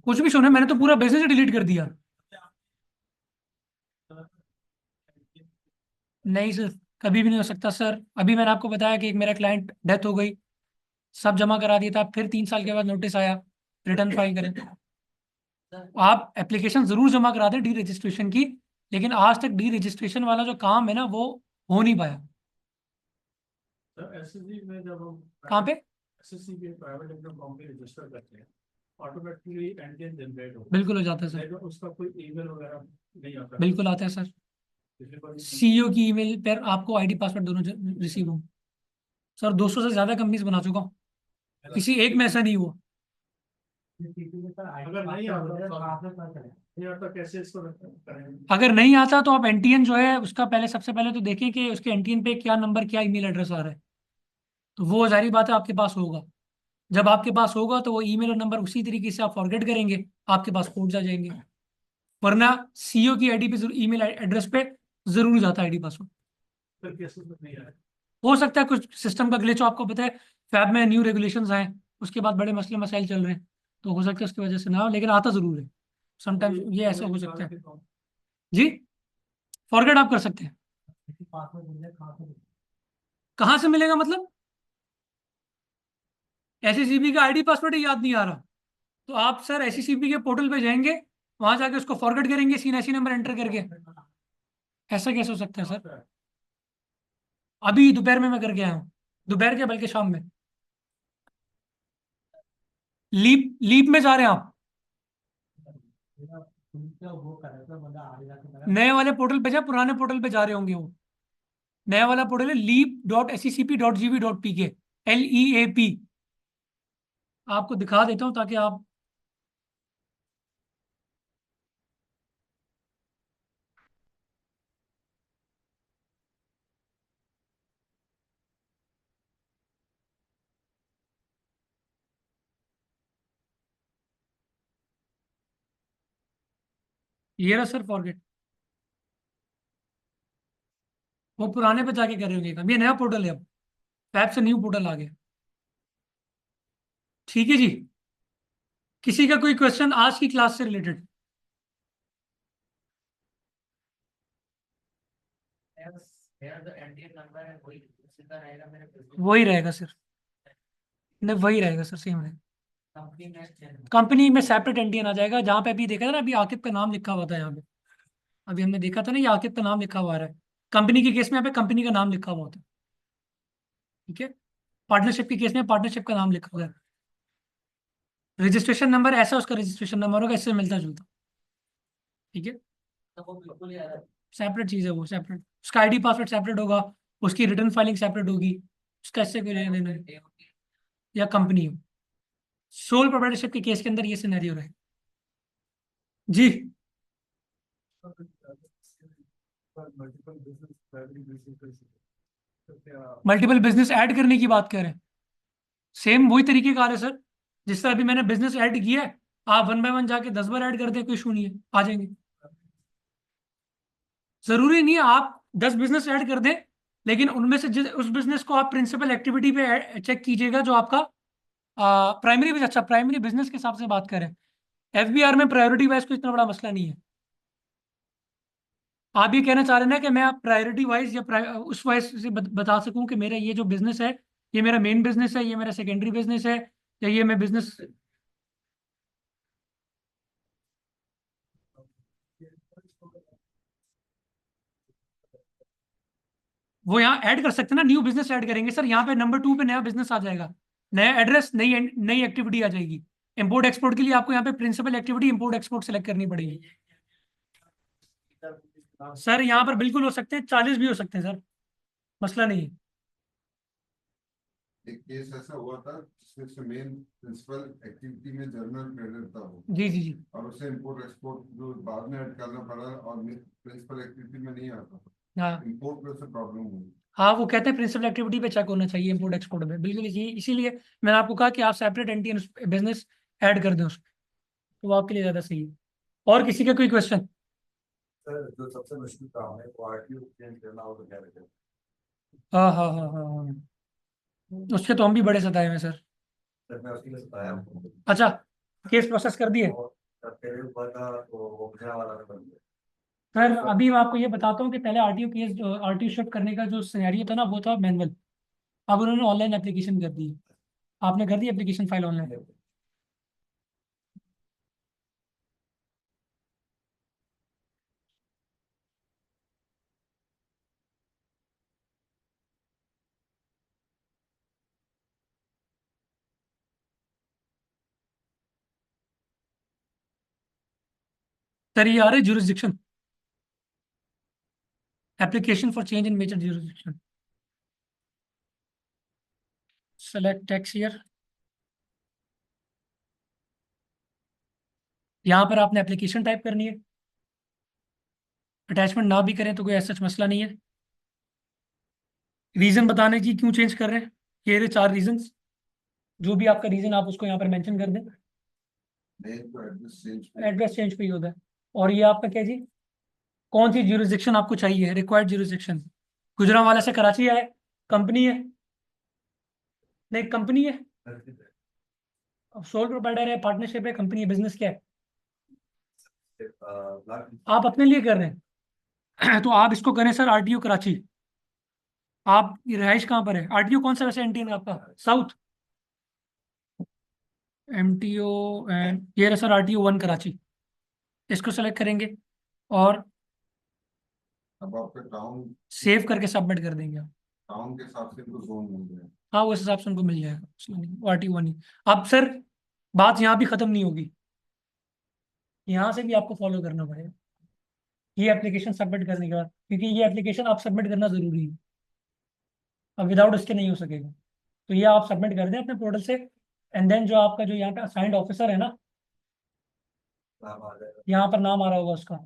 कुछ भी सुने, मैंने तो पूरा बिजनेस ही डिलीट कर दिया। नहीं सर, कभी भी नहीं हो सकता सर। अभी मैंने आपको बताया कि एक मेरा क्लाइंट डेथ हो गई, सब जमा करा दिया था, फिर 3 साल के बाद नोटिस आया, रिटर्न फाइल करें। आप एप्लीकेशन जरूर जमा करा दें डी रजिस्ट्रेशन की, लेकिन आज तक डी रजिस्ट्रेशन वाला जो काम है ना वो हो नहीं पाया। एसएससी में जब हम कहाँ पे? एसएससी के प्राइवेट लिमिटेड कंपनी रजिस्टर करते हैं, ऑटोमेटिकली एनटीएन जनरेट होता बिल्कुल हो जाता है है, सर, लेकिन उसका कोई ईमेल वगैरह नहीं आता। बिल्कुल आता है सर। किसी को सीईओ की ईमेल पर आपको आईडी पासवर्ड दोनों रिसीव हो। सर 200 से ज्यादा कंपनीज बना चुका हूँ, किसी एक में ऐसा नहीं हुआ। अगर नहीं आता कैसे इसको करेंगे? अगर नहीं आता तो आप एनटीएन जो है उसका पहले, सबसे पहले तो देखें कि उसके एनटीएन पे क्या नंबर, क्या ईमेल एड्रेस आ रहा है, तो वो जारी बात है आपके पास होगा। जब आपके पास होगा तो वो ईमेल और नंबर उसी तरीके से आप फॉरगेट करेंगे, आपके पास कोड्स आ जाएंगे। वरना सीईओ की आईडी पे ईमेल एड्रेस पे जरूर जाता है आईडी पासवर्ड। फिर केसेस में नहीं आया। हो सकता है कुछ सिस्टम का ग्लिच हो, आपको पता है फैब में न्यू रेगुलेशंस आए, उसके बाद बड़े मसले मसाइल चल रहे हैं, तो हो सकता है उसकी वजह से ना हो, लेकिन आता जरूर है। समटाइम्स ये ऐसा हो सकता है जी, फॉरगेट आप कर सकते हैं। कहाँ से मिलेगा मतलब? एसईसीबी का आईडी पासवर्ड ही याद नहीं आ रहा, तो आप सर एसईसीबी के पोर्टल पे जाएंगे, वहां जाके उसको फॉरगेट करेंगे सीएनएसी नंबर एंटर करके। ऐसा कैसे हो सकता है सर? अभी दोपहर में मैं करके आया हूँ। दोपहर के बल्कि शाम में। लीप लीप में जा रहे हैं आप? नए वाले पोर्टल पे जा, पुराने पोर्टल पे जा रहे होंगे वो। नया वाला पोर्टल है leap.scp.gv.pk, LEAP। आपको दिखा देता हूं ताकि आप, ये रहा सर फॉरगेट। वो पुराने पे जाके कर रहे होंगे काम, ये नया पोर्टल है अब, ऐप से न्यू पोर्टल आ गया। ठीक है जी, किसी का कोई क्वेश्चन आज की क्लास से रिलेटेड? मेरा जो एनडीए नंबर है वही उसी का रहेगा मेरे वही रहेगा सर, नहीं वही रहेगा सर, सेम रहेगा। कंपनी में कंपनी में सेपरेट एनटीएन आ जाएगा, जहाँ पे अभी देखा था ना, अभी आकिब का नाम लिखा हुआ था यहाँ पे, अभी हमने देखा था ना, ये आकिब का नाम लिखा हुआ है। कंपनी के केस में यहाँ पे कंपनी का नाम लिखा हुआ होता है, ठीक है। पार्टनरशिप के केस में पार्टनरशिप का नाम लिखा हुआ है। रजिस्ट्रेशन नंबर ऐसा उसका रजिस्ट्रेशन नंबर होगा, इससे मिलता जुलता, ठीक है। तो वो बिल्कुल ही अलग। सेपरेट चीज़ है वो, सेपरेट, उसका आईडी पासवर्ड सेपरेट होगा, उसकी रिटर्न फाइलिंग सेपरेट होगी, उसका इससे कोई लेना देना नहीं। या कंपनी हो, सोल प्रोप्राइटरशिप के केस के अंदर ये सिनेरियो रहे जी। मल्टीपल बिजनेस ऐड करने की बात कर रहे हैं, सेम वही तरीके का है सर। जिस तरह अभी मैंने बिजनेस ऐड किया है, आप 1 बाय 1 जाके 10 बार ऐड कर दें, कोई इशू नहीं है, आ जाएंगे। जरूरी नहीं है आप 10 बिजनेस ऐड कर दें, लेकिन उनमें से उस बिजनेस को आप प्रिंसिपल एक्टिविटी पे चेक कीजिएगा जो आपका प्राइमरी बिजनेस, अच्छा प्राइमरी बिजनेस के हिसाब से बात करें, एफबीआर में प्रायोरिटी वाइज कोई इतना बड़ा मसला नहीं है। आप ये कहना चाह रहे हैं ना कि मैं प्रायोरिटी वाइज या उस वाइज से बता सकूं कि मेरा ये जो बिजनेस है, ये मेरा मेन बिजनेस है, ये मेरा सेकेंडरी बिजनेस है, या ये मैं बिजनेस, वो यहाँ ऐड कर सकते हैं ना, न्यू बिजनेस ऐड करेंगे सर, यहाँ पे नंबर 2 पे नया बिजनेस आ जाएगा, नया एड्रेस, नई नई एक्टिविटी आ जाएगी। इंपोर्ट एक्सपोर्ट के लिए आपको यहाँ पे principal activity import export select करनी पड़ेगी सर। यहाँ पर बिल्कुल हो सकते हैं, 40 भी हो सकते हैं सर, मसला नहीं है। एक केस ऐसा हुआ था जिसमें मेन प्रिंसिपल एक्टिविटी में जर्नल क्रेडिट था वो, जी जी जी, और उसे इंपोर्ट एक्सपोर्ट जो बाद में ऐड करना पड़ा, और प्रिंसिपल एक्टिविटी में नहीं आता था, हाँ इंपोर्ट में से प्रॉब्लम हुई। हाँ, वो कहते हैं प्रिंसिपल एक्टिविटी पे चेक होना चाहिए इंपोर्ट एक्सपोर्ट में, बिल्कुल इसीलिए मैंने आपको कहा कि आप सेपरेट एंटी बिजनेस ऐड कर दें उसमें, तो वो आपके लिए ज़्यादा सही है। और किसी का कोई क्वेश्चन? सर जो सबसे मुश्किल काम है वो आरटीओ चेंज करना हो तो क्या रहता है? हाँ हाँ हाँ हाँ हाँ, उसके तो हम भी बड़े सताए हैं सर। सर मैं उसके लिए बताया आपको। अच्छा, केस प्रोसेस कर दिए और सर तेरे ऊपर का वो बुझने वाला नहीं बन गया। सर? अभी मैं आपको ये बताता हूँ कि पहले आरटीओ केस, आरटीओ शिफ्ट करने का जो सिनेरियो था ना, वो था मैनुअल, अब उन्होंने ऑनलाइन एप्लीकेशन कर दी। आपने कर दी एप्लीकेशन फाइल ऑनलाइन? सर ये आ रहा है jurisdiction, application for change in major jurisdiction, select tax year, यहाँ पर आपने एप्लीकेशन टाइप करनी है। अटैचमेंट ना भी करें तो कोई ऐसा मसला नहीं है। रीजन बताने की क्यों चेंज कर रहे हैं, ये रहे 4 रीजन, जो भी आपका रीजन आप उसको यहाँ पर मेंशन कर दें। नहीं तो एड्रेस चेंज पे ही होता है। और ये आपका क्या जी, कौन सी ज्यूरिसडिक्शन आपको चाहिए, रिक्वायर्ड ज्यूरिसडिक्शन? गुजरांवाला से कराची है, कंपनी है, नहीं कंपनी है, सोल प्रोप्राइटर है, पार्टनरशिप है, कंपनी है, बिजनेस क्या है? आप अपने लिए कर रहे हैं तो आप इसको करें सर आरटीओ कराची। आप ये रहाइश कहाँ पर है? आरटीओ कौन सा वैसे एनटीएन आपका? साउथ एमटीओ, एंड ये रहा सर आरटीओ 1 कराची, इसको सेलेक्ट करेंगे और अब आपका टाउन सेव करके सबमिट कर देंगे आप। टाउन के हिसाब से तो जोन मिल जाए। हाँ उस हिसाब से उनको मिल जाएगा, उसमें नहीं RTO नहीं। अब सर बात यहाँ भी खत्म नहीं होगी, यहाँ से भी आपको फॉलो करना पड़ेगा ये एप्लीकेशन सबमिट करने के बाद, क्योंकि ये एप्लीकेशन आप सबमिट करना जरूरी है, अब विदाउट इसके नहीं हो सकेगा। तो ये आप सबमिट कर दें अपने पोर्टल से, एंड देन जो आपका जो यहाँ पे असाइंड ऑफिसर है ना, यहाँ पर नाम आ रहा होगा उसका,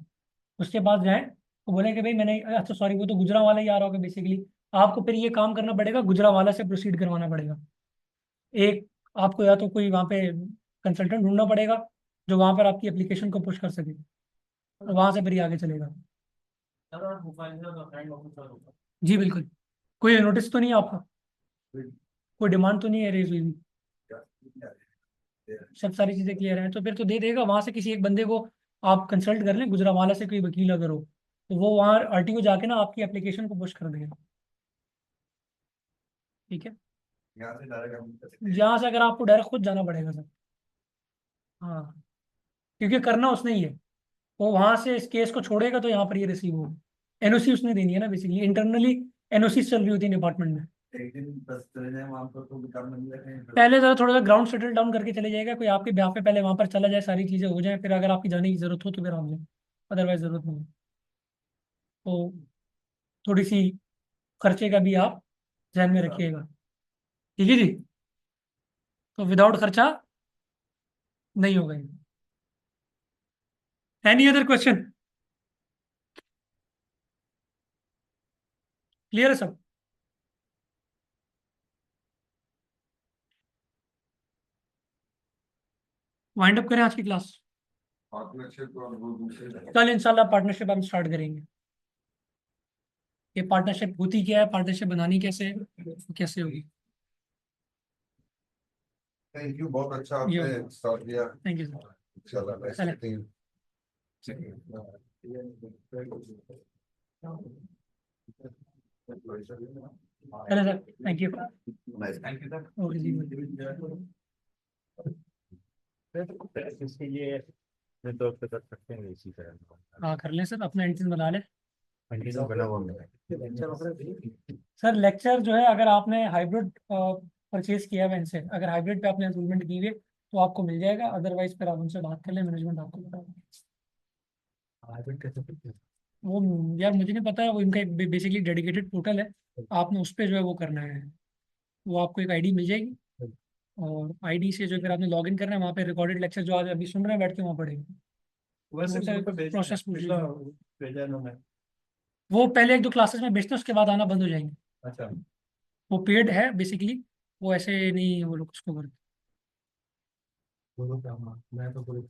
उसके पास जाएं तो बोले कि भाई मैंने, अच्छा सॉरी वो तो गुजरांवाला ही आ रहा होगा बेसिकली, आपको फिर ये काम करना पड़ेगा, गुजरांवाला से प्रोसीड करवाना पड़ेगा। एक आपको या तो कोई वहाँ पे कंसल्टेंट ढूंढना पड़ेगा जो वहाँ पर आपकी एप्लीकेशन को पुश कर सके, और वहाँ से फिर ये आगे चलेगा। जी बिल्कुल। कोई नोटिस तो नहीं है आपका, कोई डिमांड तो नहीं है रेज हुई भी? सब सारी चीज़ें क्लियर हैं तो फिर तो दे देगा। वहाँ से किसी एक बंदे को आप कंसल्ट कर लें, गुजरांवाला से कोई वकील अगर हो तो वो वहाँ RTO जाके ना आपकी एप्लीकेशन को पुश कर देगा। ठीक है, यहाँ से डायरेक्ट हम कर सकते हैं। यहाँ से अगर आपको डायरेक्ट खुद जाना पड़ेगा सर। हाँ क्योंकि करना उसने ही है, वो वहां से इस केस को छोड़ेगा तो यहाँ पर ये रिसीव होगा। NOC उसने देनी है ना, बेसिकली इंटरनली NOC चल रही होती है डिपार्टमेंट में। एक दिन बस चले जाए वहाँ पर तो काम मिल जाए। पहले जरा थोड़ा सा ग्राउंड सेटल डाउन करके चले जाएगा, कोई आपके ब्याह पे पहले वहां पर चला जाए, सारी चीजें हो जाए, फिर अगर आपकी जाने की जरूरत हो तो फिर आप जाए, अदरवाइज जरूरत नहीं है। तो थोड़ी सी खर्चे का भी आप ध्यान में रखिएगा, ठीक है जी। तो विदाउट खर्चा नहीं होगा। Any other question? क्लियर है सब? वाइंड अप करें आज की क्लास? पार्टनरशिप और वो दूसरे कल इंशाल्लाह पार्टनरशिप हम स्टार्ट करेंगे। ये पार्टनरशिप होती क्या है, पार्टनरशिप बनानी कैसे है, कैसे होगी? थैंक यू, बहुत अच्छा यो। आपने स्टार्ट किया। Thank you sir. इंशाल्लाह नेक्स्ट चलें। मीटिंग। चले sir, thank you. Thank you sir. Okay जी। इसके लिए तो कर सकते हैं इसी तरह। हाँ कर लें सर, अपना एंट्री बना लें। कंटिन्यू बना हुआ मेरा। सर लेक्चर जो है, अगर आपने हाइब्रिड परचेज किया है इनसे, अगर हाइब्रिड पे आपने एनरोलमेंट की है तो आपको मिल जाएगा, अदरवाइज फिर आप उनसे बात कर लें, मैनेजमेंट आपको बता देगा। हाइब्रिड कैसे करते हैं? वो यार मुझे नहीं पता है, वो इनका एक बेसिकली डेडिकेटेड पोर्टल है, आपने उस पर जो है वो करना है, वो आपको एक आईडी मिल जाएगी, और आईडी से जो फिर आपने लॉगिन करना है, वहाँ पे रिकॉर्डेड लेक्चर जो आज अभी सुन रहे हैं बैठ के वहाँ पढ़ेंगे। प्रोसेस पूछ लीजिए। वो पहले 1-2 क्लासेस में बेचते हैं, उसके बाद आना बंद हो जाएंगे। अच्छा। वो पेड है बेसिकली, वो ऐसे नहीं वो लोग उसको करते। बोलो क्या मैं तो पूरी